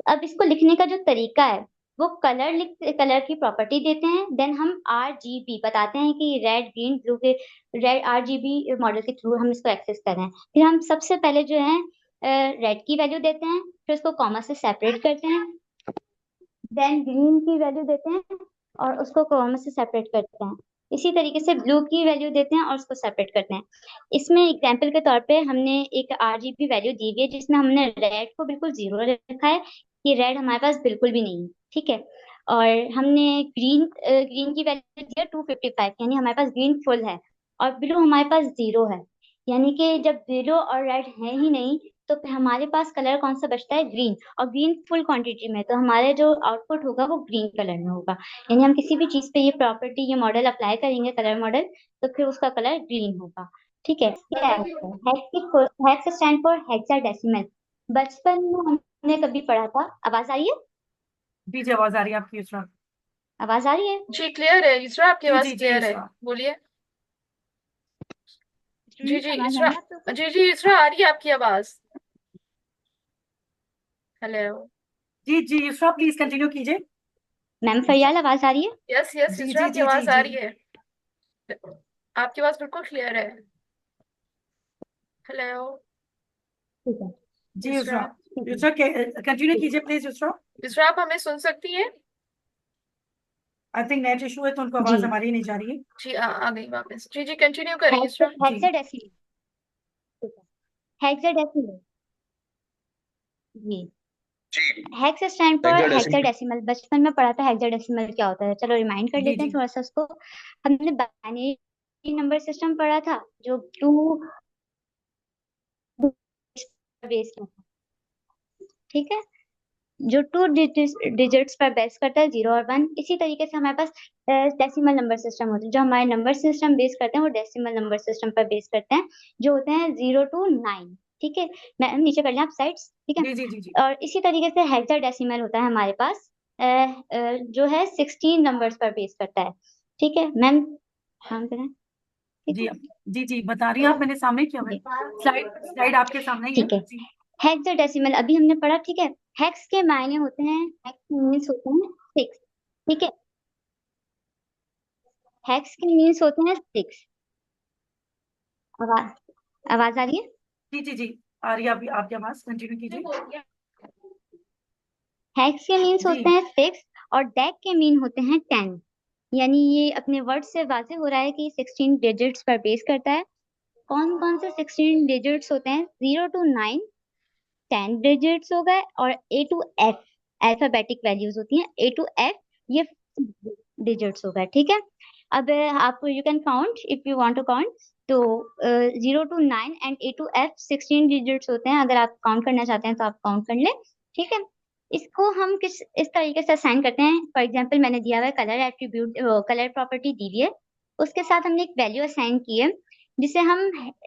अब इसको लिखने का जो तरीका है वो कलर की प्रॉपर्टी देते हैं, देन हम RGB बताते हैं कि रेड ग्रीन ब्लू के रेड RGB मॉडल के थ्रू हम इसको एक्सेस कर रहे हैं। फिर हम सबसे पहले जो है रेड की वैल्यू देते हैं, फिर उसको कॉमा से सेपरेट करते हैं, देन ग्रीन की वैल्यू देते हैं और उसको कॉमा से सेपरेट करते हैं। इसी तरीके से ब्लू की वैल्यू देते हैं और उसको सेपरेट करते हैं। इसमें एग्जाम्पल के तौर पे हमने एक RGB वैल्यू दी हुई है जिसमें हमने रेड को बिल्कुल 0 रखा है कि रेड हमारे पास बिल्कुल भी नहीं है। ठीक है, और हमने ग्रीन की वैल्यू दी है 255, यानी हमारे पास ग्रीन फुल है, और ब्लू हमारे पास 0 है, यानी कि जब ब्लू और रेड है ही नहीं तो फिर हमारे पास कलर कौन सा बचता है, ग्रीन। और ग्रीन फुल क्वांटिटी में, तो हमारे जो आउटपुट होगा वो ग्रीन कलर में होगा। यानी हम किसी भी चीज पे ये प्रॉपर्टी, ये मॉडल अप्लाई करेंगे, कलर मॉडल, तो फिर उसका कलर ग्रीन होगा। ठीक है, ये हेक्स स्टैंड फॉर हेक्साडेसिमल। बचपन में हमने कभी पढ़ा था। आवाज आ रही है? जी जी, आवाज आ रही है आपकी युसरा। आवाज आ रही है? जी क्लियर है युसरा, आपकी जी आवाज जी जी क्लियर है, युसरा। बोलिए। जी स्टूडेंट्स, जी आवाज आ युसरा, रही है आप लोग को? जी जी युसरा आ रही है आपकी आवाज। हेलो। जी जी युसरा, प्लीज कंटिन्यू कीजिए। मैम फरियाल, आवाज आ रही है? यस यस जी युसरा, जी आपकी जी जी आवाज आ जी रही है, आपकी आवाज बिल्कुल क्लियर है। हेलो जी युसरा, युसरा। युसरा कंटिन्यू कीजिए प्लीज युसरा। युसरा आप हमें सुन सकती हैं? आई थिंक नेट इशू है तो उनको जी आवाज हमारी नहीं जा रही है। जी आ गई वापस। जी जी कंटिन्यू करें युसरा। जी हेक्साडेसिमल। हेक्साडेसिमल, जी। Hex stand for hexadecimal. बचपन में पढ़ा था हेक्साडेसिमल क्या होता है, चलो रिमाइंड कर जी लेते हैं जी थोड़ा सा उसको। हमने बाइनरी नंबर सिस्टम पढ़ा था जो 2 बेस था। ठीक है, जो 2 डिजिट्स पर बेस करता है, 0 और 1। इसी तरीके से हमारे पास डेसिमल नंबर सिस्टम होते हैं। जो हमारे नंबर सिस्टम बेस करते हैं वो डेसिमल नंबर सिस्टम पर बेस करते हैं, जो होते हैं 0 to 9। ठीक है, मैं नीचे कर लें आप साइड्स। ठीक है, जी जी जी जी और इसी तरीके से हेक्साडेसिमल होता है हमारे पास, जो है 16 नंबर्स पर बेस करता है। ठीक है मैम, हाँ करें। ठीक जी है जी जी बता रही हैं आप, मैंने सामने किया हुआ है। जी, स्लाइड स्लाइड आपके सामने ही है ठीक है। जी। हेक्साडेसिमल अभी हमने पढ़ा। ठीक है, हेक्स के मायने होते हैं, हेक्स मीन्स होते हैं 6। ठीक है, हेक्स के मीन्स होते हैं 6। आवाज आवाज आ रही है? जी जी जी आ रही है आपकी आवाज, कंटिन्यू कीजिए। हेक्स के मीन्स जी होते हैं 6 और डेक के मीन होते हैं 10। यानी ये अपने वर्ड से वाज़ेह हो रहा है कि 16 डिजिट्स पर बेस करता है। कौन कौन से 16 डिजिट्स होते हैं? 0 to 9 10 डिजिट्स हो गए, और A to F alphabetic values होती हैं। A to F ये डिजिट्स हो गए। ठीक है, अब आप you can count if you want to count. तो 0 to 9 and A to F 16 digits होते हैं। अगर आप काउंट करना चाहते हैं तो आप काउंट कर लें। ठीक है, इसको हम इस तरीके से असाइन करते हैं। फॉर एग्जांपल मैंने दिया हुआ है कलर एट्रीब्यूट, कलर प्रॉपर्टी दी हुई है, उसके साथ हमने एक वैल्यू असाइन की है जिसे हम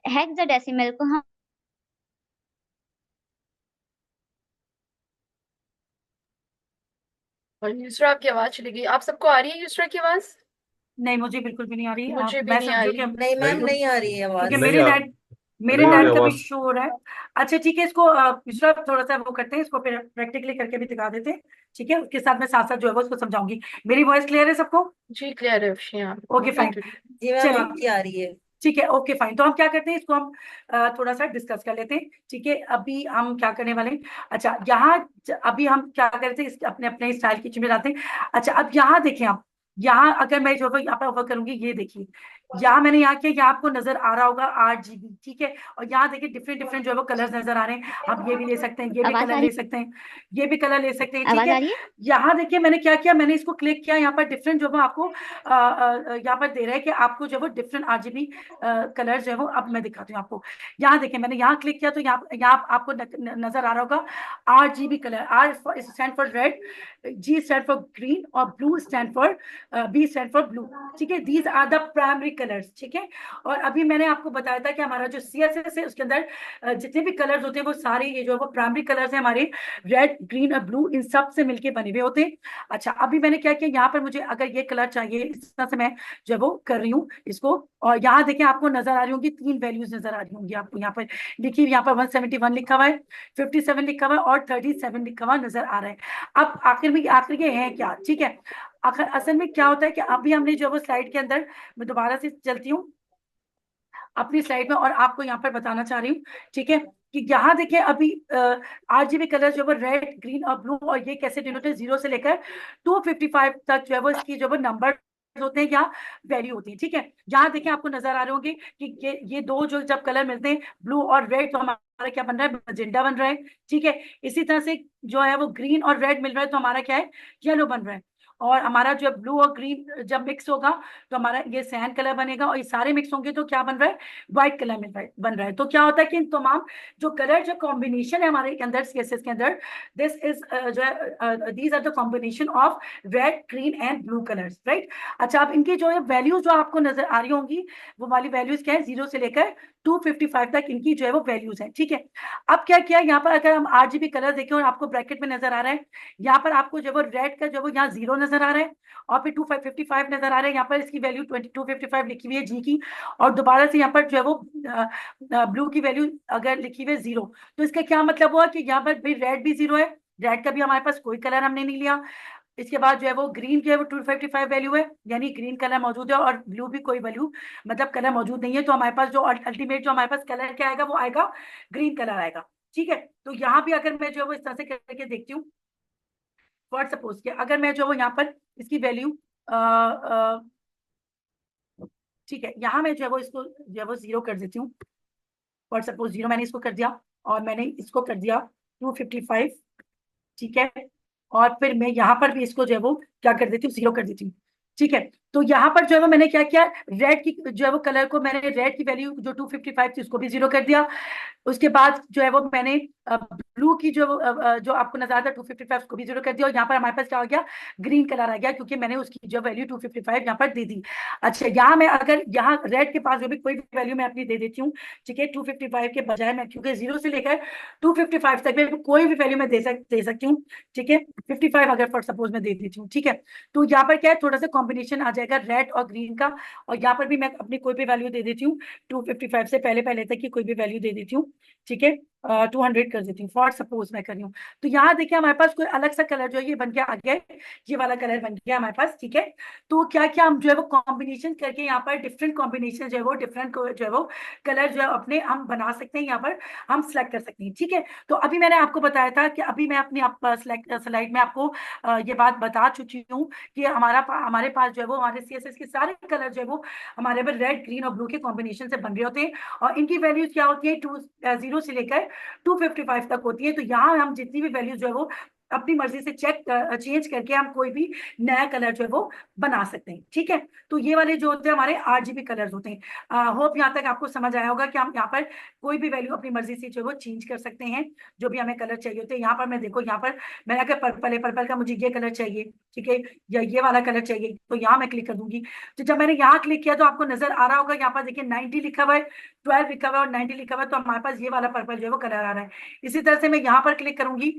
हेक्साडेसिमल को हम और युसरा आपकी आवाज चली गई, आप सबको आ रही है युसरा की आवाज? नहीं, मुझे बिल्कुल भी नहीं आ रही। मुझे भी मैं नहीं आ समझू रही। कि नहीं मैम, नहीं आ रही है क्योंकि आवाज। मेरे नेट का भी शो हो रहा है। अच्छा ठीक है, इसको पिछला थोड़ा सा वो करते हैं, इसको फिर प्रैक्टिकली करके भी दिखा देते हैं। ठीक है, उसके साथ मैं साथ साथ जो है वो उसको समझाऊंगी। मेरी वॉइस क्लियर है सबको? जी क्लियर है, ओके फाइन। जी मैम चलिए आपकी आ रही है। ठीक है, ओके फाइन। तो हम क्या करते हैं, इसको हम थोड़ा सा डिस्कस कर लेते हैं। ठीक है, अभी हम क्या करने वाले हैं, अच्छा यहाँ अभी हम क्या करते हैं, अपने अपने स्टाइल किचन में जाते हैं। अच्छा अब यहाँ देखें आप, यहाँ अगर मैं जो यहाँ पर ओवर करूंगी, ये देखिए यहाँ मैंने यहाँ किया, यहाँ आपको नजर आ रहा होगा 8 GB। ठीक है, और यहाँ देखिए डिफरेंट डिफरेंट जो है वो कलर्स नजर आ रहे हैं। आप ये भी ले सकते हैं, ये भी आवाज कलर आ ले रही सकते हैं, ये भी कलर ले सकते हैं। ठीक आवाज है, आ रही है? यहाँ देखिए मैंने क्या किया, मैंने इसको क्लिक किया, यहाँ पर डिफरेंट जो है वो आपको यहाँ पर दे रहा है कि आपको जो है वो डिफरेंट RGB कलर जो है वो, अब मैं दिखाती हूँ आपको। यहाँ देखिए मैंने यहाँ क्लिक किया तो यहाँ आपको नजर आ रहा होगा RGB colour. R stand for red, G stand for green, और blue stand for B stand for blue. ठीक है, these are the primary colours. ठीक है, और अभी मैंने आपको बताया था कि हमारा जो CSS है उसके अंदर जितने भी कलर्स होते हैं वो सारे ये जो है वो प्राइमरी कलर्स हैं हमारे, रेड ग्रीन और ब्लू, इन सब से मिलके बने हुए होते हैं। अच्छा अभी मैंने क्या किया, यहाँ पर मुझे अगर ये कलर चाहिए, इस तरह से मैं जो है वो कर रही हूँ इसको। और यहाँ देखिए आपको नजर आ रही होंगी 3 वैल्यूज नजर आ रही होंगी आपको, यहाँ पर लिखी, यहाँ पर 171 लिखा हुआ है, 57 लिखा हुआ है, और 37 लिखा हुआ नजर आ रहा है। अब आखिर ये है क्या, ठीक है, आखिर असल में क्या होता है कि अभी हमने जो वो स्लाइड के अंदर, मैं दोबारा से चलती हूँ अपनी स्लाइड में और आपको यहाँ पर बताना चाह रही हूँ। ठीक है, कि यहाँ देखिए अभी RGB कलर जो है रेड ग्रीन और ब्लू, और ये कैसे डिनोट है, 0 से लेकर 255 तक जो है वो इसकी जो है नंबर होते हैं या वैल्यू होती है। ठीक है, यहाँ देखिए आपको नजर आ रहे होंगे कि ये दो जो जब कलर मिलते हैं ब्लू और रेड, तो हमारा क्या बन रहा है, मजेंडा बन रहा है। ठीक है, इसी तरह से जो है वो ग्रीन और रेड मिल रहा है तो हमारा क्या है, येलो बन रहा है। और हमारा जो ब्लू और ग्रीन जब मिक्स होगा तो हमारा ये सैंड कलर बनेगा, और ये सारे मिक्स होंगे तो क्या बन रहा है, व्हाइट कलर में बन रहा है। तो क्या होता है कि इन तमाम जो कलर जो कॉम्बिनेशन है हमारे के अंदर, CSS के अंदर, दिस इज जो है these are the combination of red green and blue colours, right. अच्छा अब इनकी जो है वैल्यूज जो आपको नजर आ रही होंगी, वो वाली वैल्यूज क्या है, 0 से लेकर 255 तक इनकी जो है वो वैल्यूज है। ठीक है, अब क्या किया, यहाँ पर अगर हम RGB कलर देखें और आपको ब्रैकेट में नजर आ रहा है, यहाँ पर आपको जो है वो रेड का जो वो यहाँ 0 नजर आ रहा है, और फिर 255 नजर आ रहा है, यहाँ पर इसकी वैल्यू 2255 लिखी हुई है G की, और दोबारा से यहाँ पर जो है वो ब्लू की वैल्यू अगर लिखी हुई है 0, तो इसका क्या मतलब हुआ कि यहाँ पर भाई रेड भी 0 है, रेड का भी हमारे पास कोई कलर हमने नहीं लिया। इसके बाद जो है वो ग्रीन की है वो 255 वैल्यू है, यानी ग्रीन कलर मौजूद है, और ब्लू भी कोई वैल्यू मतलब कलर मौजूद नहीं है, तो हमारे पास जो अल्टीमेट जो हमारे पास कलर क्या आएगा, वो आएगा ग्रीन कलर आएगा। ठीक है, तो यहाँ भी अगर मैं जो है वो इस तरह से करके देखती हूँ, फॉर सपोज कि अगर मैं जो यहाँ पर इसकी वैल्यू ठीक है, यहाँ मैं जो है वो इसको जो है वो 0 कर देती हूँ, फॉर सपोज 0 मैंने इसको कर दिया, और मैंने इसको कर दिया 255। ठीक है, और फिर मैं यहाँ पर भी इसको जो है वो क्या कर देती हूँ, 0 कर देती हूँ। ठीक है, तो यहाँ पर जो है वो मैंने क्या किया, रेड की जो है वो कलर को मैंने रेड की वैल्यू जो 255 थी उसको भी 0 कर दिया। उसके बाद जो है वो मैंने ब्लू की जो आपको नजर आता है 255 उसको भी 0 कर दिया, और यहाँ पर हमारे पास क्या हो गया, ग्रीन कलर आ गया, क्योंकि मैंने उसकी जो वैल्यू 255 यहाँ पर दे दी। अच्छा यहाँ मैं अगर यहाँ रेड के पास जो भी कोई भी वैल्यू मैं अपनी दे देती हूँ, ठीक है, 255 के बजाय मैं, क्योंकि 0 से लेकर 255 तक मैं कोई भी वैल्यू मैं दे सकती हूँ। ठीक है, 55 अगर फॉर सपोज मैं दे देती हूँ, ठीक है, तो यहाँ पर क्या है, थोड़ा सा कॉम्बिनेशन आ जाएगा रेड और ग्रीन का, और यहाँ पर भी मैं अपनी कोई भी वैल्यू दे देती हूँ, 255 से पहले पहले तक की कोई भी वैल्यू दे देती हूँ। ठीक है, 200 कर देती हूँ, फॉर सपोज मैं कर रही हूँ। तो यहाँ देखिए हमारे पास कोई अलग सा कलर जो है ये बन के आ गया है, ये वाला कलर बन गया हमारे पास। ठीक है, तो क्या क्या हम जो है वो कॉम्बिनेशन करके यहाँ पर डिफरेंट कॉम्बिनेशन जो है वो डिफरेंट जो है वो कलर जो है अपने हम बना सकते हैं, यहाँ पर हम सिलेक्ट कर सकते हैं। ठीक है, तो अभी मैंने आपको बताया था कि अभी मैं अपनी स्लाइड में आपको ये बात बता चुकी हूँ कि हमारे पास जो है वो हमारे CSS के सारे कलर जो है वो हमारे पर रेड ग्रीन और ब्लू के कॉम्बिनेशन से बन रहे होते हैं, और इनकी वैल्यूज क्या होती है, 0 से लेकर 255 तक होती है। तो यहाँ हम जितनी भी वैल्यूज जो है वो अपनी मर्जी से चेंज करके हम कोई भी नया कलर जो है वो बना सकते हैं। ठीक है, तो ये वाले जो होते हैं हमारे RGB कलर्स होते हैं। होप यहाँ तक आपको समझ आया होगा कि हम यहाँ पर कोई भी वैल्यू अपनी मर्जी से जो है वो चेंज कर सकते हैं, जो भी हमें कलर चाहिए होते हैं। यहाँ पर मैं देखो, यहाँ पर मैंने अगर पर्पल है, पर्पल का मुझे ये कलर चाहिए, ठीक है, या ये वाला कलर चाहिए, तो यहाँ मैं क्लिक कर दूंगी। तो जब मैंने यहाँ क्लिक किया तो आपको नजर आ रहा होगा, यहाँ पर देखिए 90 लिखा हुआ है, 12 लिखा हुआ है और 90 लिखा हुआ है, तो हमारे पास ये वाला पर्पल जो है वो कलर आ रहा है। इसी तरह से मैं यहाँ पर क्लिक करूंगी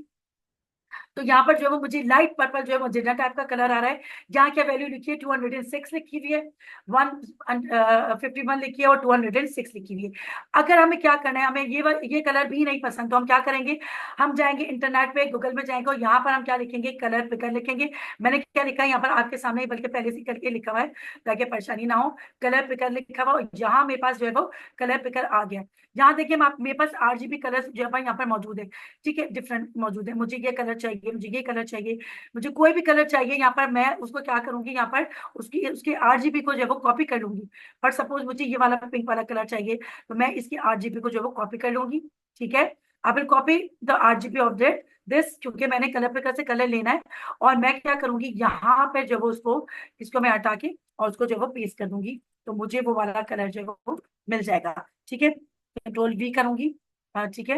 तो यहाँ पर जो है वो मुझे लाइट पर्पल जो है मजेंटा टाइप का कलर आ रहा है। यहाँ क्या वैल्यू लिखी है, 206 लिखी हुई है, 151 लिखी है और 206 लिखी हुई है। अगर हमें क्या करना है, हमें ये कलर भी नहीं पसंद, तो हम क्या करेंगे, हम जाएंगे इंटरनेट पे, गूगल में जाएंगे और यहाँ पर हम क्या लिखेंगे, कलर पिकर लिखेंगे। मैंने क्या लिखा है यहाँ पर आपके सामने ही, बल्कि पहले से करके लिखा हुआ है ताकि परेशानी ना हो। कलर पिकर लिखा हुआ और यहाँ मेरे पास जो है वो कलर पिकर आ गया। यहाँ देखिए मेरे पास RGB कलर जो है यहाँ पर मौजूद है, ठीक है, डिफरेंट मौजूद है। मुझे ये कलर चाहिए, मुझे ये कलर चाहिए, मुझे कोई भी कलर चाहिए, यहाँ पर मैं उसको क्या करूंगी, यहाँ पर उसकी RGB को जो है वो कॉपी कर लूंगी। और सपोज मुझे ये वाला पिंक वाला कलर चाहिए, तो मैं इसकी RGB को जो है वो कॉपी कर लूंगी, ठीक है। I will copy the RGB of this, क्योंकि मैंने कलर पिकर से कलर लेना है। और मैं क्या करूंगी, यहाँ पे जो वो इसको मैं हटा के और उसको जो वो पेस्ट कर दूंगी, तो मुझे वो वाला कलर जो है वो मिल जाएगा, ठीक है। Ctrl V करूंगी, ठीक है।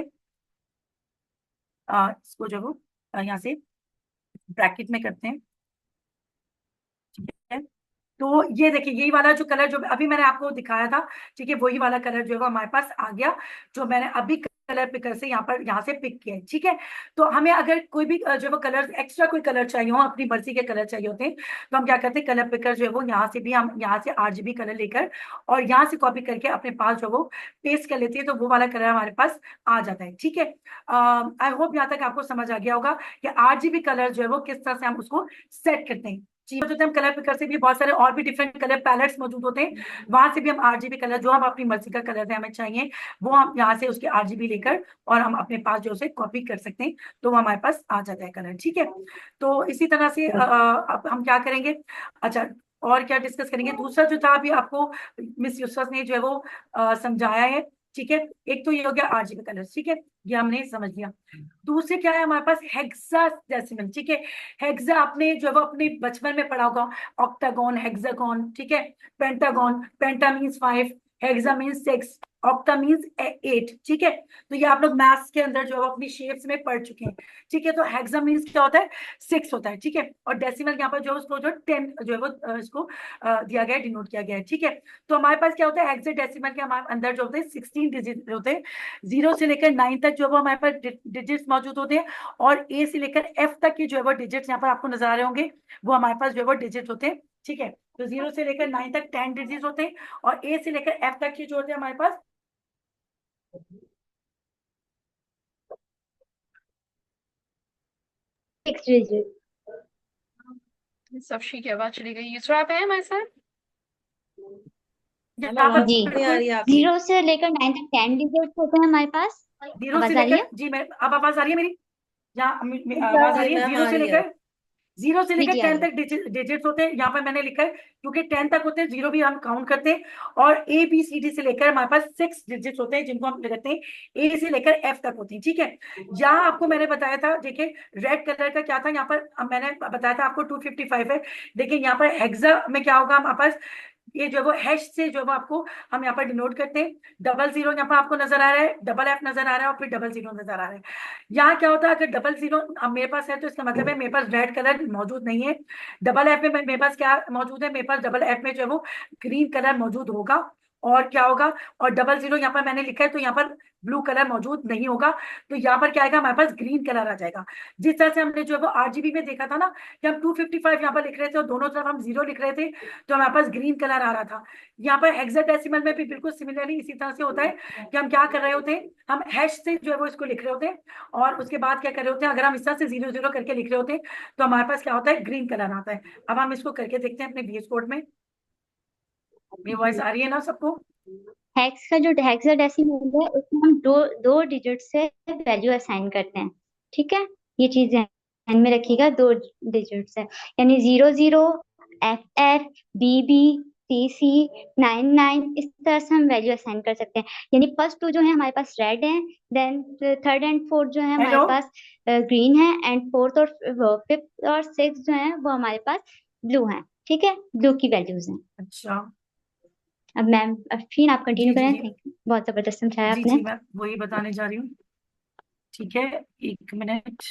इसको जो वो यहाँ से ब्रैकेट में करते हैं, ठीक है। तो ये देखिए, यही वाला जो कलर जो अभी मैंने आपको दिखाया था, ठीक है, वही वाला कलर जो है वो हमारे पास आ गया, जो मैंने अभी कलर पिकर से यहाँ से पिक किया है, ठीक है। तो हमें अगर कोई भी जो है वो कलर एक्स्ट्रा कोई कलर चाहिए हो, अपनी मर्जी के कलर चाहिए होते हैं, तो हम क्या करते हैं, कलर पिकर जो है वो यहाँ से भी हम यहाँ से RGB कलर लेकर और यहाँ से कॉपी करके अपने पास जो वो पेस्ट कर लेते हैं, तो वो वाला कलर हमारे पास आ जाता है, ठीक है। आई होप यहाँ तक आपको समझ आ गया होगा कि RGB कलर जो है वो किस तरह से हम उसको सेट करते हैं। जी, जो हम कलर पिकर से भी बहुत सारे और भी डिफरेंट कलर पैलेट्स मौजूद होते हैं, वहां से भी हम RGB कलर जो हम अपनी मर्जी का कलर हमें चाहिए, वो हम यहाँ से उसके RGB लेकर और हम अपने पास जो उसे कॉपी कर सकते हैं, तो वो हमारे पास आ जाता है कलर, ठीक है। तो इसी तरह से अब हम क्या करेंगे, अच्छा और क्या डिस्कस करेंगे। दूसरा जो था अभी आपको मिस यूसुफ ने जो है वो समझाया है, ठीक है। एक तो ये हो गया RGB कलर, ठीक है, ये हमने समझ लिया। दूसरे क्या है हमारे पास, हेक्साडेसिमल, ठीक है। हेक्सा आपने जो है वो अपने बचपन में पढ़ा होगा, ऑक्टागोन, हेक्सागोन, ठीक है, pentagon, penta means 5, hexa means 6, octa means 8, ठीक है। तो ये आप लोग मैथ्स के अंदर जो है वो अपनी शेप्स में पढ़ चुके हैं, ठीक है। तो हेक्सा मीन्स क्या होता है, 6 होता है, ठीक है। और डेसिमल यहाँ पर जो उसको जो 10 जो है वो इसको दिया गया है, डिनोट किया गया है, ठीक है। तो हमारे पास क्या होता है, हेक्साडेसिमल के हमारे अंदर जो होते हैं 16 डिजिट होते हैं, 0 से लेकर 9 तक जो है वो हमारे पास डिजिट्स मौजूद होते हैं, और A से लेकर F तक के जो है वो डिजिट्स यहाँ पर आपको नजर आ रहे होंगे, वो हमारे पास जो है वो डिजिट होते हैं, ठीक है। तो 0 से लेकर 9 तक 10 डिजिट होते हैं, और A से लेकर F तक के जो होते हैं हमारे पास 6 डिजिट। सफशी की आवाज चली गई। यूसरा आप हैं हमारे साथ? यहाँ पर जी, नहीं आ रही है आपकी। 0 से लेकर 9 तक 10 डिजिट होते हैं हमारे पास। 0 से आवाज आ रही है? लेकर, जी मैं, अब आवाज आ रही है मेरी, यहाँ आवाज आ जी रही है। मैम 0 आ से रही है। लेकर 0 से लेकर जी, आ 10 रही है। तक डिजिट्स होते हैं, यहाँ पर मैंने लिखा है क्योंकि 10 तक होते हैं, 0 भी हम काउंट करते हैं। और ABCD से लेकर हमारे पास 6 डिजिट्स होते हैं, जिनको हम कहते हैं A से लेकर F तक होते हैं, ठीक है। यहाँ आपको मैंने बताया था, देखिए रेड कलर का क्या था, यहाँ पर मैंने बताया था आपको 255 है। देखिए यहाँ पर हेक्सा में क्या होगा, हमारे पास ये जो है वो हैश से जो है वो आपको हम यहाँ पर डिनोट करते हैं। 00 यहाँ पर आपको नजर आ रहा है, FF नजर आ रहा है, और फिर 00 नजर आ रहा है। यहाँ क्या होता है, अगर 00 अब मेरे पास है तो इसका मतलब है मेरे पास रेड कलर मौजूद नहीं है। FF में मेरे पास क्या मौजूद है, मेरे पास FF में जो है वो ग्रीन कलर मौजूद होगा। और क्या होगा, और 00 यहाँ पर मैंने लिखा है तो यहाँ पर ब्लू कलर मौजूद नहीं होगा। तो यहाँ पर क्या आएगा, हमारे पास ग्रीन कलर आ जाएगा। जिस तरह से हमने जो है वो RGB में देखा था ना, कि हम 255 यहाँ पर लिख रहे थे और दोनों तरफ हम 0 लिख रहे थे, तो हमारे पास ग्रीन कलर आ रहा था। यहाँ पर हेक्साडेसिमल में भी बिल्कुल सिमिलरली इसी तरह से होता है कि हम क्या कर रहे होते हैं, हम हैश से जो है वो इसको लिख रहे होते हैं, और उसके बाद क्या कर रहे होते हैं, अगर हम इस तरह से 00 करके लिख रहे होते हैं, तो हमारे पास क्या होता है, ग्रीन कलर आता है। अब हम इसको करके देखते हैं अपने VS कोड में। मेरी वॉइस आ रही है ना सबको? हेक्स का जो हेक्साडेसिमल है उसमें हम दो डिजिट से वैल्यू असाइन करते हैं, ठीक है। ये चीज ध्यान में रखिएगा, 2 डिजिट से, यानी 00 FF BB CC 99, इस तरह से हम वैल्यू असाइन कर सकते हैं। यानी फर्स्ट 2 जो है हमारे पास रेड है, देन थर्ड एंड फोर्थ जो है हमारे हेलो, पास ग्रीन है, एंड फोर्थ और फिफ्थ और सिक्स जो है वो हमारे पास ब्लू है, ठीक है। ब्लू की वैल्यूज हैं। अच्छा, अब मैम, अब फिर आप जी कंटिन्यू जी करें। जी थैंक यू, बहुत जबरदस्त समझाया जी आपने। जी, मैं वही बताने जा रही हूँ, ठीक है। 1 मिनट,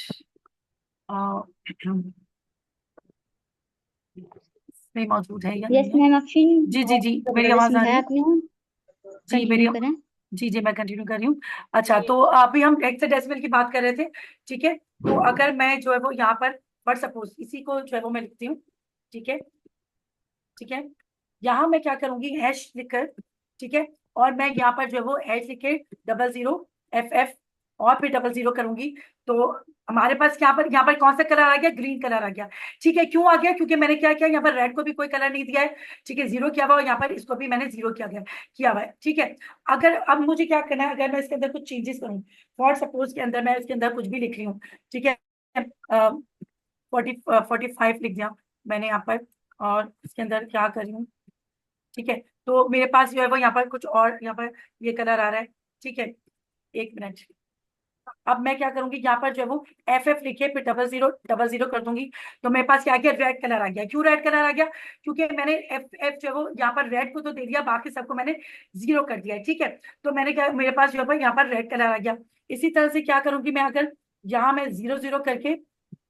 में मौजूद है या यस नहीं है? मैम, अफीन, जी जी बहुत जी, मेरी जबरदस्त आवाज आ रही समझाया है? आपने। जी मेरी, कंटिन्यू करें। जी जी मैं कंटिन्यू कर रही हूँ। अच्छा, तो अभी हम हेक्साडेसिमल की बात कर रहे थे, ठीक है। तो अगर मैं जो है वो यहाँ पर फॉर सपोज इसी को जो है वो मैं लिखती हूँ, ठीक है, ठीक है। यहाँ मैं क्या करूंगी, हैश लिखकर, ठीक है, और मैं यहाँ पर जो है वो हैश लिखे 00FF और फिर 00 करूंगी। तो हमारे पास यहाँ पर कौन सा कलर आ गया, ग्रीन कलर आ गया। ठीक है, क्यों आ गया, क्योंकि मैंने क्या किया, यहाँ पर रेड को भी कोई कलर नहीं दिया है, ठीक है, 0 किया हुआ, और यहाँ पर इसको भी मैंने 0 किया हुआ है, ठीक है। अगर अब मुझे क्या करना है, अगर मैं इसके अंदर कुछ चेंजेस करूँ, फॉर सपोज के अंदर मैं इसके अंदर कुछ भी लिख रही हूँ, ठीक है, 45 लिख दिया मैंने यहाँ पर, और इसके अंदर क्या कर रही हूँ, ठीक है। तो मेरे पास जो है वो यहाँ पर कुछ और, यहाँ पर ये कलर आ रहा है, ठीक है, एक मिनट। अब मैं क्या करूंगी, यहाँ पर जो है वो FF लिखे फिर 00 कर दूंगी। तो मेरे पास क्या आ गया, रेड कलर आ गया। क्यों रेड कलर आ गया, क्योंकि मैंने FF जो है वो यहाँ पर रेड को तो दे दिया, बाकी सबको मैंने 0 कर दिया है, ठीक है। तो मैंने क्या, मेरे पास जो है यहाँ पर रेड कलर आ गया। इसी तरह से क्या करूंगी मैं, अगर यहाँ मैं 00 करके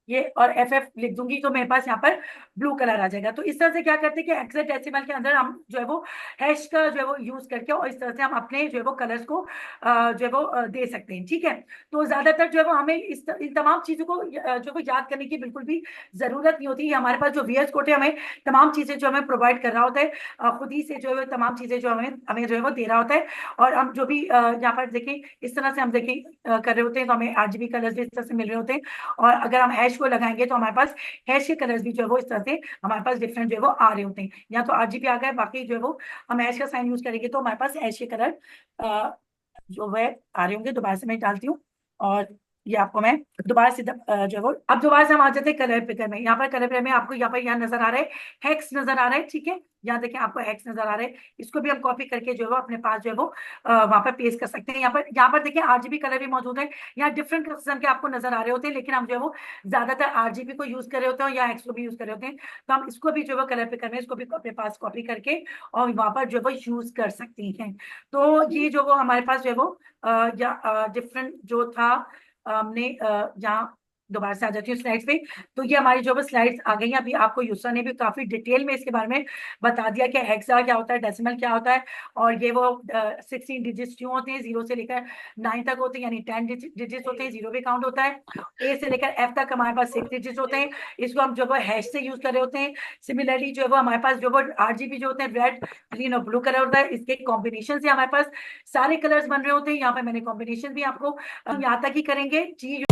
ये और FF लिख दूंगी, तो मेरे पास यहाँ पर ब्लू कलर आ जाएगा। तो इस तरह से क्या करते हैं कि हेक्साडेसिमल के अंदर हम जो है वो हैश का जो है वो यूज करके, और इस तरह से हम अपने जो है वो कलर्स को जो है वो दे सकते हैं, ठीक है। तो ज्यादातर जो है वो हमें इन तमाम चीजों को जो है वो याद करने की बिल्कुल भी जरूरत नहीं होती है। हमारे पास जो VS कोड है हमें तमाम चीजें जो हमें प्रोवाइड कर रहा होता है, खुद ही से जो है वो तमाम चीजें जो हमें हमें जो है वो दे रहा होता है। और हम जो भी यहाँ पर देखें, इस तरह से हम देखें कर रहे होते हैं, तो हमें RGB कलर्स भी इस तरह से मिल रहे होते हैं। और अगर हम हैश को लगाएंगे तो हमारे पास हैश के कलर्स भी जो है वो इस तरह से हमारे पास डिफरेंट जो है वो आ रहे होते हैं। या तो RGB आ गए, बाकी जो है वो हम हैश का साइन यूज करेंगे तो हमारे पास हैश के कलर जो है आ रहे होंगे। दोबारा से मैं डालती हूँ, और ये आपको मैं दोबारा से जो है वो, अब दोबारा से हम आ जाते हैं कलर पिकर में। यहाँ पर कलर पिकर में आपको यहाँ नजर आ रहा है, हेक्स नजर आ रहा है, ठीक है। यहाँ देखें आपको हेक्स नजर आ रहा है, इसको भी हम कॉपी करके जो है वो अपने पास जो है वो वहां पर पेस्ट कर सकते हैं। यहाँ पर देखिए RGB कलर भी मौजूद है। यहाँ डिफरेंट किस्म के आपको नजर आ रहे होते हैं, लेकिन हम जो है वो ज्यादातर RGB को यूज कर रहे होते हैं या हेक्स को भी यूज कर रहे होते हैं। तो हम इसको भी जो है वो कलर पिकर में, इसको भी अपने पास कॉपी करके और वहां पर जो है वो यूज कर सकती हैं। तो ये जो वो हमारे पास जो है वो या डिफरेंट जो था, हमने यहाँ दोबारा से आ जाती हूँ स्लाइड्स पे। तो ये हमारी जो स्लाइड्स आ गई हैं। अभी आपको युसरा ने भी काफी डिटेल में इसके बारे में बता दिया कि हेक्सा क्या होता है, डेसिमल क्या होता है, और ये वो 16 डिजिट्स क्यों होते हैं, 0 से लेकर 9 तक होते हैं, यानी 10 डिजिट्स होते हैं, 0 भी काउंट होता है। A से लेकर F तक हमारे पास 6 डिजिट्स होते हैं, इसको हम जो है हैश से यूज कर रहे होते हैं। सिमिलरली जो है वो हमारे पास जो वो RGB जो होते हैं, रेड, ग्रीन और ब्लू कलर होता है, इसके कॉम्बिनेशन से हमारे पास सारे कलर्स बन रहे होते हैं। यहाँ पे मैंने कॉम्बिनेशन भी आपको यहाँ तक ही करेंगे जी।